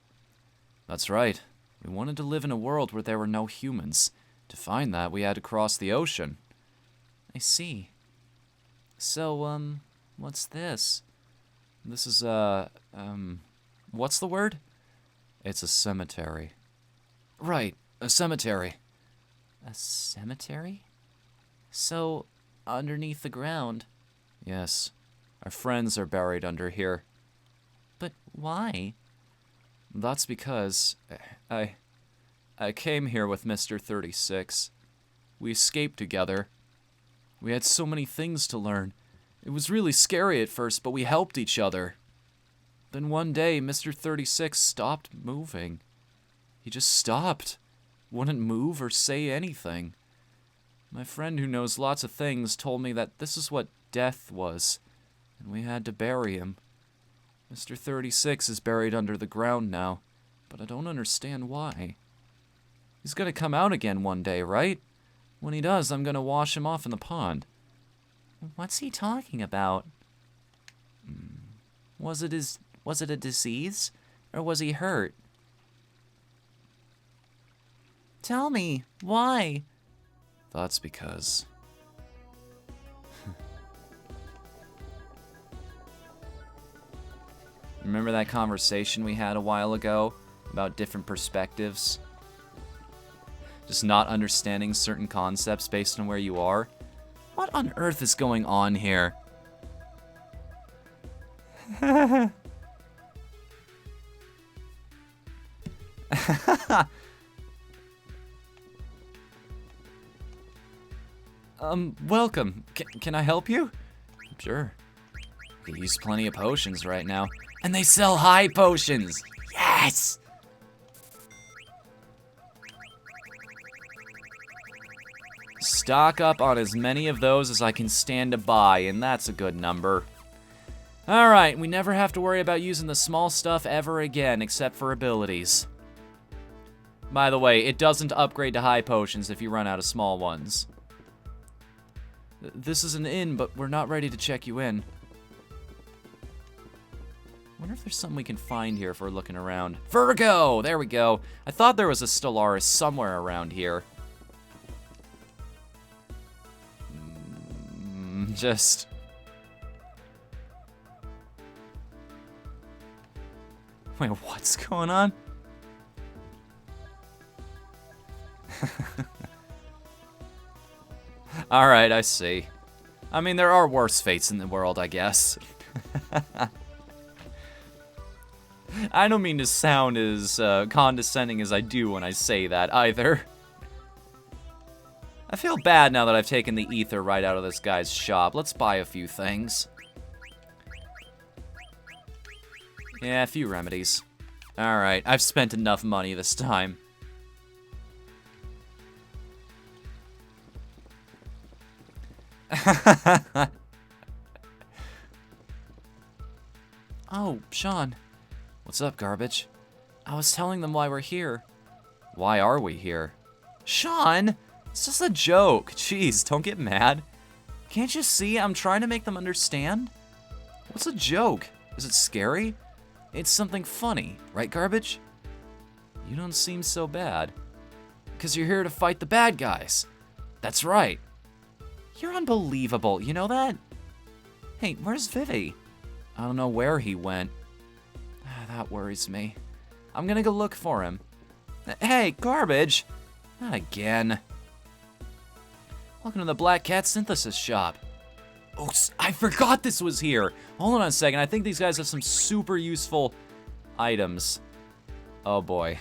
That's right. We wanted to live in a world where there were no humans. To find that, we had to cross the ocean. I see. So, what's this? This is, what's the word? It's a cemetery. Right, a cemetery. A cemetery? So, underneath the ground? Yes. Our friends are buried under here. But why? That's because I came here with Mr. 36. We escaped together. We had so many things to learn. It was really scary at first, but we helped each other. Then one day, Mr. 36 stopped moving. He just stopped. Wouldn't move or say anything. My friend who knows lots of things told me that this is what death was, and we had to bury him. Mr. 36 is buried under the ground now, but I don't understand why. He's gonna come out again one day, right? When he does, I'm gonna wash him off in the pond. What's he talking about? Was it a disease? Or was he hurt? Tell me, why? That's because... Remember that conversation we had a while ago about different perspectives? Just not understanding certain concepts based on where you are? What on earth is going on here? Welcome. Can I help you? Sure. Could use plenty of potions right now. And they sell high potions! Yes! Stock up on as many of those as I can stand to buy, and that's a good number. Alright, we never have to worry about using the small stuff ever again, except for abilities. By the way, it doesn't upgrade to high potions if you run out of small ones. This is an inn, but we're not ready to check you in. Wonder if there's something we can find here if we're looking around. Virgo! There we go. I thought there was a Stellaris somewhere around here. Just... Wait, what's going on? Alright, I see. I mean, there are worse fates in the world, I guess. I don't mean to sound as condescending as I do when I say that, either. I feel bad now that I've taken the ether right out of this guy's shop. Let's buy a few things. Yeah, a few remedies. Alright, I've spent enough money this time. Oh, Sean. What's up, garbage? I was telling them why we're here. Why are we here? Sean! It's just a joke. Jeez, don't get mad. Can't you see I'm trying to make them understand? What's a joke? Is it scary? It's something funny, right, Garbage? You don't seem so bad. 'Cause you're here to fight the bad guys. That's right. You're unbelievable, you know that? Hey, where's Vivi? I don't know where he went. That worries me. I'm gonna go look for him. Hey, Garbage! Not again. Welcome to the Black Cat Synthesis Shop. Oh, I forgot this was here. Hold on a second. I think these guys have some super useful items. Oh boy.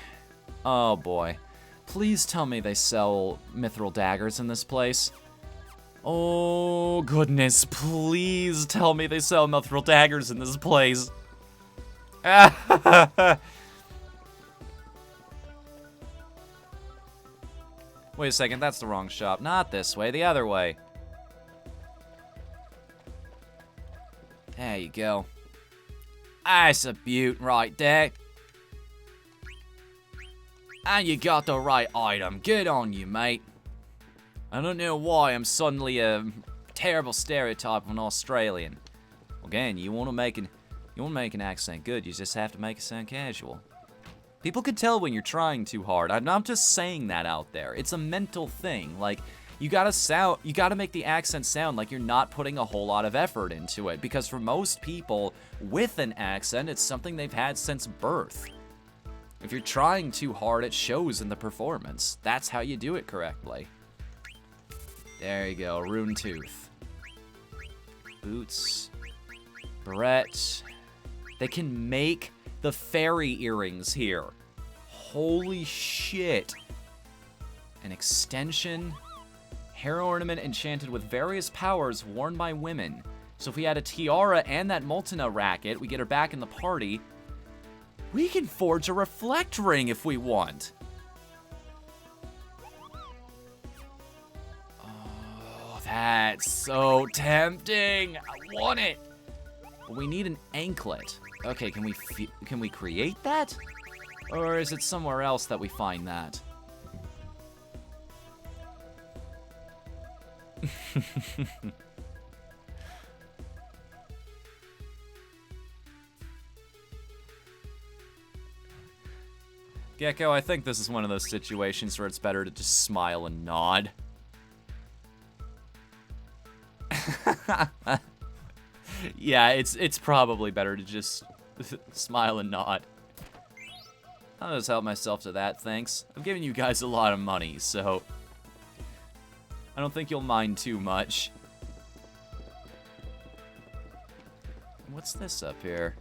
Oh boy. Please tell me they sell mithril daggers in this place. Oh goodness, please tell me they sell mithril daggers in this place. Wait a second, that's the wrong shop. Not this way, the other way. There you go. That's a beaut right there. And you got the right item. Good on you, mate. I don't know why I'm suddenly a terrible stereotype of an Australian. Again, you want to make an accent good, you just have to make it sound casual. People can tell when you're trying too hard. I'm not just saying that out there. It's a mental thing. Like, you gotta make the accent sound like you're not putting a whole lot of effort into it. Because for most people with an accent, it's something they've had since birth. If you're trying too hard, it shows in the performance. That's how you do it correctly. There you go, Rune Tooth. Boots. Barrette. They can make the fairy earrings here. Holy shit. An extension. Hair ornament enchanted with various powers worn by women. So if we add a tiara and that Moltena racket, we get her back in the party. We can forge a reflect ring if we want. Oh, that's so tempting. I want it. But we need an anklet. Okay, can we create that? Or is it somewhere else that we find that? Gecko, I think this is one of those situations where it's better to just smile and nod. Yeah, it's probably better to just smile and nod. I'll just help myself to that, thanks. I've given you guys a lot of money, so I don't think you'll mind too much. What's this up here?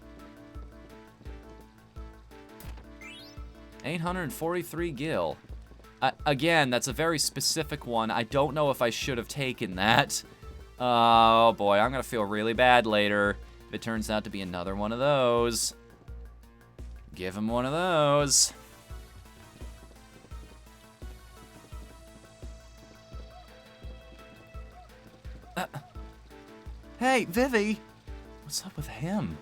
843 gil. Again, that's a very specific one. I don't know if I should have taken that. Oh boy, I'm gonna feel really bad later if it turns out to be another one of those. Give him one of those. Hey, Vivi! What's up with him?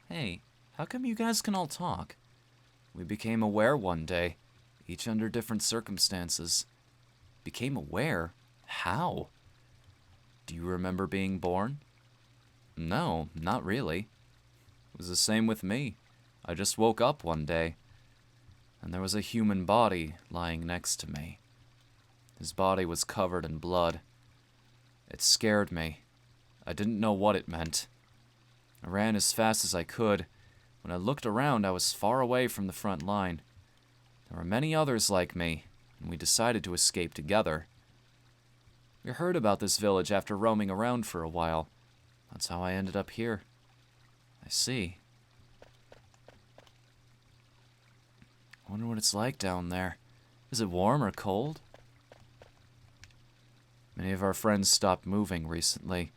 Hey, how come you guys can all talk? We became aware one day, each under different circumstances. Became aware? How? Do you remember being born? No, not really. It was the same with me. I just woke up one day, and there was a human body lying next to me. His body was covered in blood. It scared me. I didn't know what it meant. I ran as fast as I could. When I looked around, I was far away from the front line. There were many others like me, and we decided to escape together. We heard about this village after roaming around for a while. That's how I ended up here. I see. I wonder what it's like down there. Is it warm or cold? Many of our friends stopped moving recently.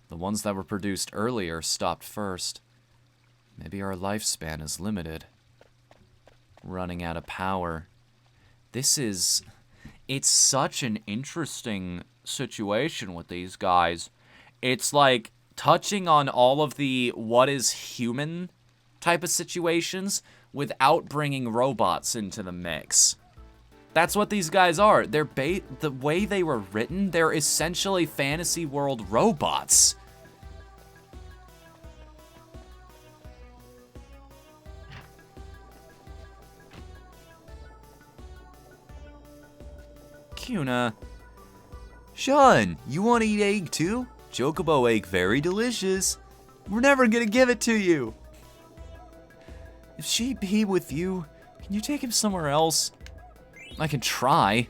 The ones that were produced earlier stopped first. Maybe our lifespan is limited. Running out of power. It's such an interesting situation with these guys. It's like touching on all of the what is human type of situations without bringing robots into the mix. That's what these guys are. The way they were written, they're essentially fantasy world robots. Cuna. Sean, you want to eat egg too? Chocobo egg, very delicious. We're never gonna give it to you. If she be with you, can you take him somewhere else? I can try.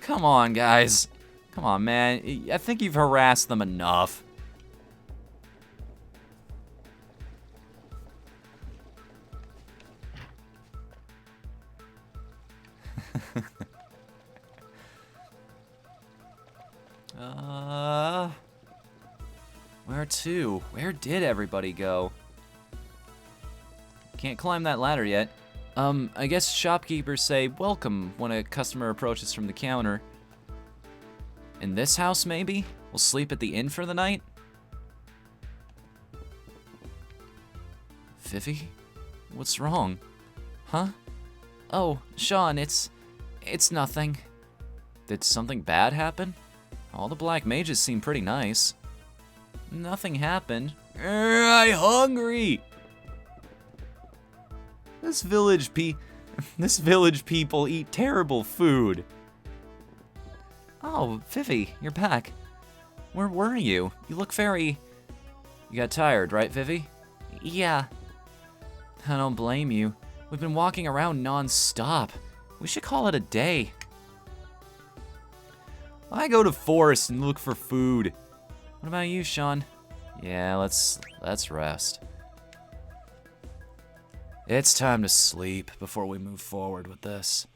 Come on, guys. Come on, man. I think you've harassed them enough. Where to? Where did everybody go? Can't climb that ladder yet. I guess shopkeepers say welcome when a customer approaches from the counter. In this house, maybe? We'll sleep at the inn for the night? Vivi? What's wrong? Huh? Oh, Sean, it's nothing. Did something bad happen? All the black mages seem pretty nice. Nothing happened. I'm hungry! This village people eat terrible food. Oh, Vivi, you're back. Where were you? You look very... You got tired, right, Vivi? Yeah. I don't blame you. We've been walking around non-stop. We should call it a day. I go to forest and look for food. What about you, Sean? Yeah, let's rest. It's time to sleep before we move forward with this.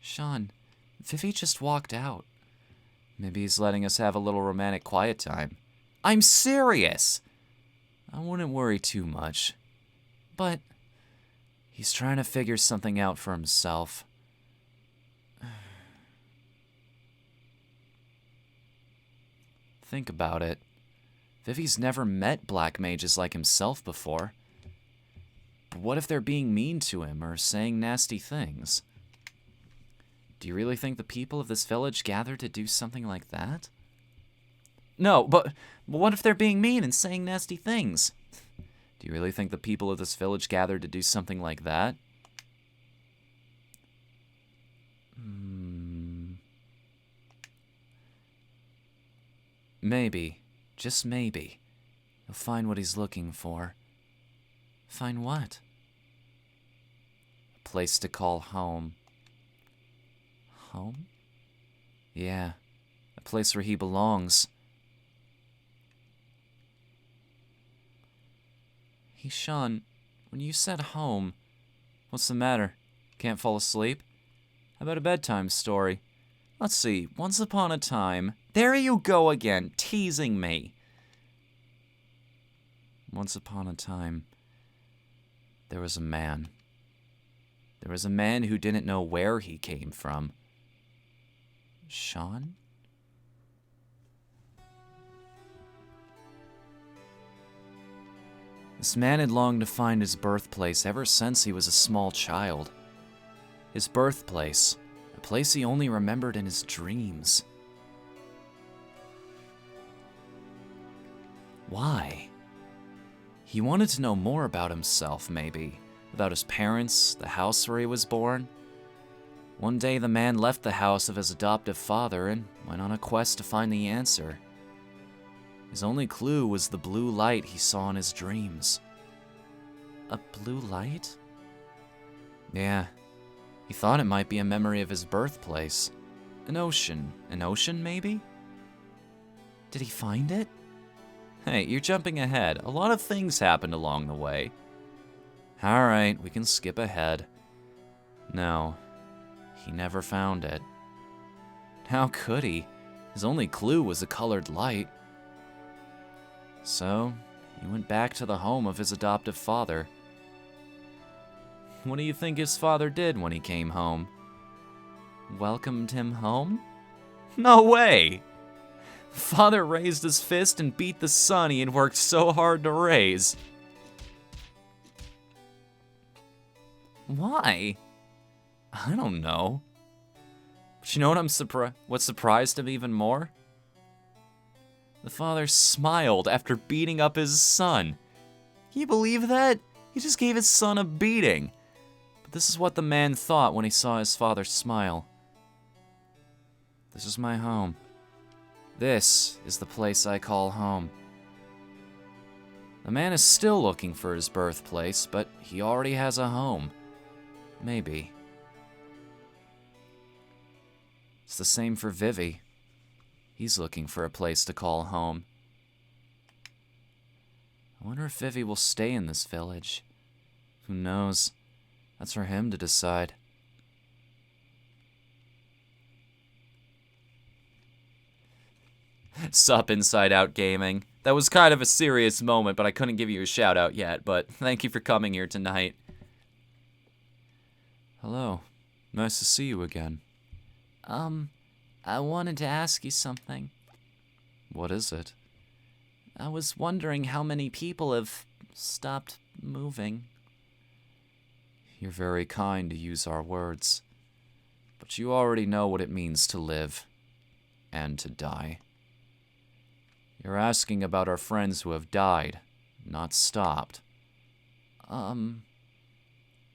Sean, Vivi just walked out. Maybe he's letting us have a little romantic quiet time. I'm serious! I wouldn't worry too much. But he's trying to figure something out for himself. Think about it. Vivi's never met black mages like himself before. But what if they're being mean to him or saying nasty things? Do you really think the people of this village gathered to do something like that? No, but what if they're being mean and saying nasty things? Do you really think the people of this village gathered to do something like that? Maybe, just maybe, he'll find what he's looking for. Find what? A place to call home. Home? Yeah, a place where he belongs. Hey, Sean, when you said home, what's the matter? Can't fall asleep? How about a bedtime story? Let's see, once upon a time... There you go again, teasing me. Once upon a time, there was a man. There was a man who didn't know where he came from. Sean? This man had longed to find his birthplace ever since he was a small child. His birthplace, a place he only remembered in his dreams. Why? He wanted to know more about himself, maybe. About his parents, the house where he was born. One day the man left the house of his adoptive father and went on a quest to find the answer. His only clue was the blue light he saw in his dreams. A blue light? Yeah. He thought it might be a memory of his birthplace. An ocean. An ocean, maybe? Did he find it? Hey, you're jumping ahead. A lot of things happened along the way. Alright, we can skip ahead. No, he never found it. How could he? His only clue was a colored light. So, he went back to the home of his adoptive father. What do you think his father did when he came home? Welcomed him home? No way! Father raised his fist and beat the son he had worked so hard to raise. Why? I don't know. But you know what surprised him even more? The father smiled after beating up his son. Can you believe that? He just gave his son a beating. But this is what the man thought when he saw his father smile. This is my home. This is the place I call home. The man is still looking for his birthplace, but he already has a home. Maybe. It's the same for Vivi. He's looking for a place to call home. I wonder if Vivi will stay in this village. Who knows? That's for him to decide. Sup, Inside Out Gaming. That was kind of a serious moment, but I couldn't give you a shout out yet, but thank you for coming here tonight. Hello. Nice to see you again. I wanted to ask you something. What is it? I was wondering how many people have stopped moving. You're very kind to use our words, but you already know what it means to live and to die. You're asking about our friends who have died, not stopped.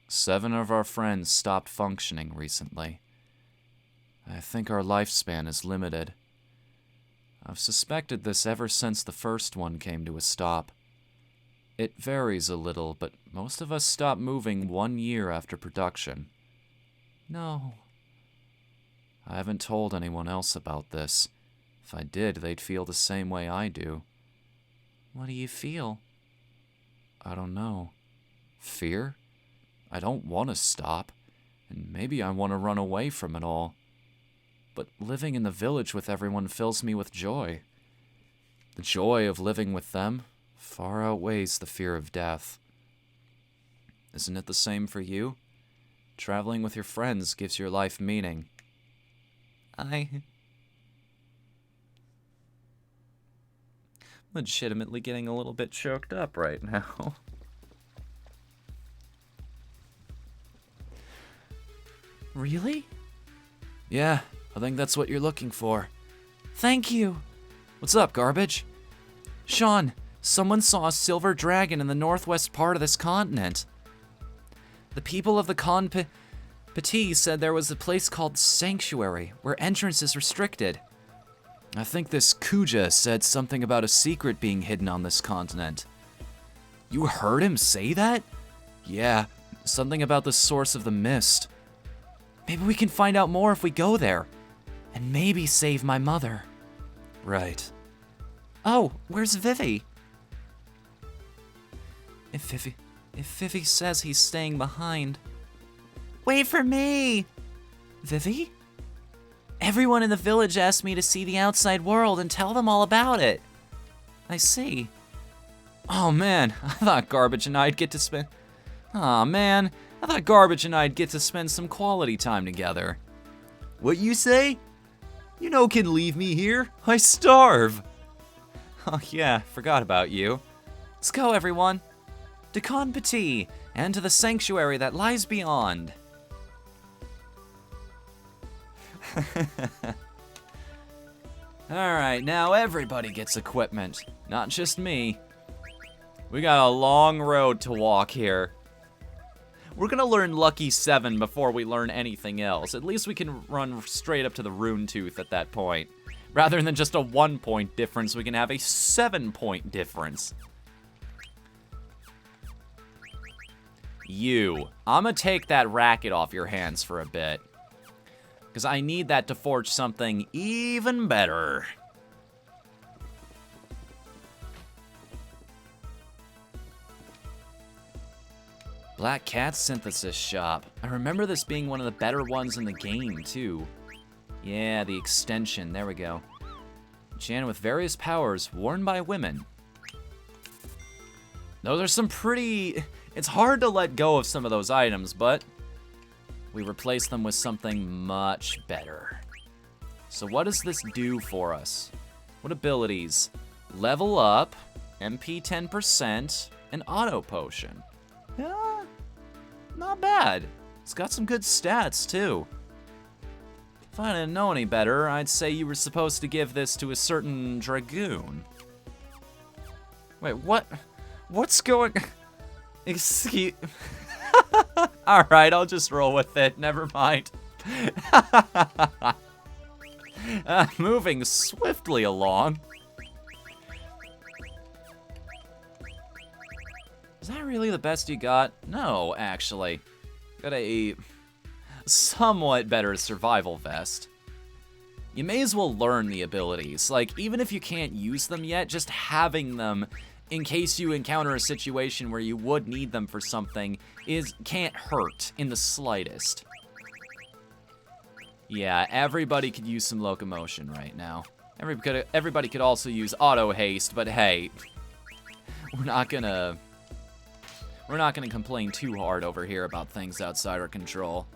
7 of our friends stopped functioning recently. I think our lifespan is limited. I've suspected this ever since the first one came to a stop. It varies a little, but most of us stop moving 1 year after production. No. I haven't told anyone else about this. If I did, they'd feel the same way I do. What do you feel? I don't know. Fear? I don't want to stop, and maybe I want to run away from it all. But living in the village with everyone fills me with joy. The joy of living with them far outweighs the fear of death. Isn't it the same for you? Traveling with your friends gives your life meaning. I'm legitimately getting a little bit choked up right now. Really? Yeah, I think that's what you're looking for. Thank you. What's up, garbage? Sean, someone saw a silver dragon in the northwest part of this continent. The people of the Petit said there was a place called Sanctuary, where entrance is restricted. I think this Kuja said something about a secret being hidden on this continent. You heard him say that? Yeah, something about the source of the mist. Maybe we can find out more if we go there. And maybe save my mother. Right. Oh, where's Vivi? If Vivi says he's staying behind... Wait for me! Vivi? Everyone in the village asked me to see the outside world and tell them all about it. I see. Oh man, I thought Garbage and I'd get to spend... Aw man, I thought Garbage and I'd get to spend some quality time together. What you say? You no can leave me here. I starve. Oh yeah, forgot about you. Let's go, everyone. To Con Petit, and to the sanctuary that lies beyond. Alright, now everybody gets equipment. Not just me. We got a long road to walk here. We're gonna learn Lucky 7 before we learn anything else. At least we can run straight up to the Rune Tooth at that point. Rather than just a 1-point difference, we can have a 7-point difference. I'm gonna take that racket off your hands for a bit. Because I need that to forge something even better. Black Cat Synthesis Shop. I remember this being one of the better ones in the game, too. Yeah, the extension. There we go. Enchanted with various powers worn by women. Those are some pretty... It's hard to let go of some of those items, but we replace them with something much better. So what does this do for us? What abilities? Level up, MP 10%, and auto potion. Yeah, not bad. It's got some good stats too. If I didn't know any better, I'd say you were supposed to give this to a certain dragoon. Wait, what? What's going... Excuse... Alright, I'll just roll with it. Never mind. Moving swiftly along. Is that really the best you got? No, actually. Got a somewhat better survival vest. You may as well learn the abilities. Like, even if you can't use them yet, just having them in case you encounter a situation where you would need them for something can't hurt in the slightest. Yeah, everybody could use some locomotion right now. Everybody could also use auto haste, but hey, we're not gonna complain too hard over here about things outside our control.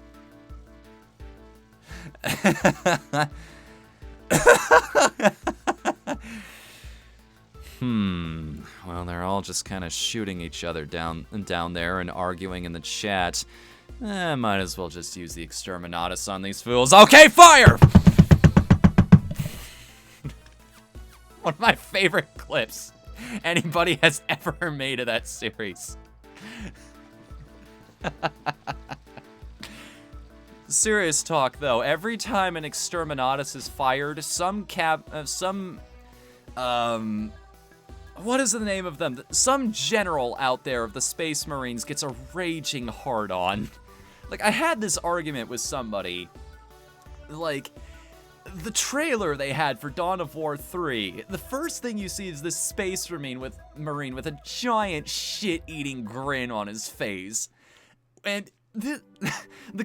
Well, they're all just kind of shooting each other down there and arguing in the chat. Might as well just use the Exterminatus on these fools. Okay, fire! One of my favorite clips anybody has ever made of that series. Serious talk, though. Every time an Exterminatus is fired, what is the name of them? Some general out there of the Space Marines gets a raging hard-on. Like, I had this argument with somebody. Like, the trailer they had for Dawn of War 3, the first thing you see is this Space Marine with a giant shit-eating grin on his face. And the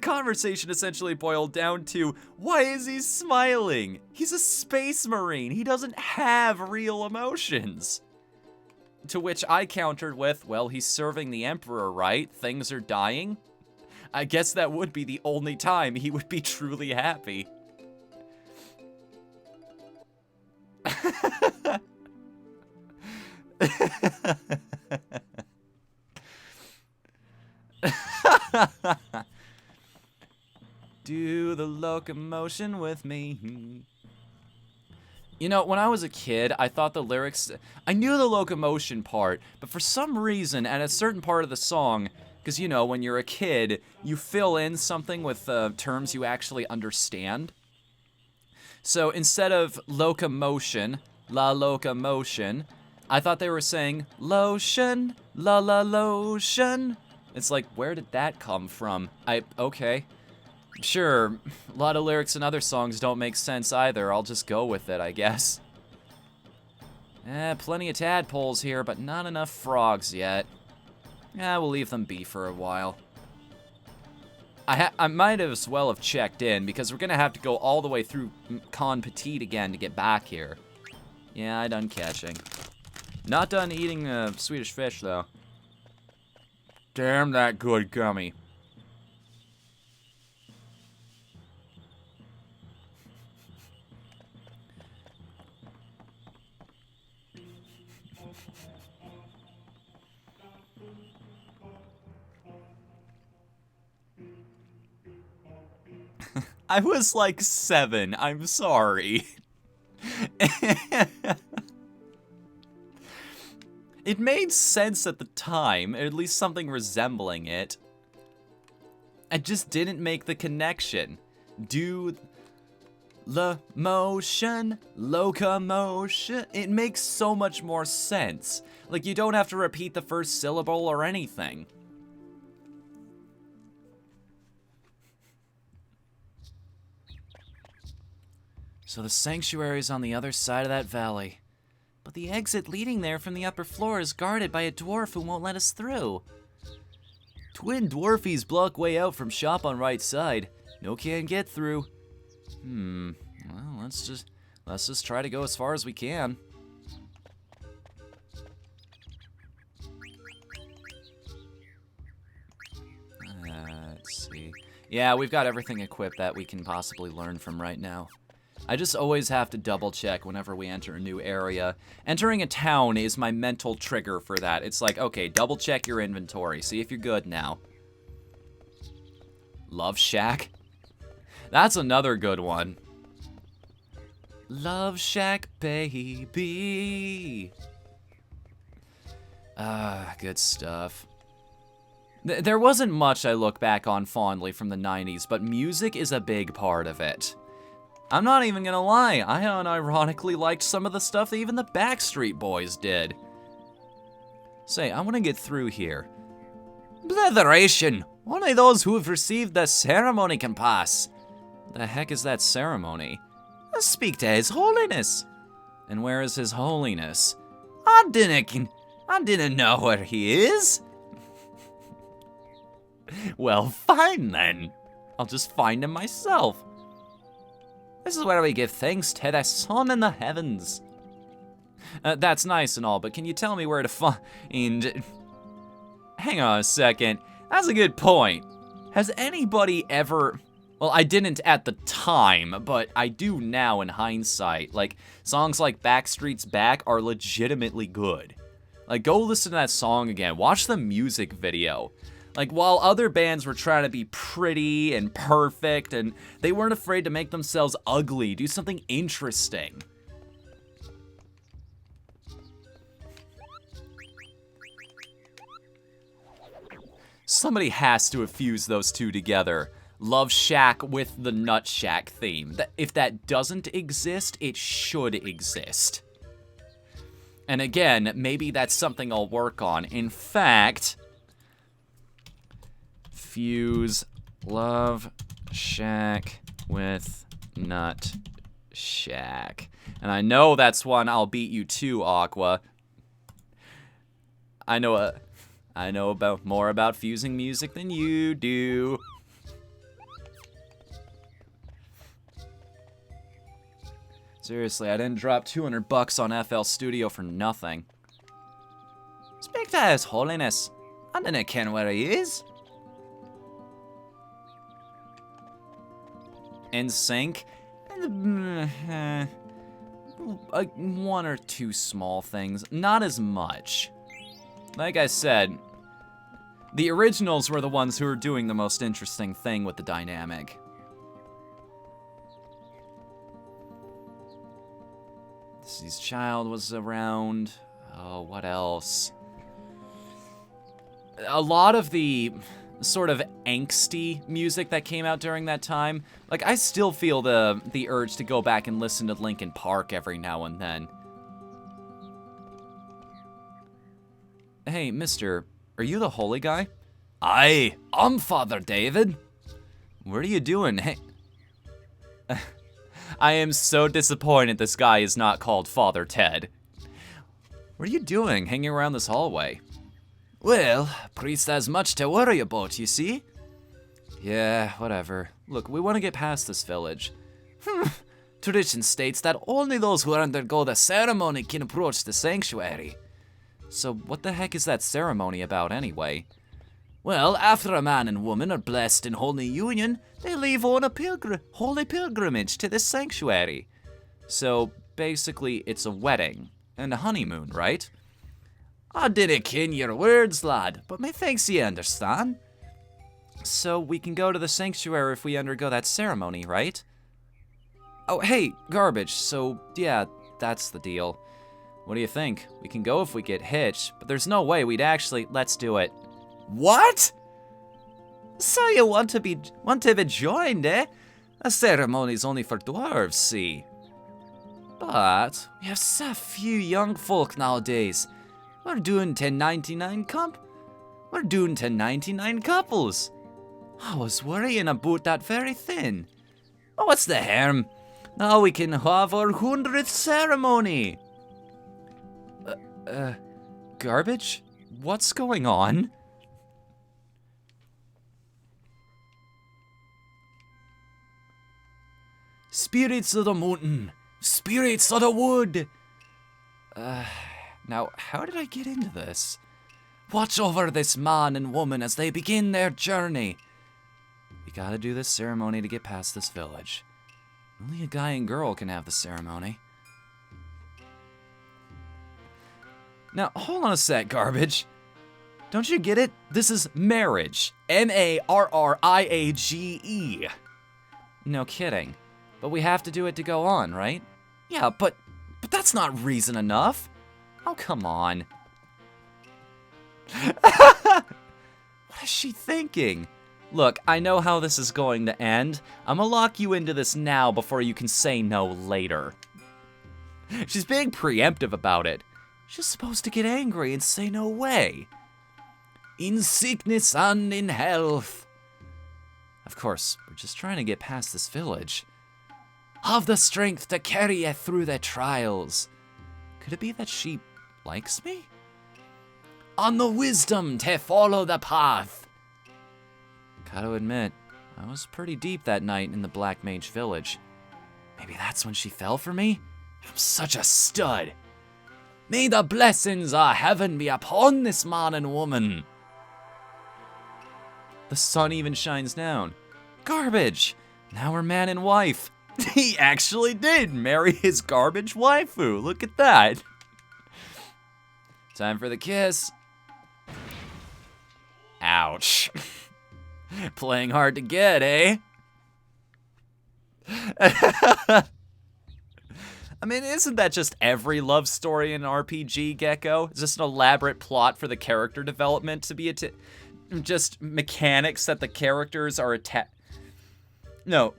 conversation essentially boiled down to, why is he smiling? He's a Space Marine. He doesn't have real emotions. To which I countered with, well, he's serving the Emperor, right? Things are dying. I guess that would be the only time he would be truly happy. Do the locomotion with me. You know, when I was a kid, I thought the lyrics... I knew the locomotion part, but for some reason, at a certain part of the song... Because, you know, when you're a kid, you fill in something with terms you actually understand. So instead of locomotion, la locomotion, I thought they were saying lotion, la la lotion. It's like, where did that come from? Okay. Sure, a lot of lyrics in other songs don't make sense either. I'll just go with it, I guess. Plenty of tadpoles here, but not enough frogs yet. We'll leave them be for a while. I might as well have checked in, because we're gonna have to go all the way through Con Petit again to get back here. Yeah, I done catching. Not done eating Swedish fish, though. Damn that good gummy. I was like 7, I'm sorry. It made sense at the time, or at least something resembling it. I just didn't make the connection. Do locomotion. It makes so much more sense. Like, you don't have to repeat the first syllable or anything. So the sanctuary's on the other side of that valley. But the exit leading there from the upper floor is guarded by a dwarf who won't let us through. Twin dwarfies block way out from shop on right side. No can get through. Well, let's just try to go as far as we can. Let's see. Yeah, we've got everything equipped that we can possibly learn from right now. I just always have to double check whenever we enter a new area. Entering a town is my mental trigger for that. It's like, okay, double check your inventory. See if you're good now. Love Shack? That's another good one. Love Shack, baby. Good stuff. There wasn't much I look back on fondly from the 90s, but music is a big part of it. I'm not even gonna lie, I unironically liked some of the stuff that even the Backstreet Boys did. Say, I want to get through here. Bletheration! Only those who have received the ceremony can pass. The heck is that ceremony? Speak to His Holiness. And where is His Holiness? I didn't know where he is. Well, fine then. I'll just find him myself. This is where we give thanks to the sun in the heavens. That's nice and all, but can you tell me where to find... Hang on a second. That's a good point. Has anybody ever... Well, I didn't at the time, but I do now in hindsight. Like, songs like Backstreet's Back are legitimately good. Like, go listen to that song again. Watch the music video. Like, while other bands were trying to be pretty and perfect, and they weren't afraid to make themselves ugly, do something interesting. Somebody has to have fused those two together. Love Shack with the Nut Shack theme. If that doesn't exist, it should exist. And again, maybe that's something I'll work on. In fact, fuse Love Shack with Nut Shack. And I know that's one I'll beat you to, Aqua. I know more about fusing music than you do. Seriously, I didn't drop $200 on FL Studio for nothing. Speak to His Holiness. I didn't ken where he is. In sync? One or two small things. Not as much. Like I said, the originals were the ones who were doing the most interesting thing with the dynamic. Deceased Child was around. Oh, what else? A lot of the sort of angsty music that came out during that time. Like, I still feel the urge to go back and listen to Linkin Park every now and then. Hey, mister, are you the holy guy? Aye, I'm Father David. What are you doing? Hey... I am so disappointed this guy is not called Father Ted. What are you doing hanging around this hallway? Well, priest has much to worry about, you see? Yeah, whatever. Look, we want to get past this village. Tradition states that only those who undergo the ceremony can approach the sanctuary. So what the heck is that ceremony about anyway? Well, after a man and woman are blessed in holy union, they leave on a holy pilgrimage to this sanctuary. So, basically, it's a wedding and a honeymoon, right? I didn't ken your words, lad, but methinks ye understand. So, we can go to the sanctuary if we undergo that ceremony, right? Oh, hey, garbage, so, yeah, that's the deal. What do you think? We can go if we get hitched, but there's no way we'd actually... Let's do it. What? So you want to be joined, eh? A ceremony's only for dwarves, see? But we have so few young folk nowadays. We're doing 1099 couples. I was worrying about that very thing. Oh, what's the harm? Now we can have our 100th ceremony. Garbage? What's going on? Spirits of the mountain, spirits of the wood. Now, how did I get into this? Watch over this man and woman as they begin their journey. We gotta do this ceremony to get past this village. Only a guy and girl can have the ceremony. Now, hold on a sec, Garbage. Don't you get it? This is marriage. M-A-R-R-I-A-G-E. No kidding. But we have to do it to go on, right? Yeah, but that's not reason enough. Oh, come on. What is she thinking? Look, I know how this is going to end. I'm gonna lock you into this now before you can say no later. She's being preemptive about it. She's supposed to get angry and say no way. In sickness and in health. Of course, we're just trying to get past this village. Have the strength to carry you through the trials. Could it be that she likes me? On the wisdom to follow the path. Gotta admit, I was pretty deep that night in the Black Mage Village. Maybe that's when she fell for me? I'm such a stud. May the blessings of heaven be upon this man and woman. The sun even shines down. Garbage! Now we're man and wife. He actually did marry his garbage waifu. Look at that. Time for the kiss. Ouch. Playing hard to get, eh? I mean, isn't that just every love story in an RPG, Gecko? It's just an elaborate plot for the character development to be just mechanics that the characters are No,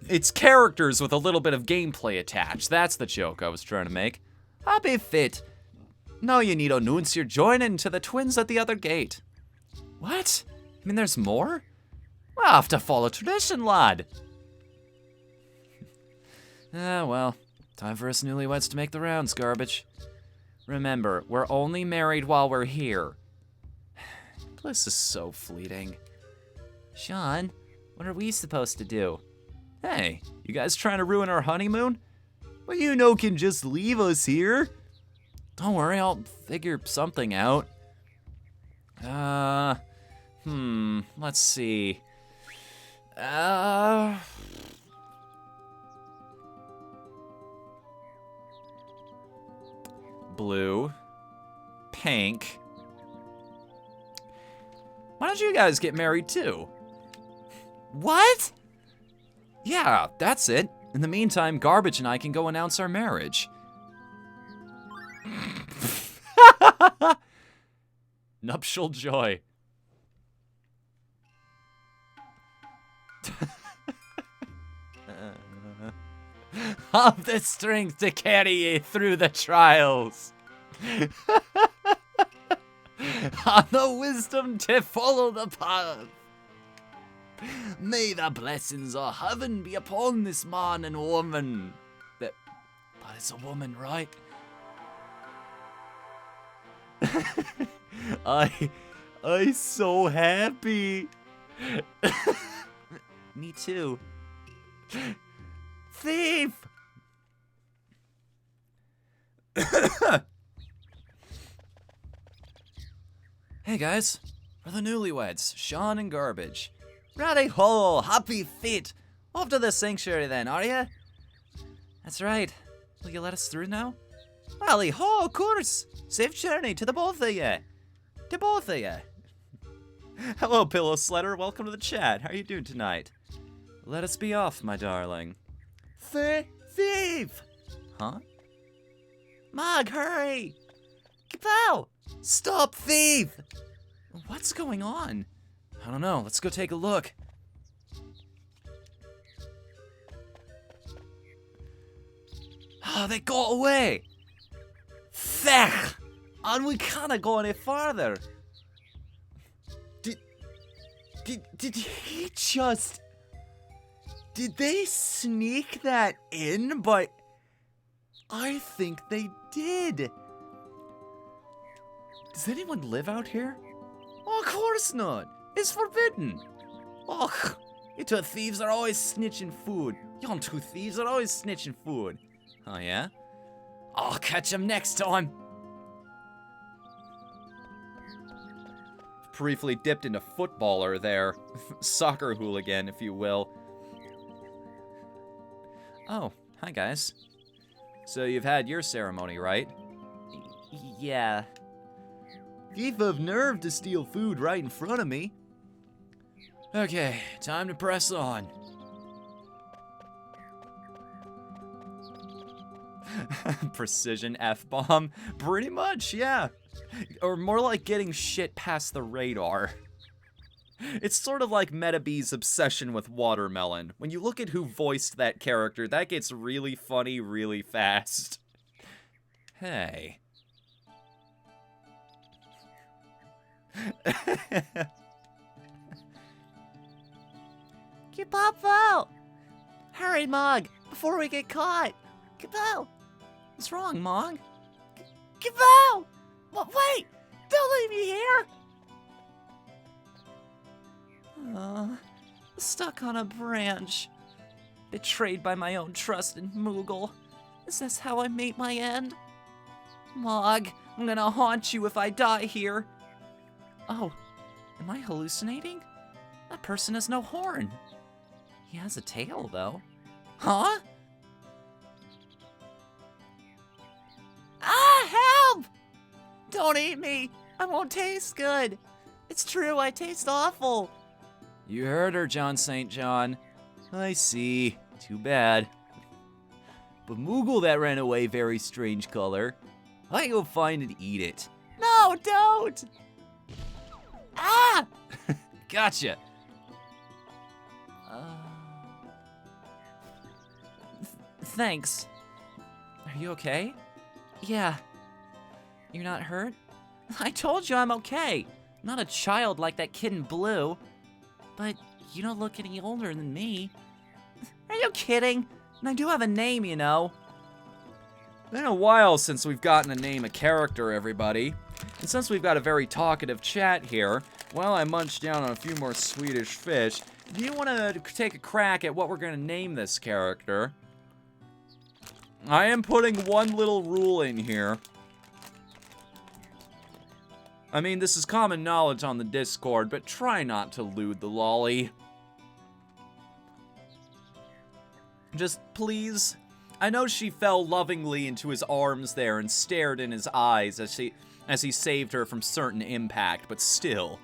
it's characters with a little bit of gameplay attached. That's the joke I was trying to make. Happy fit. Now you need announce you're joining to the twins at the other gate. What? I mean, there's more? We'll have to follow tradition, lad. Well, time for us newlyweds to make the rounds, Garbage. Remember, we're only married while we're here. Bliss is so fleeting. Sean, what are we supposed to do? Hey, you guys trying to ruin our honeymoon? Well, you know can just leave us here. Don't worry, I'll figure something out. Let's see. Blue. Pink. Why don't you guys get married too? What? Yeah, that's it. In the meantime, Garbage and I can go announce our marriage. Nuptial joy. Have the strength to carry you through the trials. Have the wisdom to follow the path. May the blessings of heaven be upon this man and woman. But it's a woman, right? I'm so happy. Me too. Thief! Hey guys, we're the newlyweds, Sean and Garbage. Rowdy ho, happy feet. Off to the sanctuary then, are ya? That's right. Will you let us through now? Rally ho, of course. Safe journey to the both of ya. To both of ya. Hello, Pillow Sledder. Welcome to the chat. How are you doing tonight? Let us be off, my darling. Thief! Huh? Mog, hurry! Kapow! Stop, thief! What's going on? I don't know. Let's go take a look. Oh, they got away! Fech! And we can't go any farther. Did he just... Did they sneak that in? But I think they did. Does anyone live out here? Oh, of course not. It's forbidden. Oh, you two thieves are always snitching food. You two thieves are always snitching food. Oh, yeah? I'll catch him next time. Briefly dipped into footballer there. Soccer hooligan, if you will. Oh, hi guys. So you've had your ceremony, right? Yeah. Thief of nerve to steal food right in front of me. Okay, time to press on. Precision F-bomb? Pretty much, yeah. Or more like getting shit past the radar. It's sort of like Metabee's obsession with watermelon. When you look at who voiced that character, that gets really funny really fast. Hey. Keep up, Val! Hurry, Mog, before we get caught! Kabow! What's wrong, Mog? Kabow! Wait! Don't leave me here! Stuck on a branch. Betrayed by my own trust in Moogle. Is this how I meet my end? Mog, I'm gonna haunt you if I die here. Oh, am I hallucinating? That person has no horn. He has a tail, though. Huh? Ah, help! Don't eat me. I won't taste good. It's true, I taste awful. You heard her, John St. John. I see. Too bad. But Moogle that ran away, very strange color. I go find and eat it. No, don't! Ah! Gotcha. Thanks. Are you okay? Yeah. You're not hurt? I told you I'm okay. I'm not a child like that kid in blue. But you don't look any older than me. Are you kidding? And I do have a name, you know. Been a while since we've gotten to name a character, everybody. And since we've got a very talkative chat here, while I munch down on a few more Swedish fish, do you want to take a crack at what we're going to name this character? I am putting one little rule in here. I mean, this is common knowledge on the Discord, but try not to lewd the lolly. Just please. I know she fell lovingly into his arms there and stared in his eyes as he saved her from certain impact, but still.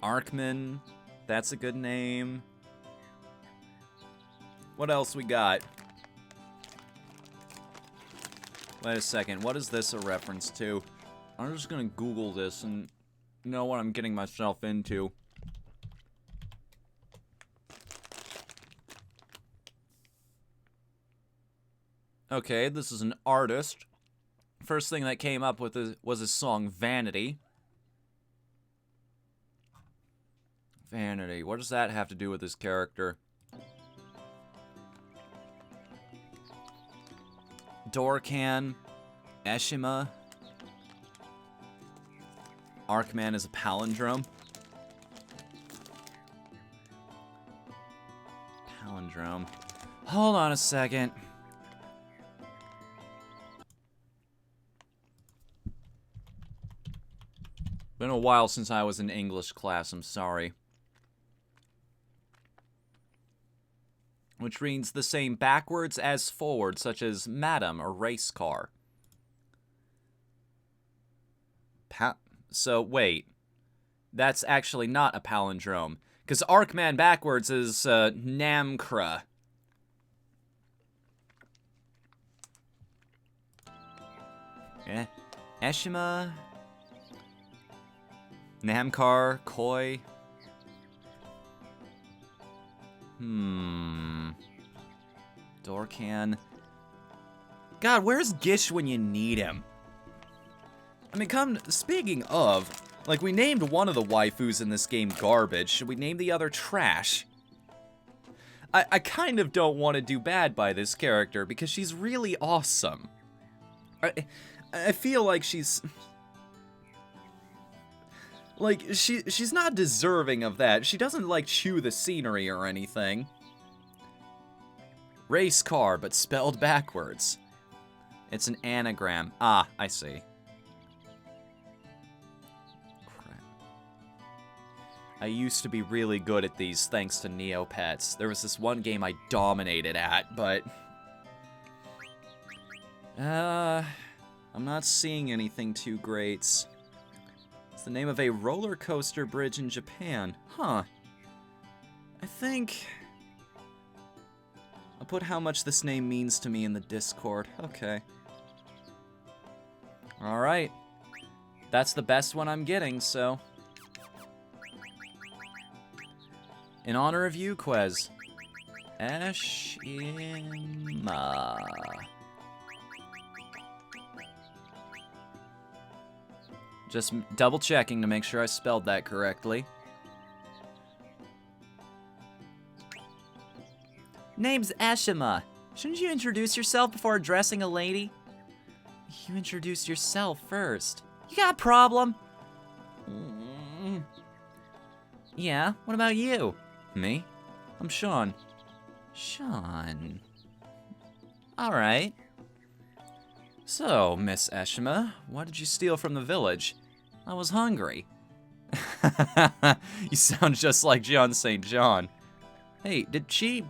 Arkman, that's a good name. What else we got? Wait a second, what is this a reference to? I'm just gonna Google this and know what I'm getting myself into. Okay, this is an artist. First thing that came up with was his song Vanity. Vanity, what does that have to do with this character? Dorcan, Eshima. Arkman is a palindrome. Palindrome. Hold on a second. Been a while since I was in English class, I'm sorry. Which reads the same backwards as forward, such as madam or race car. So, wait. That's actually not a palindrome. Because Arkman backwards is Namkra. Eshima. Namkar. Koi. Dorcan. God, where's Gish when you need him? I mean, speaking of, like, we named one of the waifus in this game garbage. Should we name the other trash? I kind of don't want to do bad by this character because she's really awesome. I feel like she's... Like, she's not deserving of that. She doesn't, like, chew the scenery or anything. Race car, but spelled backwards. It's an anagram. Ah, I see. I used to be really good at these thanks to Neopets. There was this one game I dominated at, but... I'm not seeing anything too great. It's the name of a roller coaster bridge in Japan. Huh. I think... I'll put how much this name means to me in the Discord. Okay. Alright. That's the best one I'm getting, so... In honor of you, Quez. Eshima. Just double checking to make sure I spelled that correctly. Name's Eshima. Shouldn't you introduce yourself before addressing a lady? You introduced yourself first. You got a problem? Yeah, what about you? Me? I'm Sean. Sean. Alright. So, Miss Eshima, what did you steal from the village? I was hungry. You sound just like John St. John. Hey, did he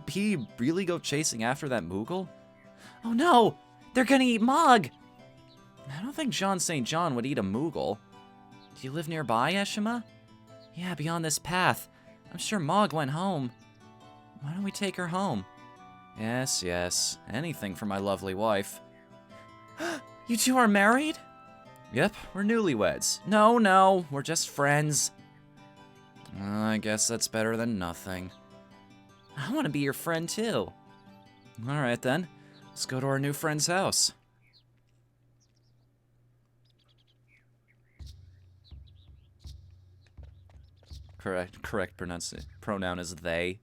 really go chasing after that Moogle? Oh no! They're gonna eat Mog! I don't think John St. John would eat a Moogle. Do you live nearby, Eshima? Yeah, beyond this path. I'm sure Mog went home. Why don't we take her home? Yes, yes. Anything for my lovely wife. You two are married? Yep, we're newlyweds. No, we're just friends. I guess that's better than nothing. I want to be your friend too. Alright then, let's go to our new friend's house. Correct pronoun is they.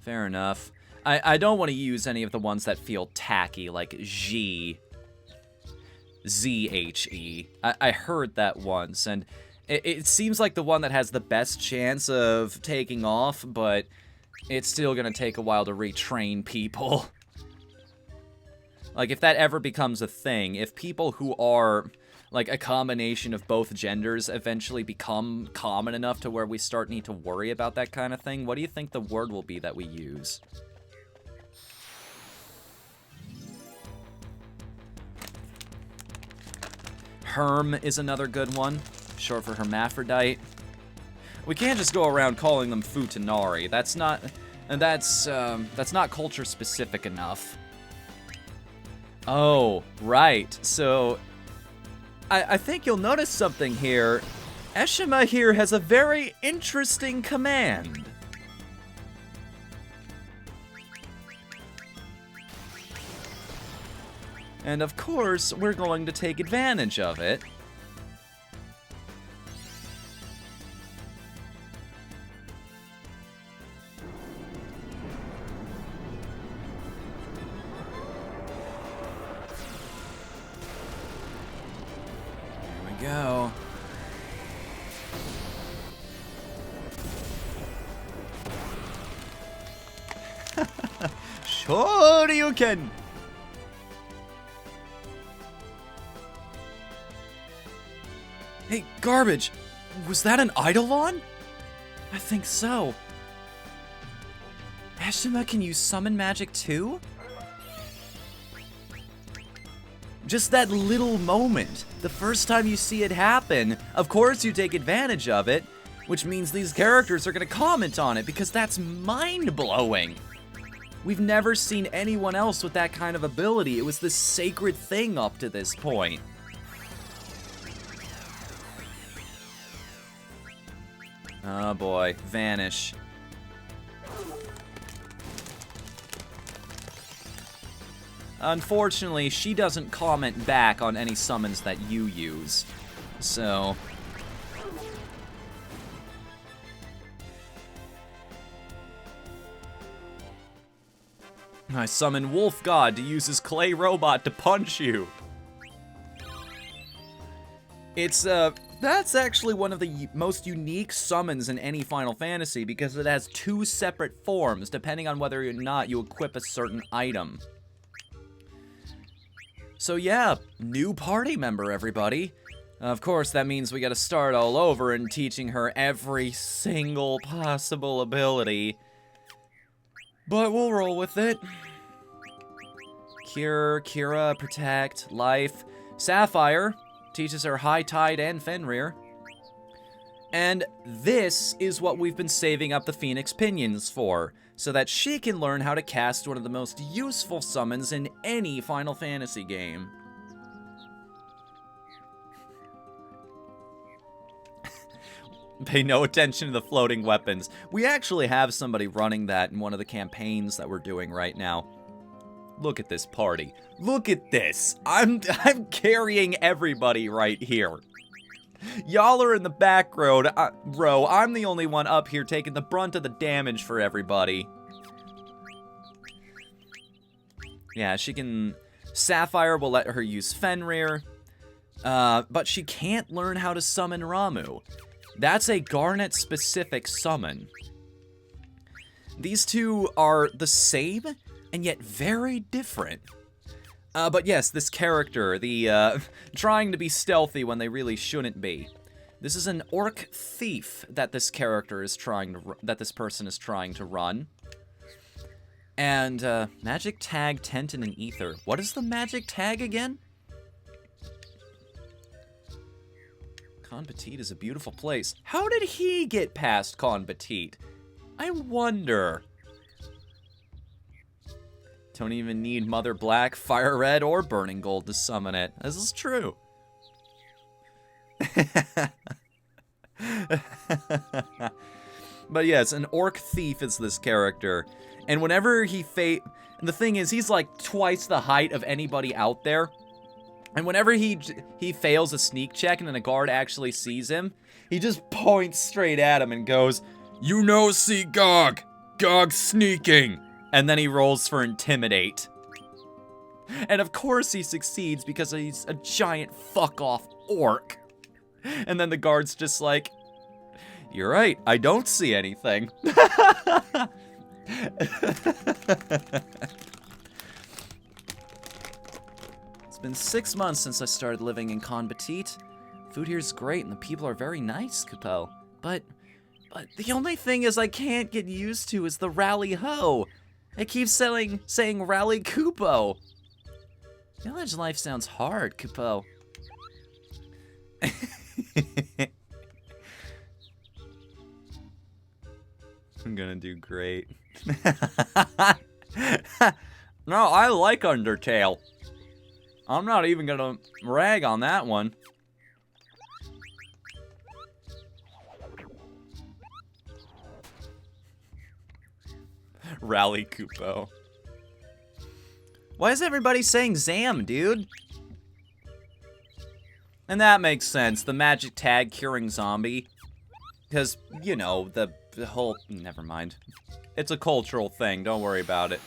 Fair enough. I don't want to use any of the ones that feel tacky, like ZHE. I heard that once, and it seems like the one that has the best chance of taking off, but it's still gonna take a while to retrain people. Like, if that ever becomes a thing, if people who are, like, a combination of both genders eventually become common enough to where we start need to worry about that kind of thing, what do you think the word will be that we use? Herm is another good one, short for hermaphrodite. We can't just go around calling them futanari. That's not culture specific enough. Oh, right. So, I think you'll notice something here. Eshima here has a very interesting command. And of course, we're going to take advantage of it. Here we go. Shoryuken! Hey, Garbage! Was that an Eidolon? I think so. Eshima can use summon magic too? Just that little moment, the first time you see it happen, of course you take advantage of it, which means these characters are gonna comment on it because that's mind-blowing. We've never seen anyone else with that kind of ability. It was this sacred thing up to this point. Oh boy, vanish. Unfortunately, she doesn't comment back on any summons that you use. So... I summon Wolf God to use his clay robot to punch you. It's, that's actually one of the most unique summons in any Final Fantasy because it has two separate forms depending on whether or not you equip a certain item. So yeah, new party member, everybody. Of course, that means we gotta start all over and teaching her every single possible ability. But we'll roll with it. Cure, Cura, Protect, Life. Sapphire teaches her High Tide and Fenrir. And this is what we've been saving up the Phoenix Pinions for, so that she can learn how to cast one of the most useful summons in any Final Fantasy game. Pay no attention to the floating weapons. We actually have somebody running that in one of the campaigns that we're doing right now. Look at this party. Look at this. I'm carrying everybody right here. Y'all are in the back row. I'm the only one up here taking the brunt of the damage for everybody. Yeah, she can... Sapphire will let her use Fenrir. But she can't learn how to summon Ramu. That's a Garnet-specific summon. These two are the same, and yet very different. But yes, this character, the, trying to be stealthy when they really shouldn't be. This is an orc thief that this character is trying to, that this person is trying to run. And, magic tag, Tenton, and Ether. What is the magic tag again? Con Petit is a beautiful place. How did he get past Con Petit? I wonder. Don't even need Mother Black, Fire Red, or Burning Gold to summon it. This is true. But yes, an orc thief is this character. And whenever he and the thing is, he's like twice the height of anybody out there. And whenever he fails a sneak check and then a guard actually sees him, he just points straight at him and goes, "You know, see Gog. Gog's sneaking." And then he rolls for Intimidate. And of course he succeeds because he's a giant fuck-off orc. And then the guard's just like, "You're right, I don't see anything." It's been 6 months since I started living in Con Petit. Food here's great and the people are very nice, Kupo. But the only thing is I can't get used to is the Rally Ho. It keeps saying Rally Kupo. Village life sounds hard, Kupo. I'm gonna do great. No, I like Undertale. I'm not even gonna rag on that one. Rally Kupo. Why is everybody saying Zam, dude? And that makes sense. The magic tag curing zombie. Because, you know, the whole... Never mind. It's a cultural thing. Don't worry about it.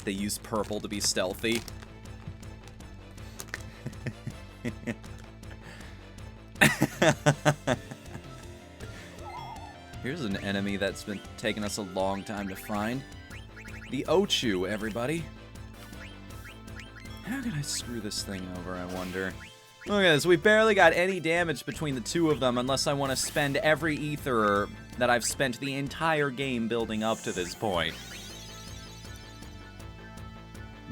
They use purple to be stealthy. Here's an enemy that's been taking us a long time to find. The Ochu, everybody. How can I screw this thing over, I wonder? Look at this, we barely got any damage between the two of them unless I want to spend every ether that I've spent the entire game building up to this point.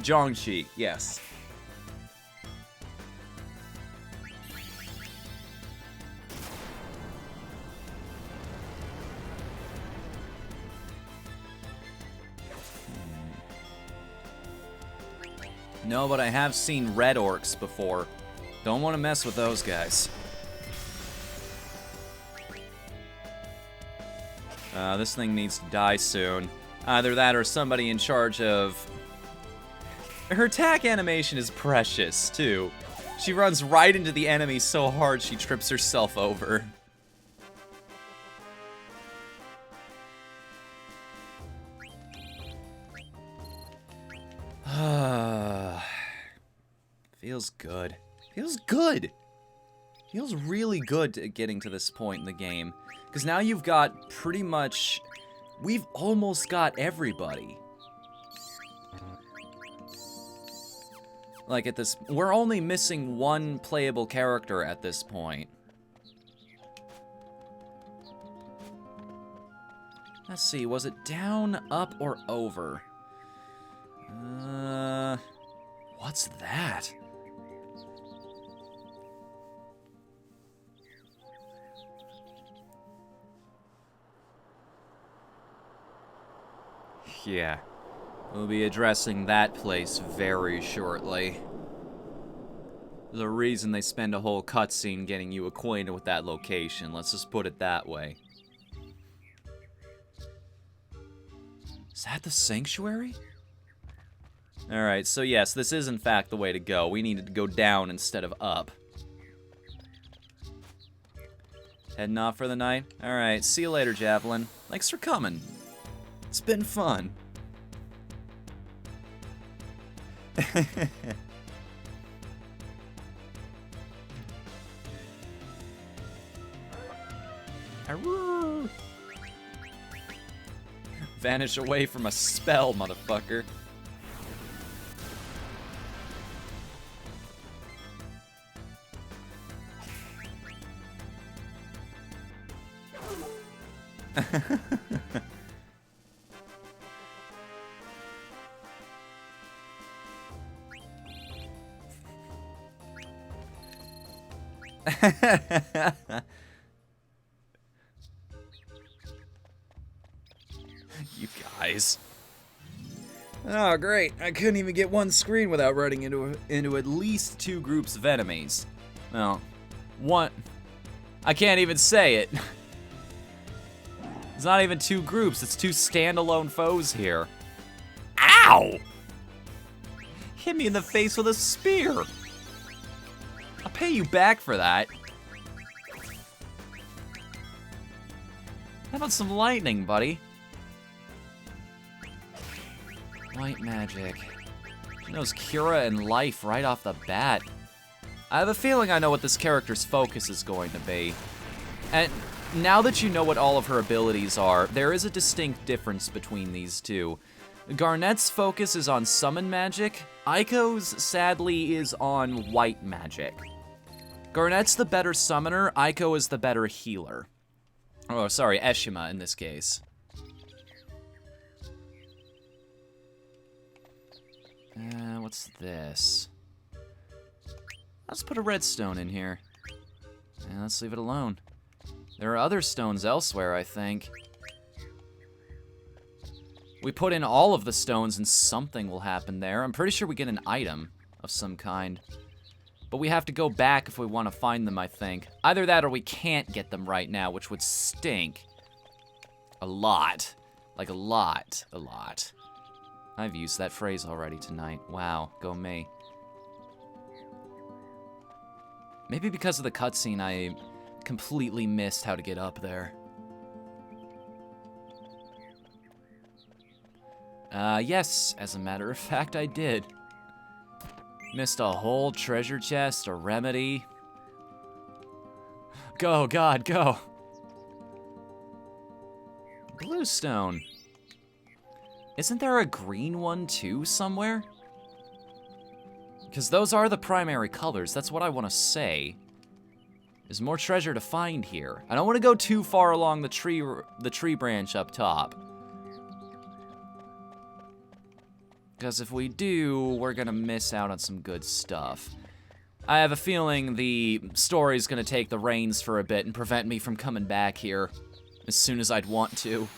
Zhongqi, yes. No, but I have seen red orcs before. Don't want to mess with those guys. This thing needs to die soon. Either that or somebody in charge of... Her attack animation is precious, too. She runs right into the enemy so hard she trips herself over. Feels good. Feels good. Feels really good getting to this point in the game. Because now you've got pretty much... We've almost got everybody. Like, we're only missing one playable character at this point. Let's see, was it down, up, or over? What's that? Yeah, we'll be addressing that place very shortly. There's a reason they spend a whole cutscene getting you acquainted with that location, let's just put it that way. Is that the sanctuary? Alright, so yes, this is in fact the way to go. We needed to go down instead of up. Heading off for the night? Alright, see you later, Javelin. Thanks for coming. It's been fun. Arrgh. Vanish away from a spell, motherfucker. You guys. Oh, great. I couldn't even get one screen without running into at least 2 groups of enemies. Well, one. I can't even say it. It's not even 2 groups, it's 2 standalone foes here. Ow! Hit me in the face with a spear. I'll pay you back for that. How about some lightning, buddy? White magic. She knows Cura and life right off the bat. I have a feeling I know what this character's focus is going to be. And now that you know what all of her abilities are, there is a distinct difference between these two. Garnet's focus is on summon magic. Aiko's, sadly, is on white magic. Garnet's the better summoner, Aiko is the better healer. Oh, sorry, Eshima in this case. What's this? Let's put a redstone in here. And let's leave it alone. There are other stones elsewhere, I think. We put in all of the stones and something will happen there. I'm pretty sure we get an item of some kind. But we have to go back if we want to find them, I think. Either that or we can't get them right now, which would stink. A lot. Like a lot. A lot. I've used that phrase already tonight. Wow, go me. Maybe because of the cutscene, I completely missed how to get up there. Yes, as a matter of fact, I did. Missed a whole treasure chest, a remedy. Go, God, go. Bluestone. Isn't there a green one too somewhere? Because those are the primary colors, that's what I want to say. There's more treasure to find here. I don't want to go too far along the tree branch up top. Because if we do, we're gonna miss out on some good stuff. I have a feeling the story's gonna take the reins for a bit and prevent me from coming back here as soon as I'd want to.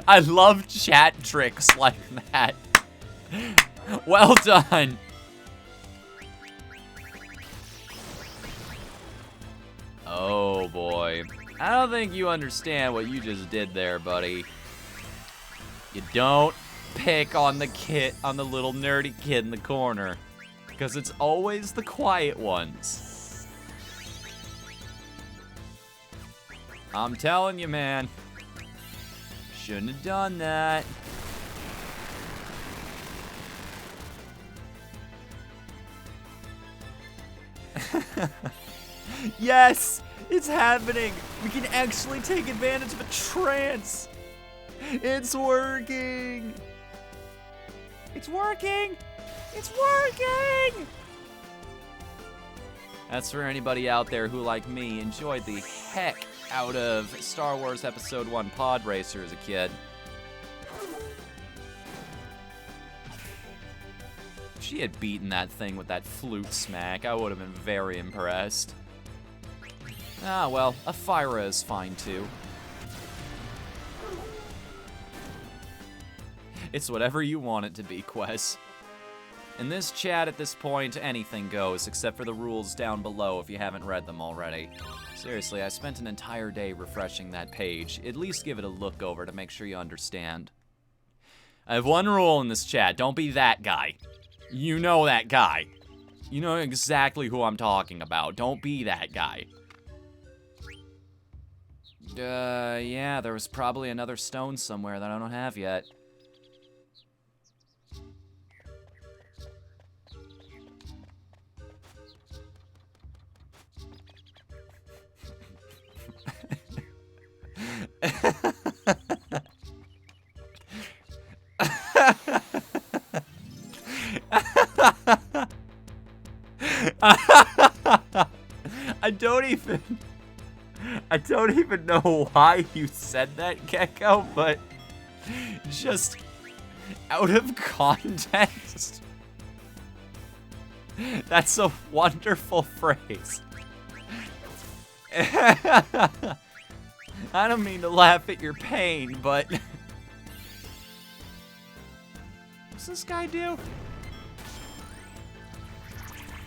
I love chat tricks like that. Well done. Oh boy. I don't think you understand what you just did there, buddy. You don't pick on the little nerdy kid in the corner. Because it's always the quiet ones. I'm telling you, man. Shouldn't have done that. Yes! It's happening! We can actually take advantage of a trance! It's working! It's working! It's working! That's for anybody out there who, like me, enjoyed the heck out of Star Wars Episode 1 Pod Racer as a kid. If she had beaten that thing with that flute smack, I would have been very impressed. Ah, well, a Fyra is fine too. It's whatever you want it to be, Quest. In this chat at this point, anything goes, except for the rules down below if you haven't read them already. Seriously, I spent an entire day refreshing that page. At least give it a look over to make sure you understand. I have one rule in this chat, don't be that guy. You know that guy. You know exactly who I'm talking about. Don't be that guy. Yeah, there was probably another stone somewhere that I don't have yet. I don't even know why you said that, Gecko, but just out of context, that's a wonderful phrase. I don't mean to laugh at your pain, but what's this guy do?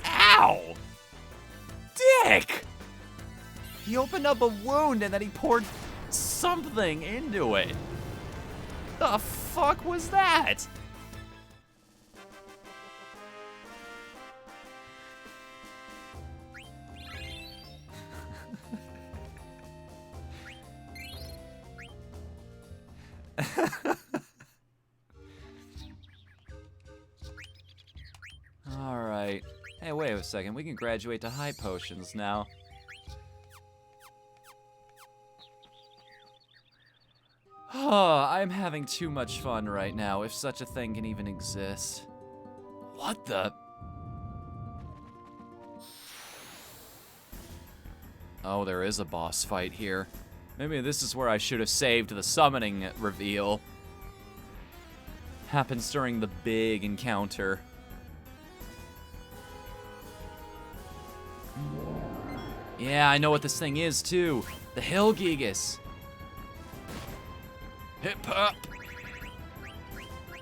Ow! Dick! He opened up a wound and then he poured something into it. The fuck was that? Alright. Hey, wait a second. We can graduate to high potions now. Oh, I'm having too much fun right now, if such a thing can even exist. What the? Oh, there is a boss fight here. Maybe this is where I should have saved the summoning reveal. Happens during the big encounter. Yeah, I know what this thing is, too. The Hill Gigas. Hip up.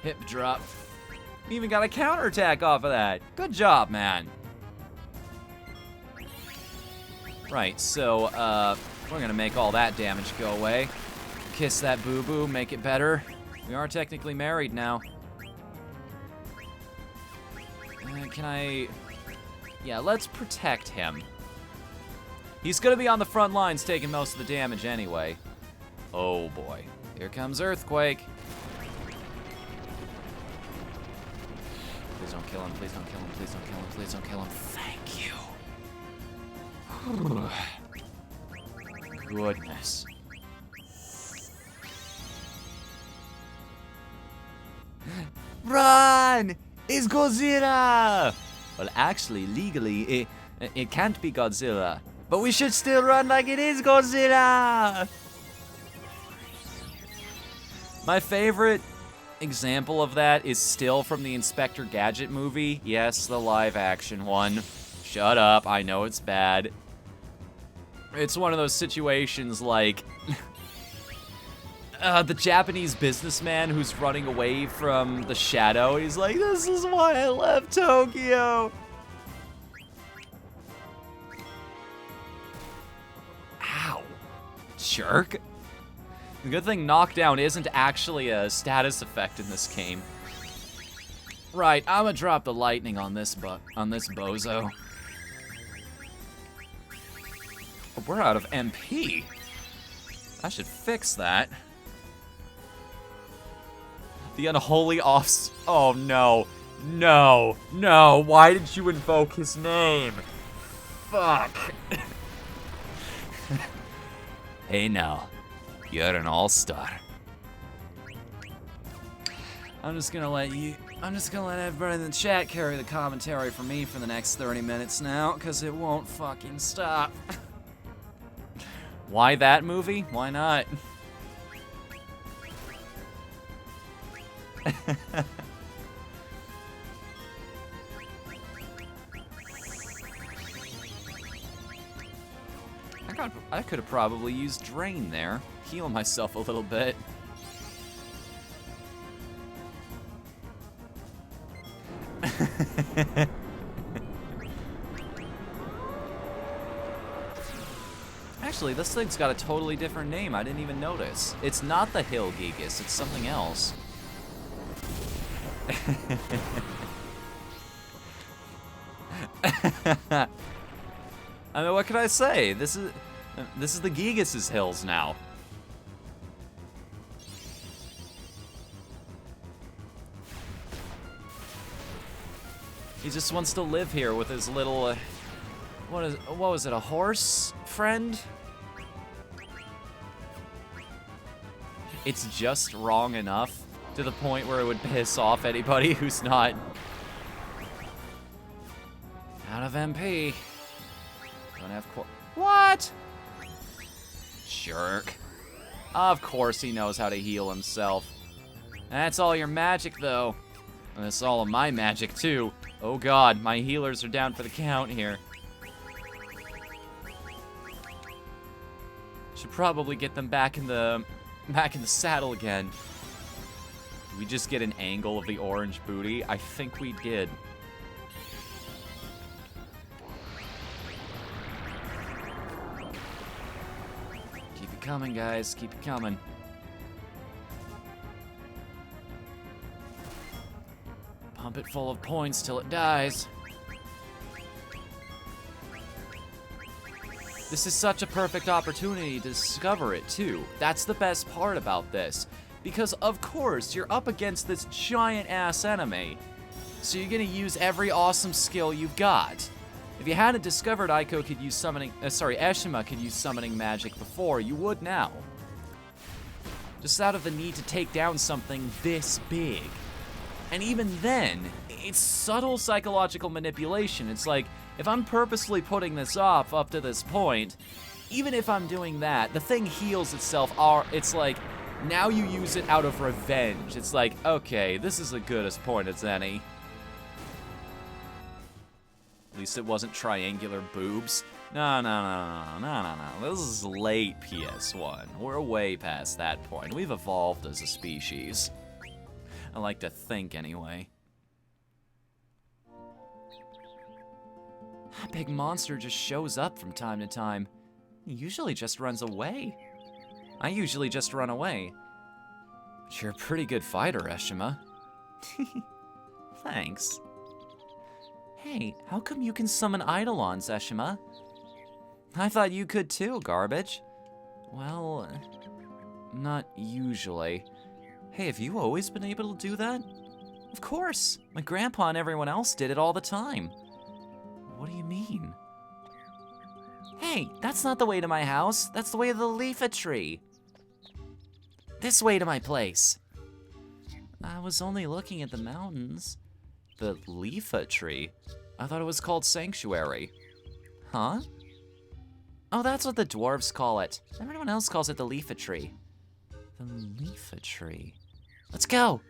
Hip drop. Even got a counterattack off of that. Good job, man. Right, so, we're gonna make all that damage go away. Kiss that boo-boo, make it better. We are technically married now. Can I... Yeah, let's protect him. He's gonna be on the front lines taking most of the damage anyway. Oh boy. Here comes Earthquake. Please don't kill him, please don't kill him, please don't kill him, please don't kill him. Thank you. Goodness. Run! It's Godzilla! Well, actually, legally, it can't be Godzilla. But we should still run like it is Godzilla! My favorite example of that is still from the Inspector Gadget movie. Yes, the live-action one. Shut up, I know it's bad. It's one of those situations like... the Japanese businessman who's running away from the shadow. He's like, this is why I left Tokyo. Ow. Jerk. The good thing knockdown isn't actually a status effect in this game. Right, I'm gonna drop the lightning on this bozo. Oh, we're out of MP. I should fix that. The unholy offs. Oh no. No. No. Why did you invoke his name? Fuck. Hey now, you're an all-star. I'm just gonna let everybody in the chat carry the commentary for me for the next 30 minutes now, because it won't fucking stop. Why that movie? Why not? I could have probably used Drain there. Heal myself a little bit. Actually, this thing's got a totally different name. I didn't even notice. It's not the Hill Gigas, it's something else. I mean, what can I say? This is the Gigas' hills now. He just wants to live here with his little, what was it, a horse friend? It's just wrong enough to the point where it would piss off anybody who's not out of MP. Don't have what? Jerk. Of course he knows how to heal himself. That's all your magic, though. And that's all of my magic, too. Oh god, my healers are down for the count here. Should probably get them back in the saddle again. Did we just get an angle of the orange booty? I think we did. Keep it coming, guys. Keep it coming. Pump it full of points till it dies. This is such a perfect opportunity to discover it, too. That's the best part about this. Because, of course, you're up against this giant-ass enemy. So you're gonna use every awesome skill you've got. If you hadn't discovered Eshima could use summoning magic before, you would now. Just out of the need to take down something this big. And even then, it's subtle psychological manipulation. It's like, if I'm purposely putting this off up to this point, even if I'm doing that, the thing heals itself. It's like, now you use it out of revenge. It's like, okay, this is the goodest point as any. At least it wasn't triangular boobs. No. This is late PS1. We're way past that point. We've evolved as a species. I like to think, anyway. That big monster just shows up from time to time. He usually just runs away. I usually just run away. But you're a pretty good fighter, Eshima. Thanks. Hey, how come you can summon Eidolons, Eshima? I thought you could too, garbage. Well, not usually. Hey, have you always been able to do that? Of course. My grandpa and everyone else did it all the time. What do you mean? Hey, that's not the way to my house. That's the way to the Leafa tree. This way to my place. I was only looking at the mountains. The Leafa tree? I thought it was called Sanctuary. Huh? Oh, that's what the dwarves call it. Everyone else calls it the Leafa tree. The Leafa tree. Let's go!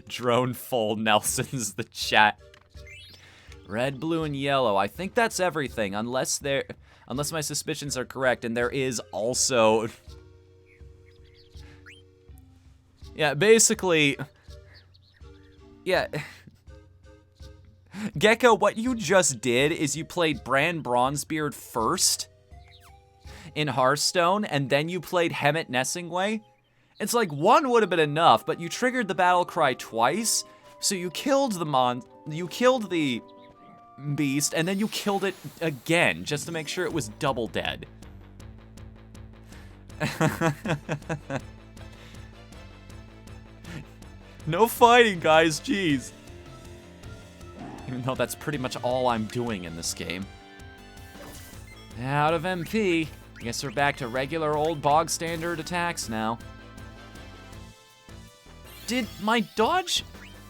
Drone full Nelson's the chat. Red, blue, and yellow. I think that's everything, unless my suspicions are correct, and there is also... Yeah, basically... Yeah... Gecko, what you just did is you played Bran Bronzebeard first in Hearthstone, and then you played Hemet Nessingway. It's like, one would have been enough, but you triggered the battle cry twice, so you killed the beast, and then you killed it again, just to make sure it was double dead. No fighting, guys, jeez. Even though that's pretty much all I'm doing in this game. Out of MP. I guess we're back to regular old bog standard attacks now. Did my dodge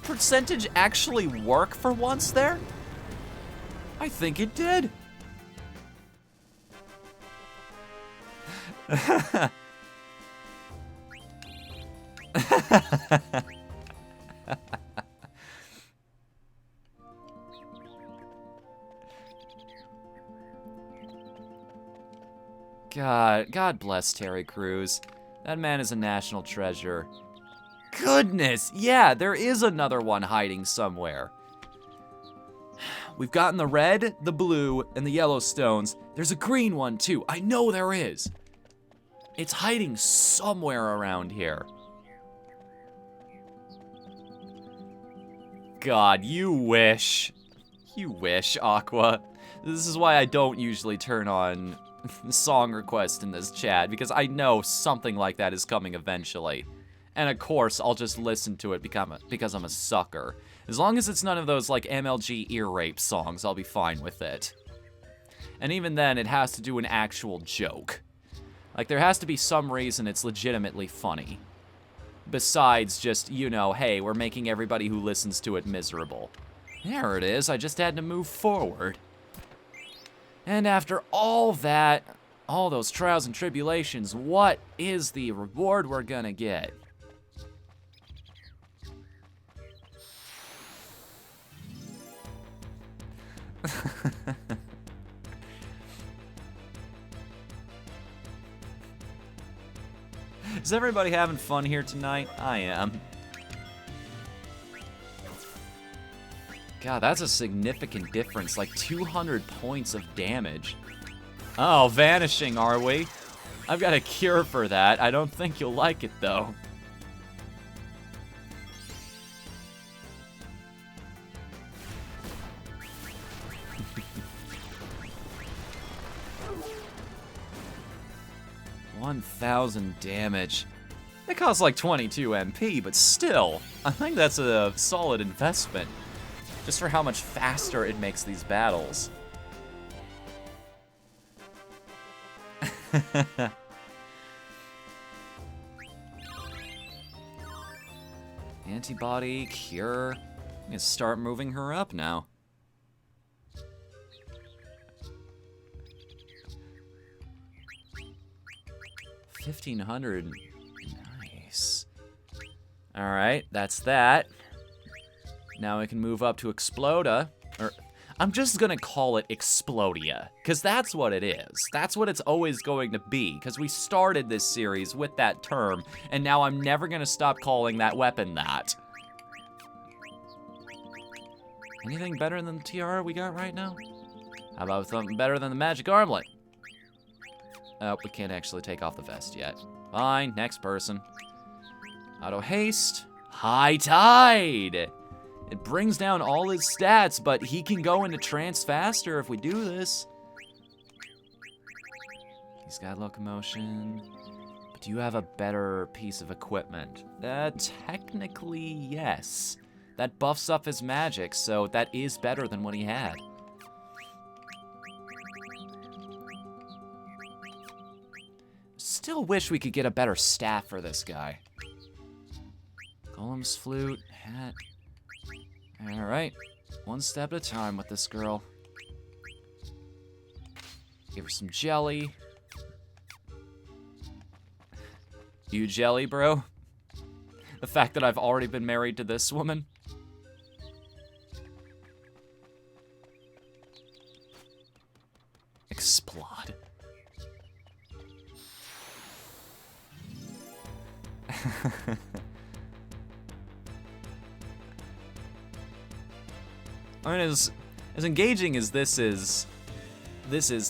percentage actually work for once there? I think it did. God bless Terry Crews. That man is a national treasure. Goodness, yeah, there is another one hiding somewhere. We've gotten the red, the blue, and the yellow stones. There's a green one too. I know there is. It's hiding somewhere around here. God, you wish. You wish, Aqua. This is why I don't usually turn on song requests in this chat, because I know something like that is coming eventually. And of course, I'll just listen to it because I'm a sucker. As long as it's none of those, like, MLG ear rape songs, I'll be fine with it. And even then, it has to do an actual joke. Like, there has to be some reason it's legitimately funny. Besides just, you know, hey, we're making everybody who listens to it miserable. There it is, I just had to move forward. And after all that, all those trials and tribulations, what is the reward we're gonna get? Is everybody having fun here tonight? I am. God, that's a significant difference, like 200 points of damage. Oh, vanishing, are we? I've got a cure for that. I don't think you'll like it, though. $1,000 damage. It costs like 22 MP, but still, I think that's a solid investment. Just for how much faster it makes these battles. Antibody, cure. I'm gonna start moving her up now. $1,500. Nice. Alright, that's that. Now we can move up to Exploda. Or, I'm just gonna call it Explodia, because that's what it is. That's what it's always going to be, because we started this series with that term, and now I'm never gonna stop calling that weapon that. Anything better than the tiara we got right now? How about something better than the magic armlet? Oh, we can't actually take off the vest yet. Fine, next person. Auto haste. High tide! It brings down all his stats, but he can go into trance faster if we do this. He's got locomotion. But do you have a better piece of equipment? Technically, yes. That buffs up his magic, so that is better than what he had. Still wish we could get a better staff for this guy. Golem's flute, hat. Alright, one step at a time with this girl. Give her some jelly. You jelly, bro? The fact that I've already been married to this woman? Explode. I mean, as engaging as this is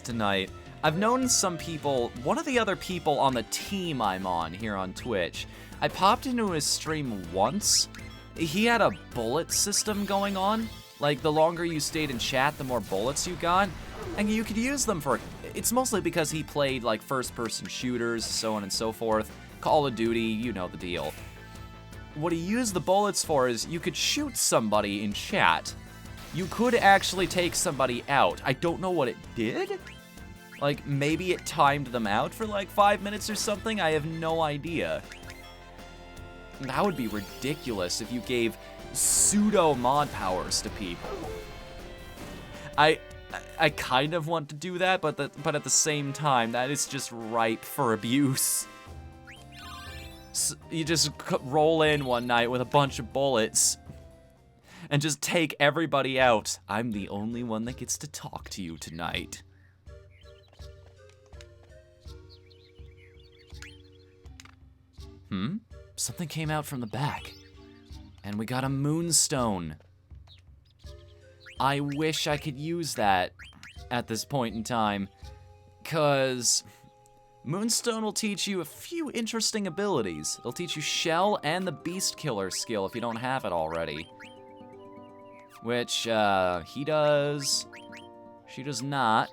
tonight, I've known some people, one of the other people on the team I'm on here on Twitch, I popped into his stream once. He had a bullet system going on. Like, the longer you stayed in chat, the more bullets you got. And you could use them for, it's mostly because he played, like, first-person shooters, so on and so forth. Call of Duty, you know the deal. What he used the bullets for is you could shoot somebody in chat, you could actually take somebody out. I don't know what it did. Like, maybe it timed them out for like 5 minutes or something. I have no idea. That would be ridiculous if you gave pseudo mod powers to people. I kind of want to do that, but at the same time, that is just ripe for abuse. So you just roll in one night with a bunch of bullets and just take everybody out. I'm the only one that gets to talk to you tonight. Something came out from the back. And we got a moonstone. I wish I could use that at this point in time, 'cause Moonstone will teach you a few interesting abilities. It'll teach you Shell and the Beast Killer skill if you don't have it already. Which, he does. She does not.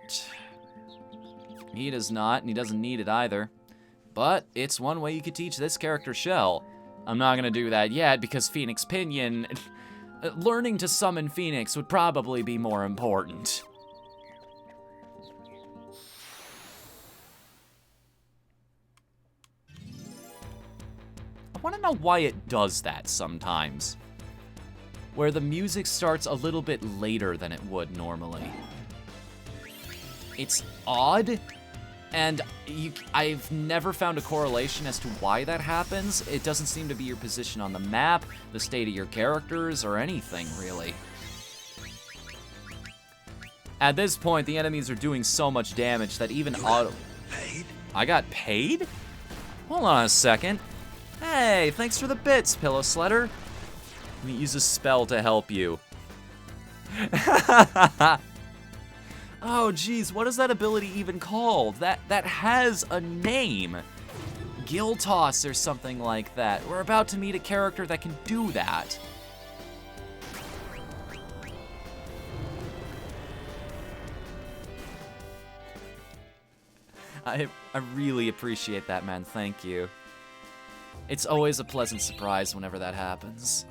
He does not, and he doesn't need it either. But it's one way you could teach this character Shell. I'm not gonna do that yet because Phoenix Pinion... learning to summon Phoenix would probably be more important. I want to know why it does that sometimes. Where the music starts a little bit later than it would normally. It's odd, and I've never found a correlation as to why that happens. It doesn't seem to be your position on the map, the state of your characters, or anything, really. At this point, the enemies are doing so much damage that even auto... Paid? I got paid? Hold on a second. Hey, thanks for the bits, Pillow Sledder. Let me use a spell to help you. Oh, geez, what is that ability even called? That has a name. Gill Toss or something like that. We're about to meet a character that can do that. I really appreciate that, man. Thank you. It's always a pleasant surprise whenever that happens.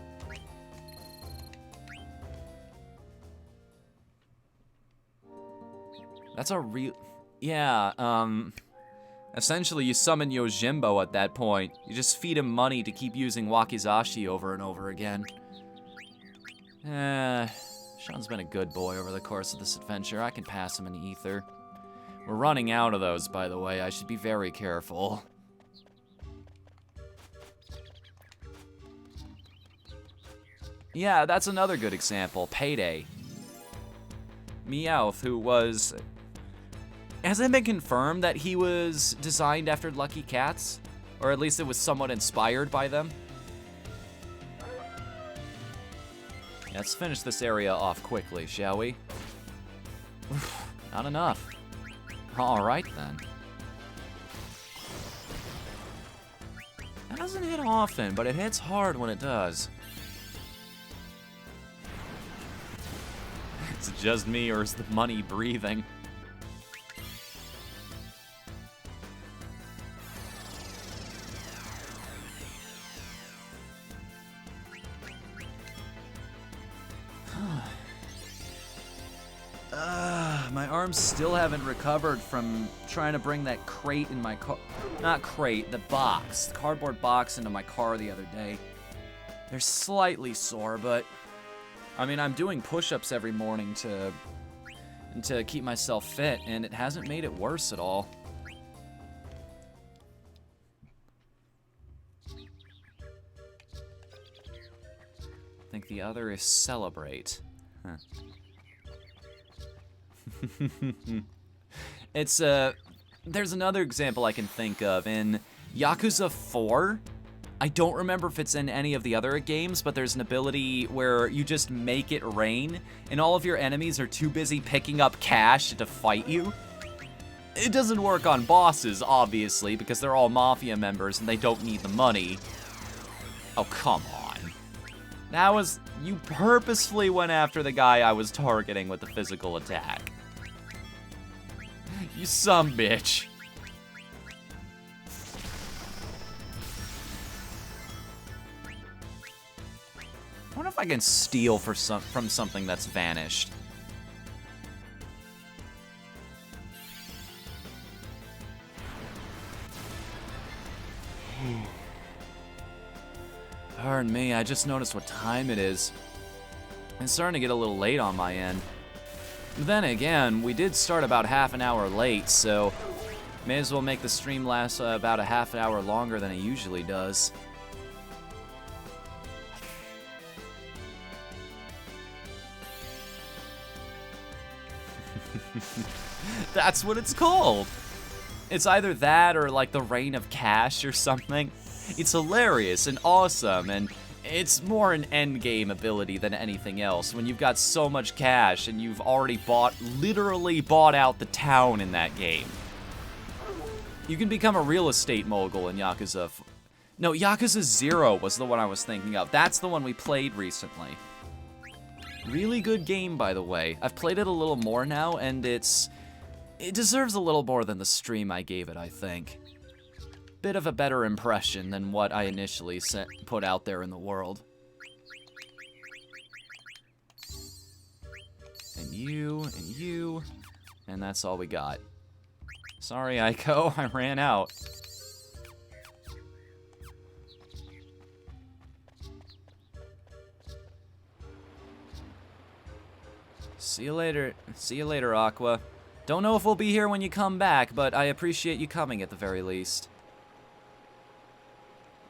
That's a real... Yeah, essentially you summon Yojimbo at that point. You just feed him money to keep using Wakizashi over and over again. Sean's been a good boy over the course of this adventure. I can pass him an ether. We're running out of those, by the way. I should be very careful. Yeah, that's another good example. Payday. Meowth, who was... Has it been confirmed that he was designed after Lucky Cats? Or at least it was somewhat inspired by them? Let's finish this area off quickly, shall we? Not enough. Alright then. That doesn't hit often, but it hits hard when it does. Is it just me, or is the money breathing? My arms still haven't recovered from trying to bring that crate in my car. Not crate, the box. The cardboard box into my car the other day. They're slightly sore, but... I mean, I'm doing push-ups every morning to keep myself fit, and it hasn't made it worse at all. I think the other is celebrate. Huh. It's, there's another example I can think of. In Yakuza 4, I don't remember if it's in any of the other games, but there's an ability where you just make it rain, and all of your enemies are too busy picking up cash to fight you. It doesn't work on bosses, obviously, because they're all Mafia members and they don't need the money. Oh, come on. That was... You purposefully went after the guy I was targeting with the physical attack. You sumbitch. wonder if I can steal from something that's vanished. Pardon me, I just noticed what time it is. It's starting to get a little late on my end. But then again, we did start about half an hour late, so may as well make the stream last about a half an hour longer than it usually does. That's what it's called. It's either that or like the Reign of Cash or something. It's hilarious and awesome, and it's more an endgame ability than anything else. When you've got so much cash and you've already literally bought out the town in that game. You can become a real estate mogul in Yakuza. No, Yakuza 0 was the one I was thinking of. That's the one we played recently. Really good game, by the way. I've played it a little more now, and it deserves a little more than the stream I gave it, I think. Bit of a better impression than what I initially put out there in the world. And you, and that's all we got. Sorry, Aiko, I ran out. See you later, Aqua. Don't know if we'll be here when you come back, but I appreciate you coming at the very least.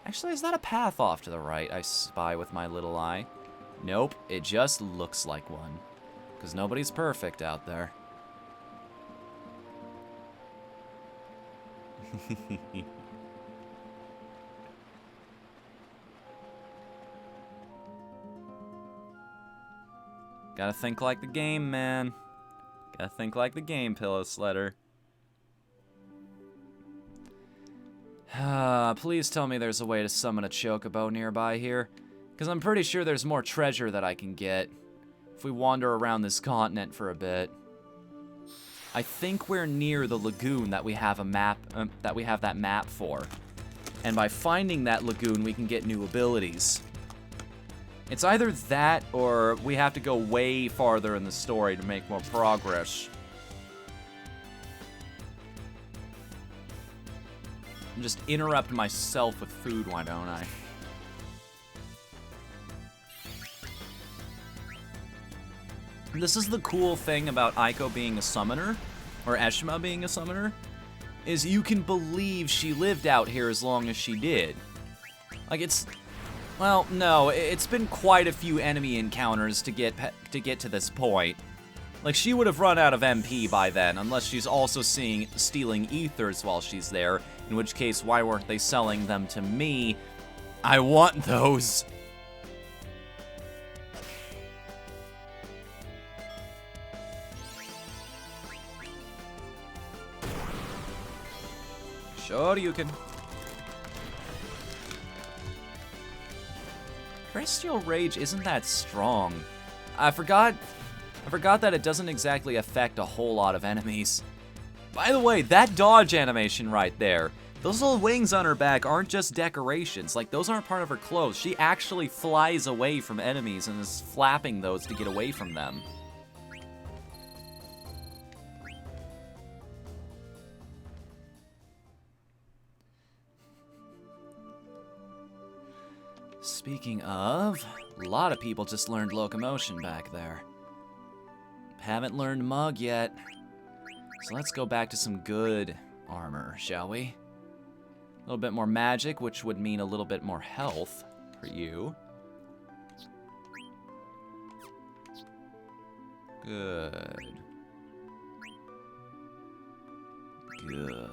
Actually, is that a path off to the right I spy with my little eye? Nope, it just looks like one. Because nobody's perfect out there. Gotta think like the game, man. Gotta think like the game, Pillow Sledder. Please tell me there's a way to summon a chocobo nearby here, because I'm pretty sure there's more treasure that I can get if we wander around this continent for a bit. I think we're near the lagoon that we have that map for, and by finding that lagoon, we can get new abilities. It's either that, or we have to go way farther in the story to make more progress. Just interrupt myself with food, why don't I? This is the cool thing about Aiko being a summoner, or Eshima being a summoner, is you can believe she lived out here as long as she did. Like, well, no, it's been quite a few enemy encounters to get to this point. Like, she would have run out of MP by then, unless she's also stealing ethers while she's there, in which case, why weren't they selling them to me? I want those. Sure, you can. Terrestrial Rage isn't that strong. I forgot that it doesn't exactly affect a whole lot of enemies. By the way, that dodge animation right there, those little wings on her back aren't just decorations. Like, those aren't part of her clothes. She actually flies away from enemies and is flapping those to get away from them. Speaking of, a lot of people just learned locomotion back there. Haven't learned Mug yet. So let's go back to some good armor, shall we? A little bit more magic, which would mean a little bit more health for you. Good. Good.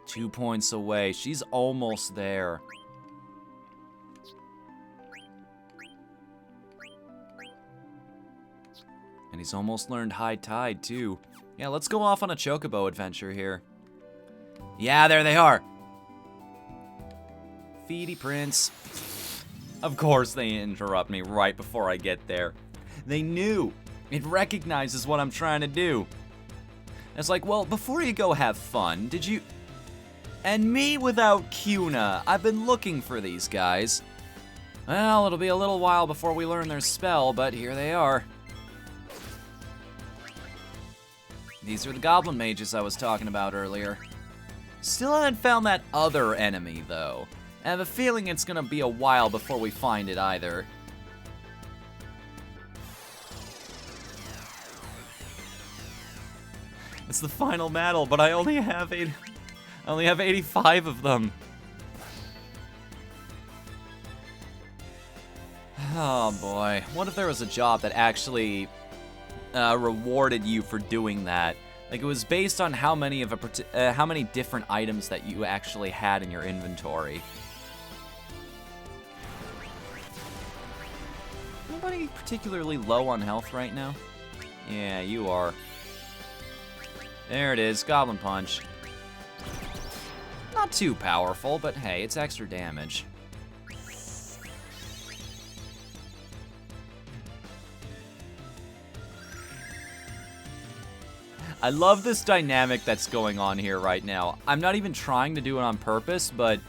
2 points away. She's almost there. And he's almost learned High Tide, too. Yeah, let's go off on a chocobo adventure here. Yeah, there they are. Feedy Prince. Of course they interrupt me right before I get there. They knew. It recognizes what I'm trying to do. It's like, well, before you go have fun, did you... And me without Cuna. I've been looking for these guys. Well, it'll be a little while before we learn their spell, but here they are. These are the goblin mages I was talking about earlier. Still haven't found that other enemy, though. I have a feeling it's gonna be a while before we find it either. It's the final battle, but I only have 85 of them. Oh boy, what if there was a job that actually rewarded you for doing that? Like it was based on how many different items that you actually had in your inventory. Anybody particularly low on health right now? Yeah, you are. There it is, Goblin Punch. Not too powerful, but hey, it's extra damage. I love this dynamic that's going on here right now. I'm not even trying to do it on purpose, but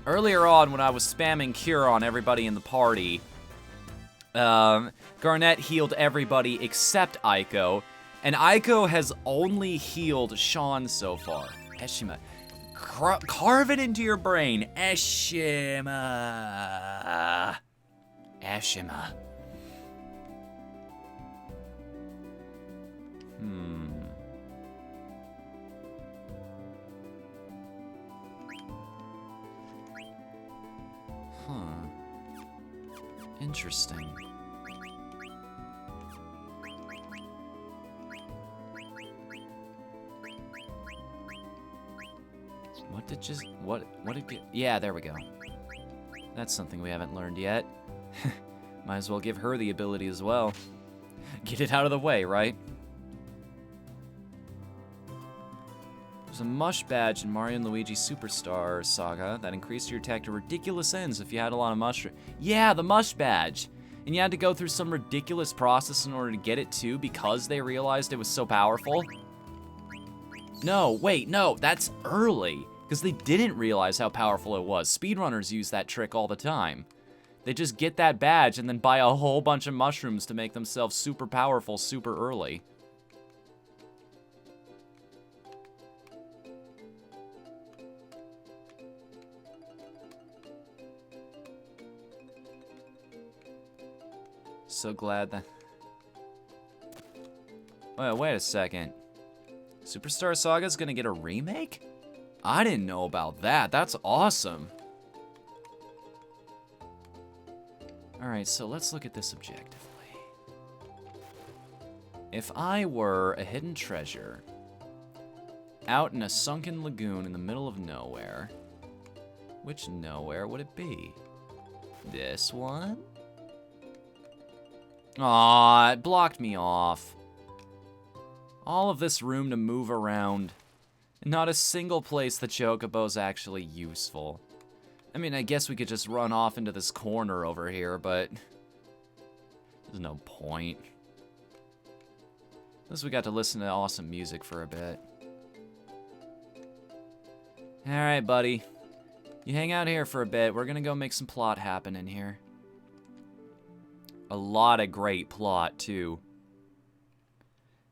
earlier on when I was spamming Cure on everybody in the party, Garnet healed everybody except Aiko, and Aiko has only healed Sean so far. Eshima. Carve it into your brain. Eshima. Eshima. Interesting. What did get, yeah, there we go. That's something we haven't learned yet. Might as well give her the ability as well. Get it out of the way, right? There's a mush badge in Mario & Luigi Superstar Saga that increased your attack to ridiculous ends if you had a lot of mushroom. Yeah, the mush badge! And you had to go through some ridiculous process in order to get it too because they realized it was so powerful? No, wait, no, that's early. Because they didn't realize how powerful it was. Speedrunners use that trick all the time. They just get that badge and then buy a whole bunch of mushrooms to make themselves super powerful super early. So glad that... Wait a second. Superstar Saga's gonna get a remake? I didn't know about that. That's awesome. Alright, so let's look at this objectively. If I were a hidden treasure out in a sunken lagoon in the middle of nowhere, which nowhere would it be? This one? Aw, it blocked me off. All of this room to move around. Not a single place the Chocobo's actually useful. I mean, I guess we could just run off into this corner over here, but there's no point. At least we got to listen to awesome music for a bit. Alright, buddy. You hang out here for a bit. We're gonna go make some plot happen in here. A lot of great plot, too.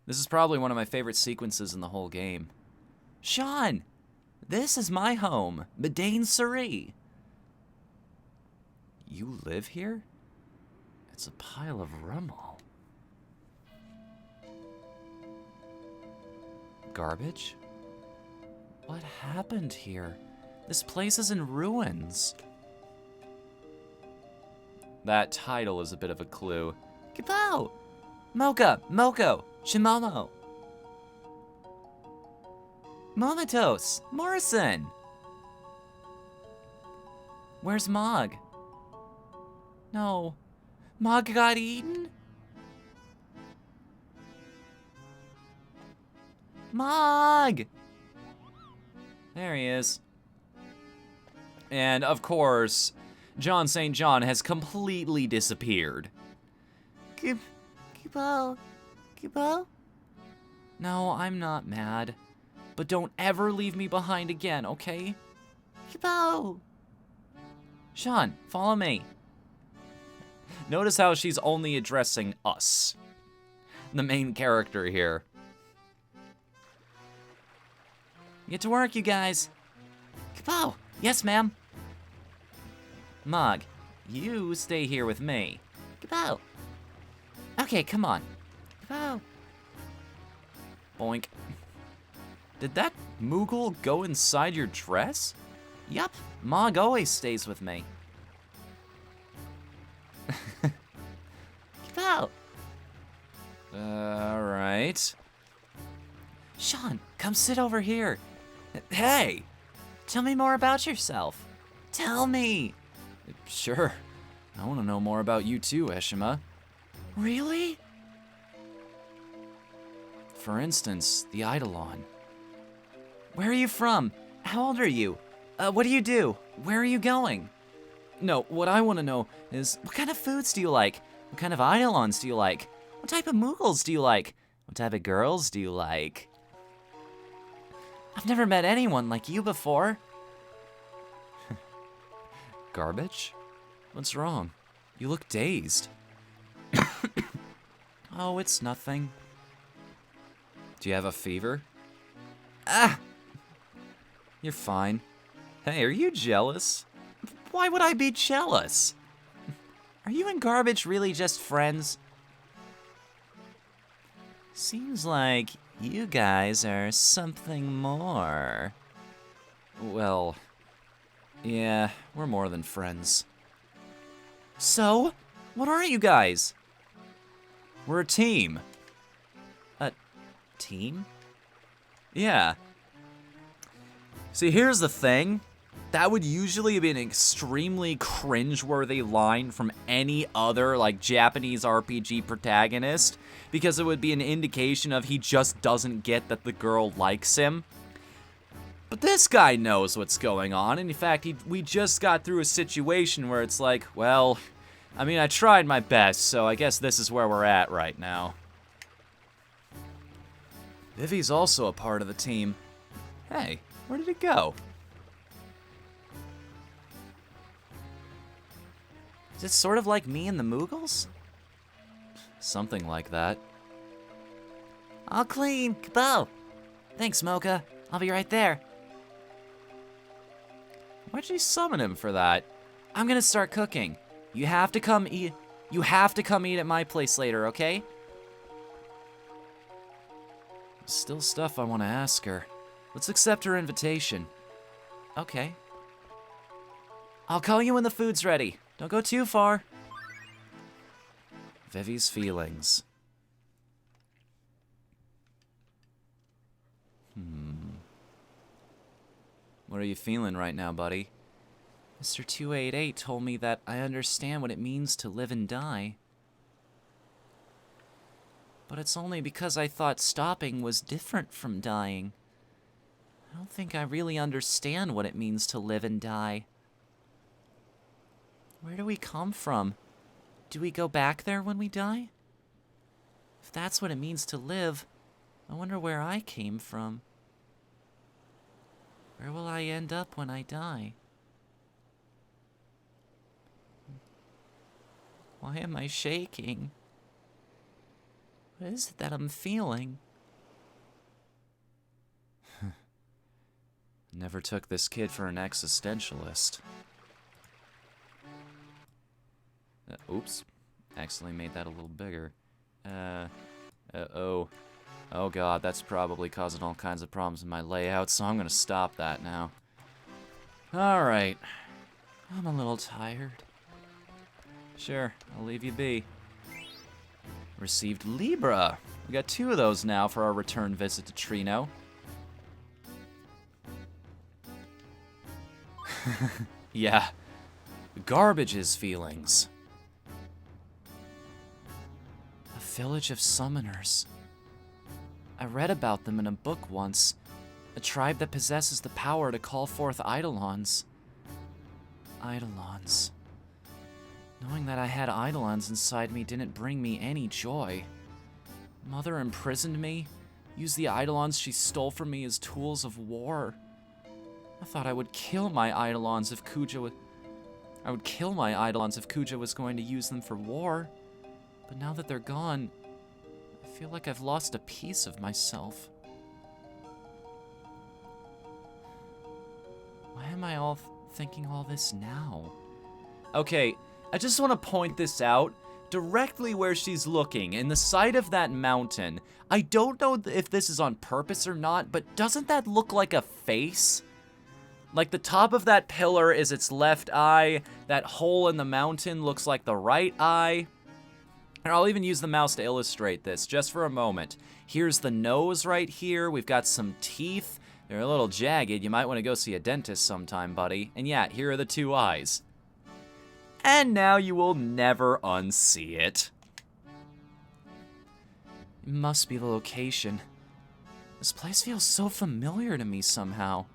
This is probably one of my favorite sequences in the whole game. Sean! This is my home, Medane Suri. You live here? It's a pile of rubble. Garbage? What happened here? This place is in ruins. That title is a bit of a clue. Kipo! Mocha! Moko! Shimomo! Momatos! Morrison! Where's Mog? No. Mog got eaten? Mog! There he is. And, of course, John St. John has completely disappeared. Kipo? Kipo? No, I'm not mad. But don't ever leave me behind again, okay? Kipo! Sean, follow me. Notice how she's only addressing us, the main character here. Get to work, you guys. Oh, yes, ma'am. Mog, you stay here with me. Kapow. Okay, come on. Kapow. Boink. Did that Moogle go inside your dress? Yup, Mog always stays with me. Kapow. Alright. Sean, come sit over here. Hey, tell me more about yourself. Tell me. Sure. I want to know more about you too, Eshima. Really? For instance, the Eidolon. Where are you from? How old are you? What do you do? Where are you going? No, what I want to know is, What kind of foods do you like? What kind of Eidolons do you like? What type of Moogles do you like? What type of girls do you like? I've never met anyone like you before. garbage? What's wrong? You look dazed. Oh, it's nothing. Do you have a fever? Ah! You're fine. Hey, are you jealous? Why would I be jealous? Are you and Garbage really just friends? Seems like you guys are something more. Well, yeah, we're more than friends. So, what are you guys? We're a team. A team? Yeah. See, here's the thing. That would usually be an extremely cringeworthy line from any other, like, Japanese RPG protagonist, because it would be an indication of he just doesn't get that the girl likes him. But this guy knows what's going on, and in fact, we just got through a situation where it's like, well, I mean, I tried my best, so I guess this is where we're at right now. Vivi's also a part of the team. Hey, where did it go? Is it sort of like me and the Moogles? Something like that. I'll clean. Kabow. Thanks, Mocha. I'll be right there. Why'd you summon him for that? I'm gonna start cooking. You have to come eat. You have to come eat at my place later, okay? Still stuff I want to ask her. Let's accept her invitation. Okay. I'll call you when the food's ready. Don't go too far. Vivi's feelings. What are you feeling right now, buddy? Mr. 288 told me that I understand what it means to live and die. But it's only because I thought stopping was different from dying. I don't think I really understand what it means to live and die. Where do we come from? Do we go back there when we die? If that's what it means to live, I wonder where I came from. Where will I end up when I die? Why am I shaking? What is it that I'm feeling? Never took this kid for an existentialist. Oops. Accidentally made that a little bigger. Oh. Oh god, that's probably causing all kinds of problems in my layout, so I'm gonna stop that now. Alright. I'm a little tired. Sure, I'll leave you be. Received Libra. We got 2 of those now for our return visit to Trino. Yeah. Garbage's feelings. A village of summoners. I read about them in a book once. A tribe that possesses the power to call forth Eidolons. Eidolons. Knowing that I had Eidolons inside me didn't bring me any joy. Mother imprisoned me, used the Eidolons she stole from me as tools of war. I thought I would kill my Eidolons if Kuja I would kill my eidolons if Kuja was going to use them for war. But now that they're gone, I feel like I've lost a piece of myself. Why am I thinking all this now? Okay, I just want to point this out. Directly where she's looking, in the side of that mountain, I don't know if this is on purpose or not, but doesn't that look like a face? Like the top of that pillar is its left eye, that hole in the mountain looks like the right eye. And I'll even use the mouse to illustrate this, just for a moment. Here's the nose right here, we've got some teeth. They're a little jagged, you might want to go see a dentist sometime, buddy. And yeah, here are the two eyes. And now you will never unsee it. It must be the location. This place feels so familiar to me somehow.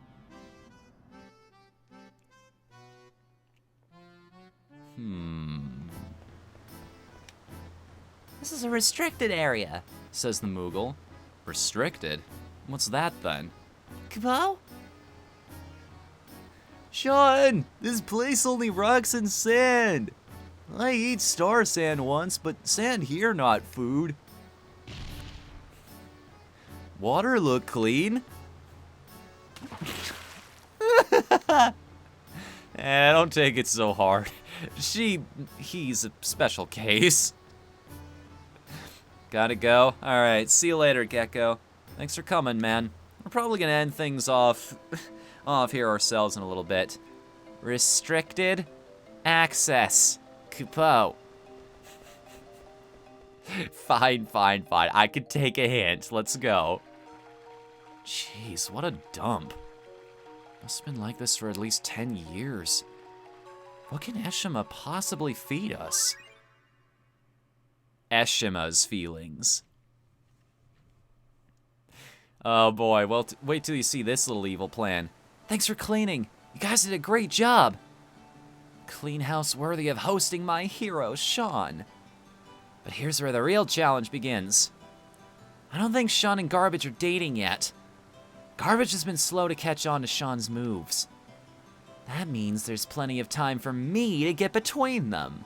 This is a restricted area, says the Moogle. Restricted? What's that then? Kupo? Sean, this place only rocks and sand. I ate star sand once, but sand here not food. Water look clean. Don't take it so hard. He's a special case. Gotta go. Alright, see you later, Gecko. Thanks for coming, man. We're probably gonna end things off here ourselves in a little bit. Restricted access. Kupo. Fine. I could take a hint. Let's go. Jeez, what a dump. Must have been like this for at least 10 years. What can Eshima possibly feed us? Eshima's feelings. Oh boy, well, wait till you see this little evil plan. Thanks for cleaning. You guys did a great job. Clean house worthy of hosting my hero, Sean. But here's where the real challenge begins. I don't think Sean and Garbage are dating yet. Garbage has been slow to catch on to Sean's moves. That means there's plenty of time for me to get between them.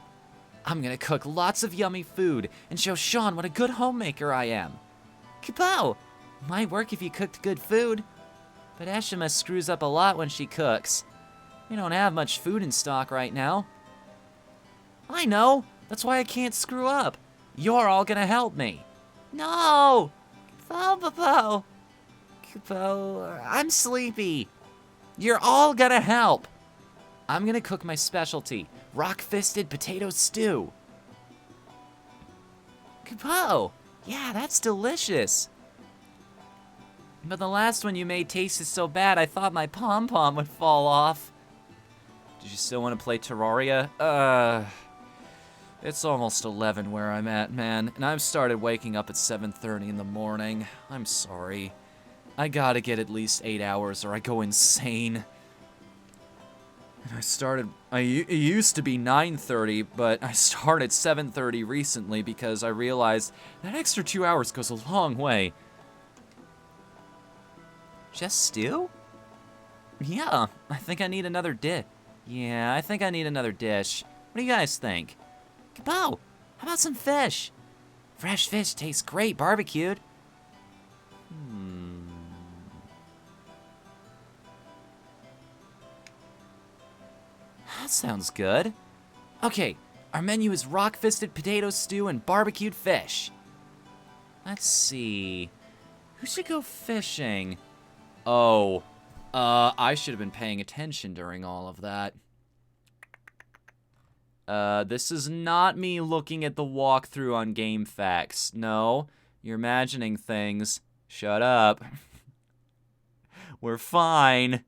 I'm gonna cook lots of yummy food and show Sean what a good homemaker I am. Kupo! Might work if you cooked good food. But Eshima screws up a lot when she cooks. We don't have much food in stock right now. I know! That's why I can't screw up. You're all gonna help me. No! Kupo! Kupo, I'm sleepy. You're all gonna help. I'm gonna cook my specialty, rock-fisted potato stew. Kupo! Yeah, that's delicious. But the last one you made tasted so bad, I thought my pom-pom would fall off. Did you still want to play Terraria? It's almost 11 where I'm at, man, and I've started waking up at 7:30 in the morning. I'm sorry. I gotta get at least 8 hours or I go insane. And it used to be 9:30, but I started 7:30 recently because I realized that extra 2 hours goes a long way. Just stew? Yeah, I think I need another dish. Yeah, I think I need another dish. What do you guys think? Kupo, how about some fish? Fresh fish tastes great barbecued. That sounds good. Okay, our menu is rock-fisted potato stew and barbecued fish. Let's see. Who should go fishing? Oh, I should have been paying attention during all of that. This is not me looking at the walkthrough on GameFAQs. No, you're imagining things. Shut up. We're fine.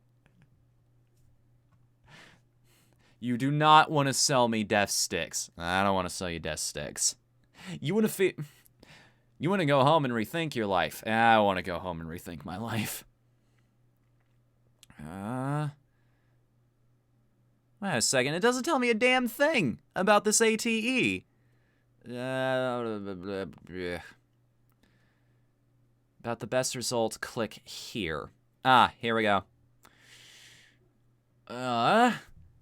You do not want to sell me death sticks. I don't want to sell you death sticks. You want to go home and rethink your life. I want to go home and rethink my life. Wait a second, it doesn't tell me a damn thing about this ATE. About the best result, click here. Ah, here we go.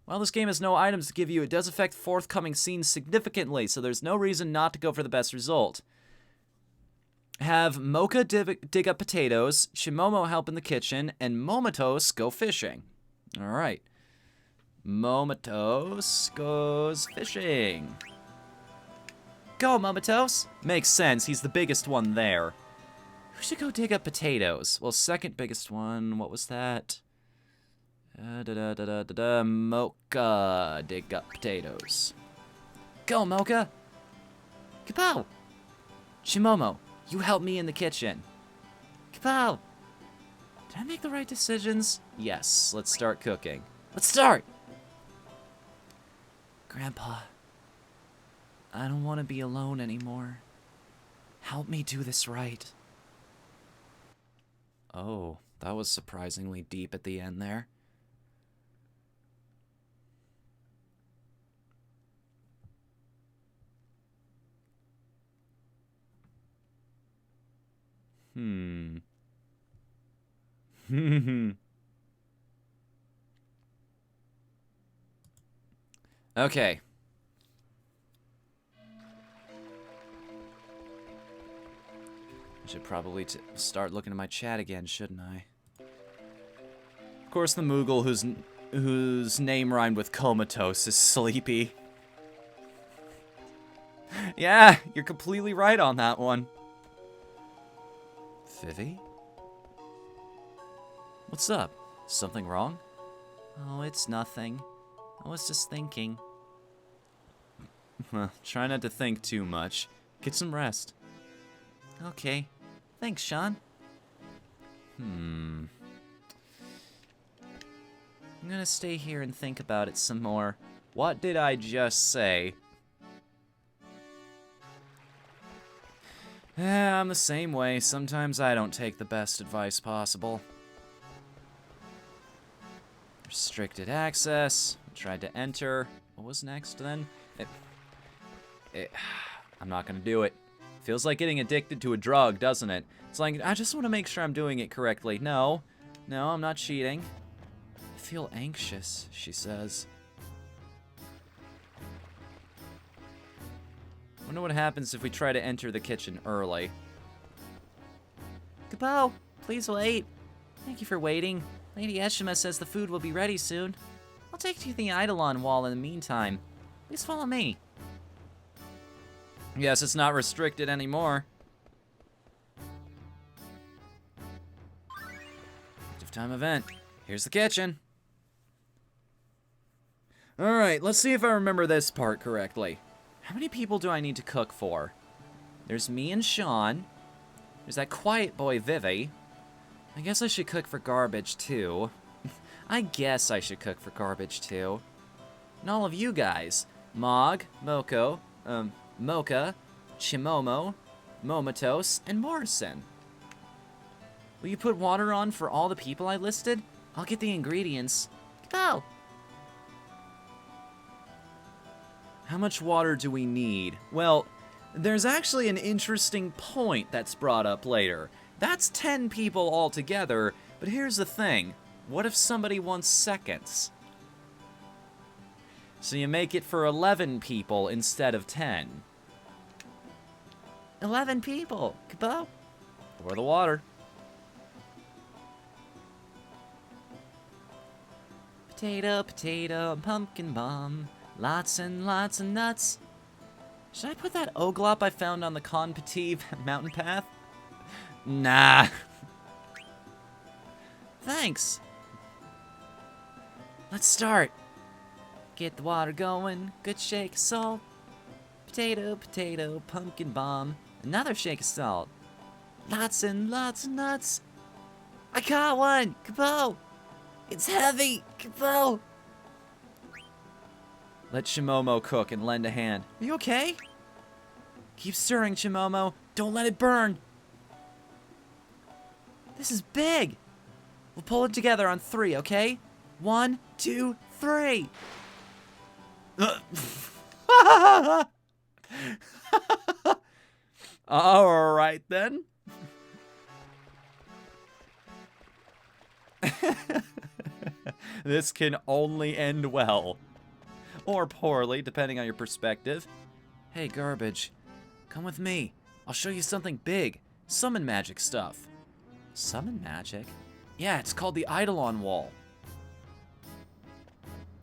While this game has no items to give you, it does affect forthcoming scenes significantly, so there's no reason not to go for the best result. Have Mocha dig up potatoes, Shimomo help in the kitchen, and Momotos go fishing. Alright. Momotos goes fishing. Go, Momotos! Makes sense, he's the biggest one there. Who should go dig up potatoes? Well, second biggest one, what was that? Mocha, dig up potatoes. Go, Mocha! Kapow! Shimomo, you help me in the kitchen. Kapow! Did I make the right decisions? Yes, let's start cooking. Let's start! Grandpa, I don't want to be alone anymore. Help me do this right. Oh, that was surprisingly deep at the end there. Okay. I should probably start looking at my chat again, shouldn't I? Of course, the Moogle whose name rhymed with comatose is sleepy. Yeah, you're completely right on that one. Vivi? What's up? Something wrong? Oh, it's nothing. I was just thinking. Try not to think too much. Get some rest. Okay. Thanks, Sean. I'm gonna stay here and think about it some more. What did I just say? Yeah, I'm the same way. Sometimes I don't take the best advice possible. Restricted access. Tried to enter. What was next then? I'm not gonna do it. Feels like getting addicted to a drug, doesn't it? It's like, I just want to make sure I'm doing it correctly. No, I'm not cheating. I feel anxious, she says. Wonder what happens if we try to enter the kitchen early. Kapow, please wait. Thank you for waiting. Lady Eshima says the food will be ready soon. I'll take you to the Eidolon wall in the meantime. Please follow me. Yes, it's not restricted anymore. Active time event. Here's the kitchen. Alright, let's see if I remember this part correctly. How many people do I need to cook for? There's me and Sean. There's that quiet boy, Vivi. I guess I should cook for garbage, too. I guess I should cook for garbage, too. And all of you guys. Mog, Mocha, Chimomo, Momotos, and Morrison. Will you put water on for all the people I listed? I'll get the ingredients. Go! How much water do we need? Well, there's actually an interesting point that's brought up later. That's 10 people altogether, but here's the thing. What if somebody wants seconds? So you make it for 11 people instead of 10. 11 people! Kapow! Pour the water. Potato, potato, pumpkin bomb. Lots and lots of nuts. Should I put that oglop I found on the Con Petit mountain path? Nah. Thanks. Let's start. Get the water going. Good shake of salt. Potato, potato, pumpkin bomb. Another shake of salt. Lots and lots of nuts. I caught one. Kapow. It's heavy. Kapow. Let Shimomo cook and lend a hand. Are you okay? Keep stirring, Shimomo. Don't let it burn. This is big. We'll pull it together on 3, okay? 1, 2, 3. All right, then. This can only end well. Or poorly, depending on your perspective. Hey, Garbage. Come with me. I'll show you something big. Summon magic stuff. Summon magic? Yeah, it's called the Eidolon Wall.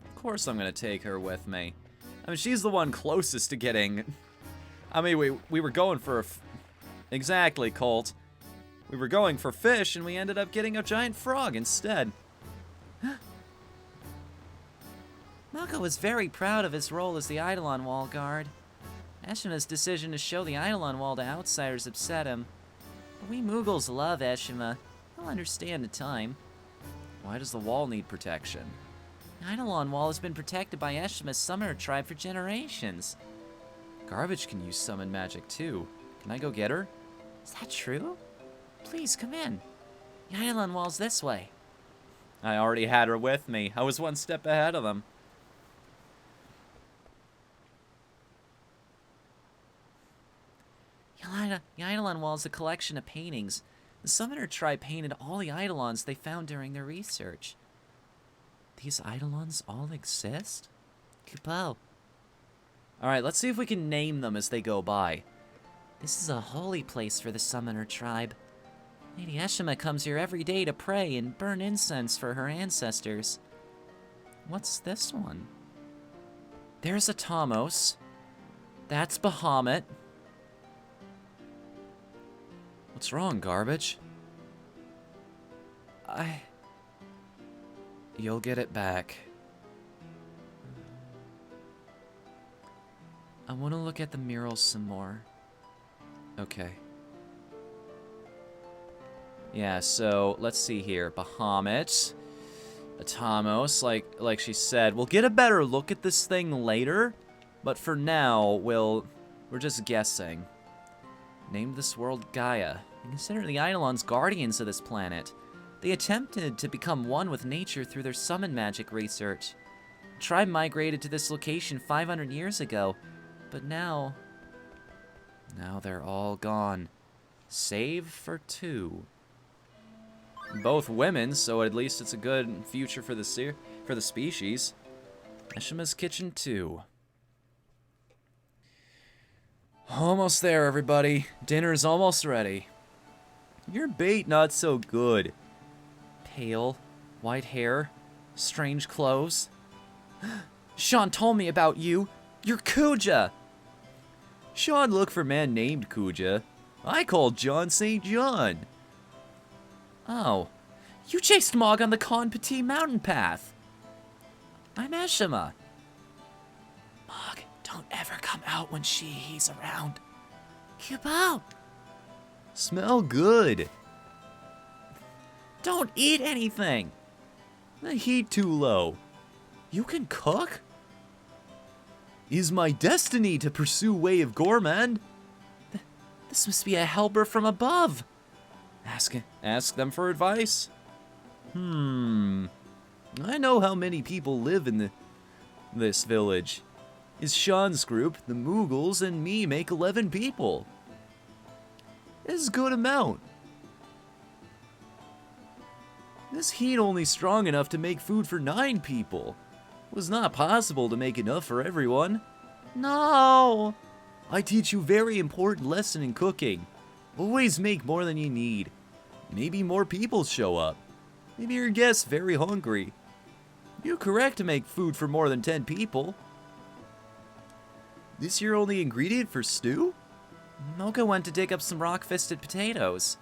Of course I'm gonna take her with me. I mean, she's the one closest to getting... I mean, we were going for exactly, Colt. We were going for fish, and we ended up getting a giant frog instead. Mako was very proud of his role as the Eidolon Wall guard. Eshima's decision to show the Eidolon Wall to outsiders upset him. But we Moogles love Eshima. He'll understand in time. Why does the wall need protection? The Eidolon Wall has been protected by Eshima's summoner tribe for generations. Garbage can use summon magic too. Can I go get her? Is that true? Please, come in. The Eidolon Wall's this way. I already had her with me. I was one step ahead of them. The Eidolon Wall is a collection of paintings. The Summoner tribe painted all the Eidolons they found during their research. These Eidolons all exist? Kupo. Alright, let's see if we can name them as they go by. This is a holy place for the Summoner tribe. Lady Eshima comes here every day to pray and burn incense for her ancestors. What's this one? There's a Tamos. That's Bahamut. What's wrong, Garbage? You'll get it back. I want to look at the murals some more. Okay. Yeah, so let's see here. Bahamut, Atamos, like she said. We'll get a better look at this thing later, but for now, we're just guessing. Named this world Gaia, and consider the Eidolons guardians of this planet. They attempted to become one with nature through their summon magic research. The tribe migrated to this location 500 years ago, but now they're all gone. Save for 2. Both women, so at least it's a good future for the species. Eshima's kitchen 2. Almost there, everybody. Dinner's almost ready. Your bait not so good. Pale, white hair, strange clothes. Sean told me about you. You're Kuja. Sean looked for man named Kuja. I called John St. John. Oh, you chased Mog on the Kon Petit mountain path. I'm Eshima. Mog, don't ever come out when he's around. Kupo. Smell good. Don't eat anything. The heat too low. You can cook? Is my destiny to pursue way of gourmand? This must be a helper from above. Ask them for advice. I know how many people live in this village. Is Sean's group, the Moogles, and me make 11 people. It's a good amount. This heat only strong enough to make food for 9 people. It was not possible to make enough for everyone. No! I teach you very important lesson in cooking. Always make more than you need. Maybe more people show up. Maybe your guest's very hungry. You're correct to make food for more than 10 people. This your only ingredient for stew? Mocha went to dig up some rock-fisted potatoes.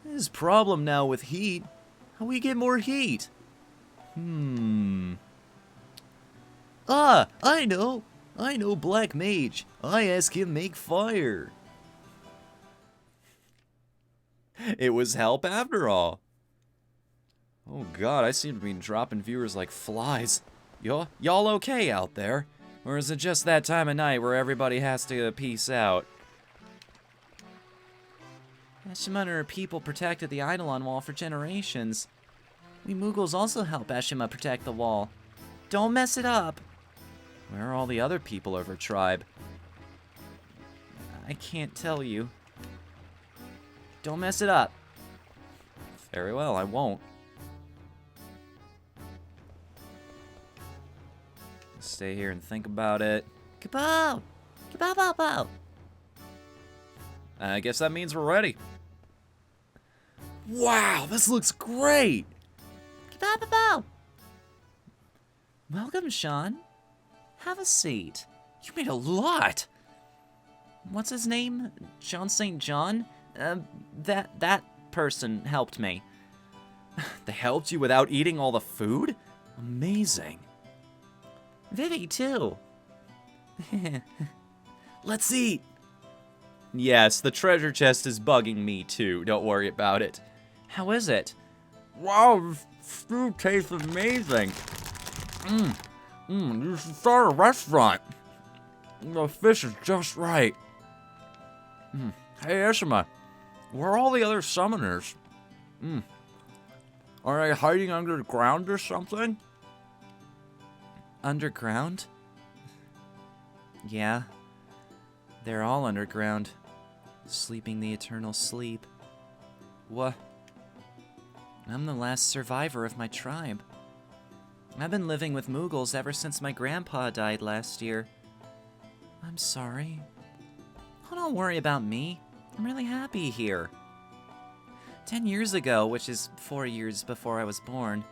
His problem now with heat. How we get more heat? Ah, I know Black Mage. I ask him make fire. It was help after all. Oh god, I seem to be dropping viewers like flies. Y'all okay out there? Or is it just that time of night where everybody has to peace out? Eshima and her people protected the Eidolon Wall for generations. We Moogles also help Eshima protect the wall. Don't mess it up. Where are all the other people of her tribe? I can't tell you. Don't mess it up. Very well, I won't. Stay here and think about it. Kabow! Kabow, bow, bow! I guess that means we're ready. Wow, this looks great! Kabow, bow, bow! Welcome, Sean. Have a seat. You made a lot! What's his name? John St. John? That person helped me. They helped you without eating all the food? Amazing. Vivi, too. Let's eat! Yes, the treasure chest is bugging me too. Don't worry about it. How is it? Wow, this food tastes amazing. You should start a restaurant. The fish is just right. Hey, Ishima, where are all the other summoners? Are they hiding under the ground or something? Underground? Yeah. They're all underground. Sleeping the eternal sleep. What? I'm the last survivor of my tribe. I've been living with Mughals ever since my grandpa died last year. I'm sorry. Oh, don't worry about me. I'm really happy here. 10 years ago, which is 4 years before I was born,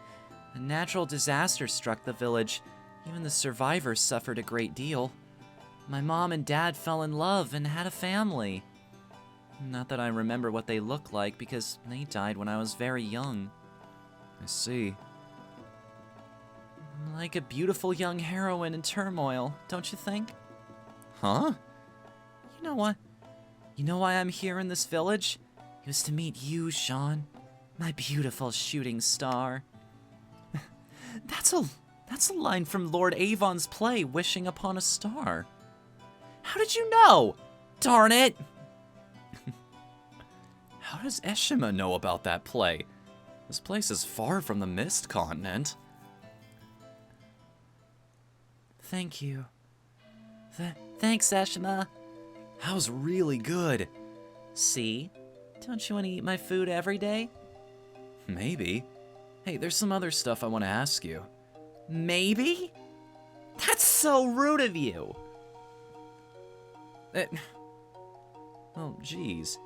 a natural disaster struck the village. Even the survivors suffered a great deal. My mom and dad fell in love and had a family. Not that I remember what they looked like, because they died when I was very young. I see. Like a beautiful young heroine in turmoil, don't you think? Huh? You know what? You know why I'm here in this village? It was to meet you, Sean. My beautiful shooting star. That's a line from Lord Avon's play, Wishing Upon a Star. How did you know? Darn it! How does Eshima know about that play? This place is far from the Mist Continent. Thank you. Thanks, Eshima. That was really good. See? Don't you want to eat my food every day? Maybe. Hey, there's some other stuff I want to ask you. Maybe? That's so rude of you. Oh, jeez.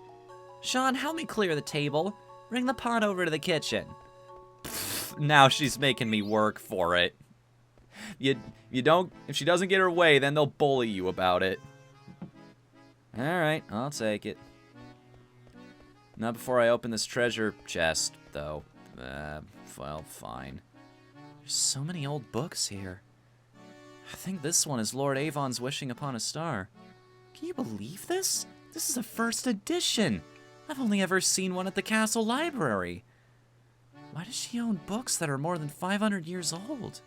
Sean, help me clear the table. Bring the pot over to the kitchen. Now she's making me work for it. You don't. If she doesn't get her way, then they'll bully you about it. All right, I'll take it. Not before I open this treasure chest, though. Well, fine. There's so many old books here. I think this one is Lord Avon's Wishing Upon a Star. Can you believe this? This is a first edition. I've only ever seen one at the castle library. Why does she own books that are more than 500 years old?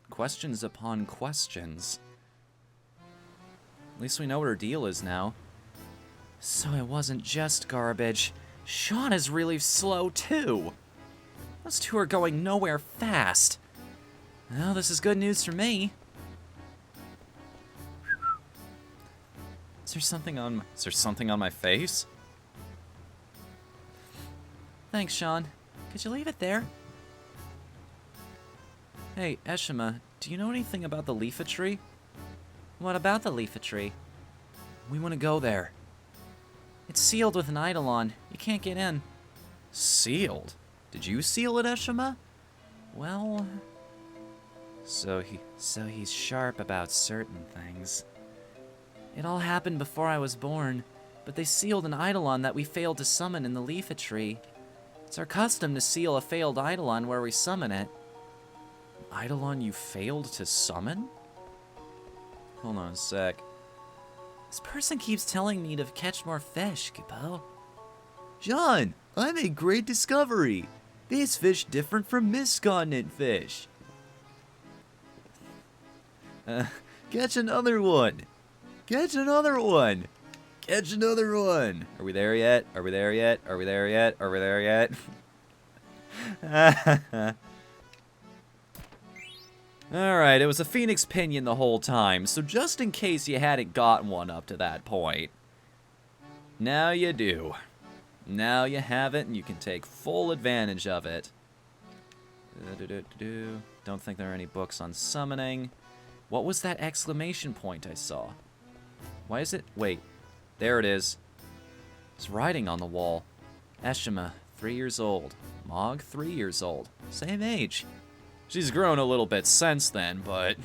Questions upon questions. At least we know what her deal is now. So it wasn't just garbage. Sean is really slow too. Those two are going nowhere fast. Well, this is good news for me. Is there something on my face? Thanks, Sean. Could you leave it there? Hey, Eshima, do you know anything about the Leafa Tree? What about the Leafa Tree? We want to go there. It's sealed with an eidolon. You can't get in. Sealed? Did you seal it, Eshima? Well, so he's sharp about certain things. It all happened before I was born, but they sealed an eidolon that we failed to summon in the Leafa Tree. It's our custom to seal a failed eidolon where we summon it. Eidolon you failed to summon? Hold on a sec. This person keeps telling me to catch more fish, Kupo. John, I made great discovery. This fish different from Mist Continent fish. Catch another one. Catch another one. Catch another one. Are we there yet? Are we there yet? Are we there yet? Are we there yet? Alright, it was a phoenix pinion the whole time, so just in case you hadn't gotten one up to that point. Now you do. Now you have it, and you can take full advantage of it. Don't think there are any books on summoning. What was that exclamation point I saw? Why is it? Wait. There it is. It's writing on the wall. Eshima, 3 years old. Mog, 3 years old. Same age. She's grown a little bit since then, but...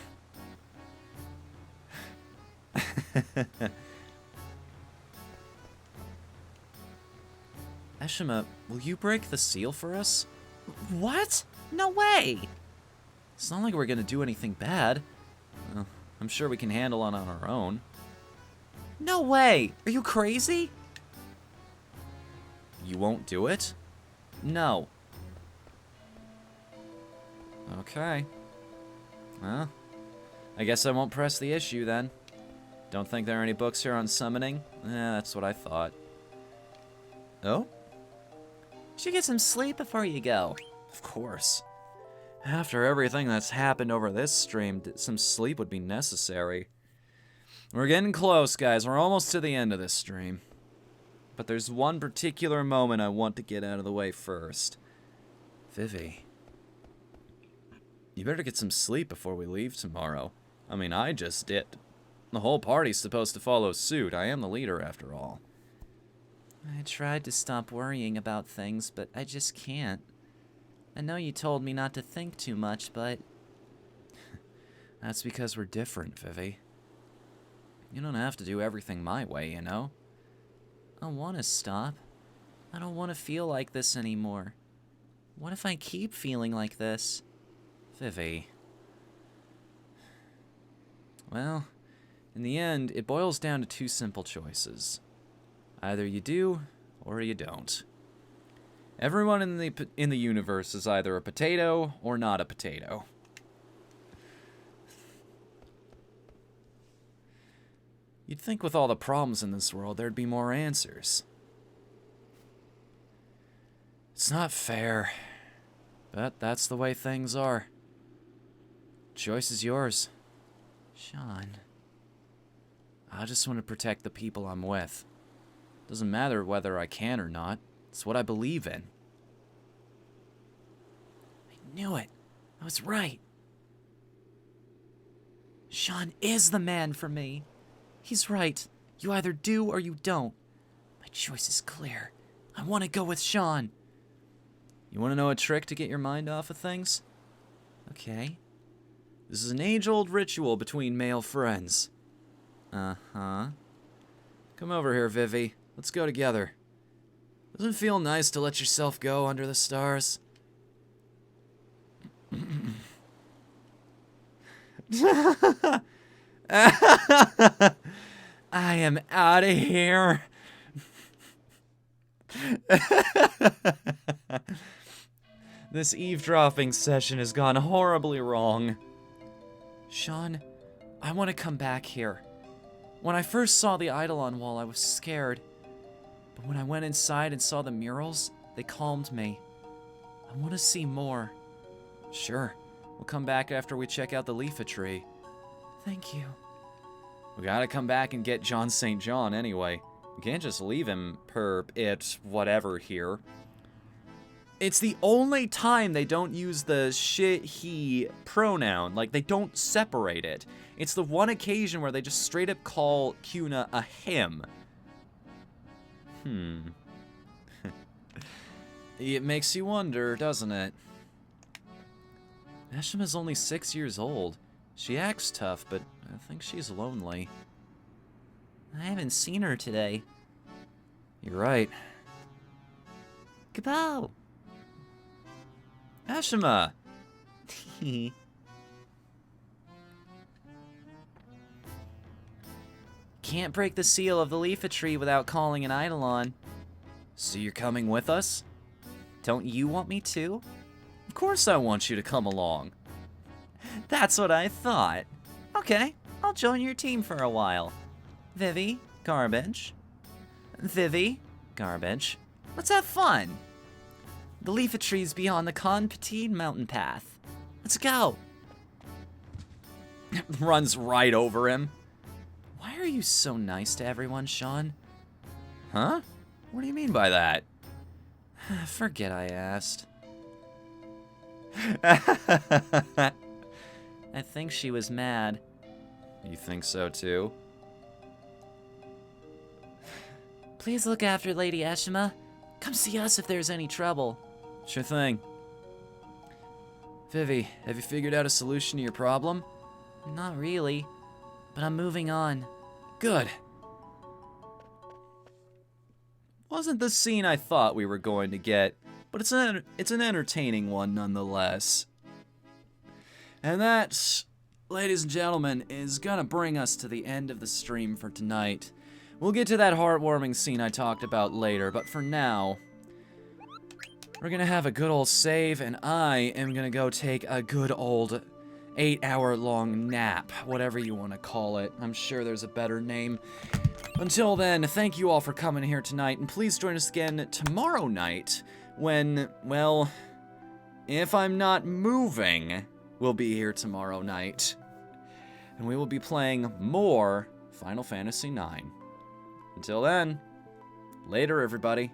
Eshima, will you break the seal for us? What? No way! It's not like we're gonna do anything bad. Well, I'm sure we can handle it on our own. No way! Are you crazy? You won't do it? No. Okay. Well, I guess I won't press the issue then. Don't think there are any books here on summoning? That's what I thought. Oh? You should get some sleep before you go. Of course. After everything that's happened over this stream, some sleep would be necessary. We're getting close, guys. We're almost to the end of this stream. But there's one particular moment I want to get out of the way first. Vivi. You better get some sleep before we leave tomorrow. I mean, I just did. The whole party's supposed to follow suit. I am the leader, after all. I tried to stop worrying about things, but I just can't. I know you told me not to think too much, but... That's because we're different, Vivi. You don't have to do everything my way, you know? I want to stop. I don't want to feel like this anymore. What if I keep feeling like this? Vivi. Well, in the end, it boils down to two simple choices. Either you do, or you don't. Everyone in the universe is either a potato or not a potato. You'd think with all the problems in this world, there'd be more answers. It's not fair, but that's the way things are. Choice is yours. Sean. I just want to protect the people I'm with. Doesn't matter whether I can or not. It's what I believe in. I knew it. I was right. Sean is the man for me. He's right. You either do or you don't. My choice is clear. I want to go with Sean. You want to know a trick to get your mind off of things? Okay. This is an age-old ritual between male friends. Uh-huh. Come over here, Vivi. Let's go together. Doesn't it feel nice to let yourself go under the stars? I am out of here. This eavesdropping session has gone horribly wrong. Sean, I want to come back here. When I first saw the Eidolon wall, I was scared. But when I went inside and saw the murals, they calmed me. I want to see more. Sure. We'll come back after we check out the leafage tree. Thank you. We gotta come back and get John St. John anyway. We can't just leave him whatever here. It's the only time they don't use the shit, he pronoun. Like, they don't separate it. It's the one occasion where they just straight up call Cuna a him. It makes you wonder, doesn't it? Eshima's only 6 years old. She acts tough, but I think she's lonely. I haven't seen her today. You're right. Kapow! Eshima! Can't break the seal of the leafage tree without calling an Eidolon. So you're coming with us? Don't you want me to? Of course I want you to come along. That's what I thought. Okay, I'll join your team for a while. Vivi, garbage. Vivi, garbage. Let's have fun. The leafage tree's beyond the Con Petit mountain path. Let's go. Runs right over him. Why are you so nice to everyone, Sean? Huh? What do you mean by that? Forget I asked. I think she was mad. You think so too? Please look after Lady Eshima. Come see us if there's any trouble. Sure thing. Vivi, have you figured out a solution to your problem? Not really, but I'm moving on. Good. Wasn't the scene I thought we were going to get, but it's an entertaining one nonetheless. And that, ladies and gentlemen, is gonna bring us to the end of the stream for tonight. We'll get to that heartwarming scene I talked about later, but for now, we're gonna have a good old save, and I am gonna go take a good old 8-hour-long nap, whatever you want to call it. I'm sure there's a better name. Until then, thank you all for coming here tonight, and please join us again tomorrow night when, well, if I'm not moving, we'll be here tomorrow night. And we will be playing more Final Fantasy IX. Until then, later everybody.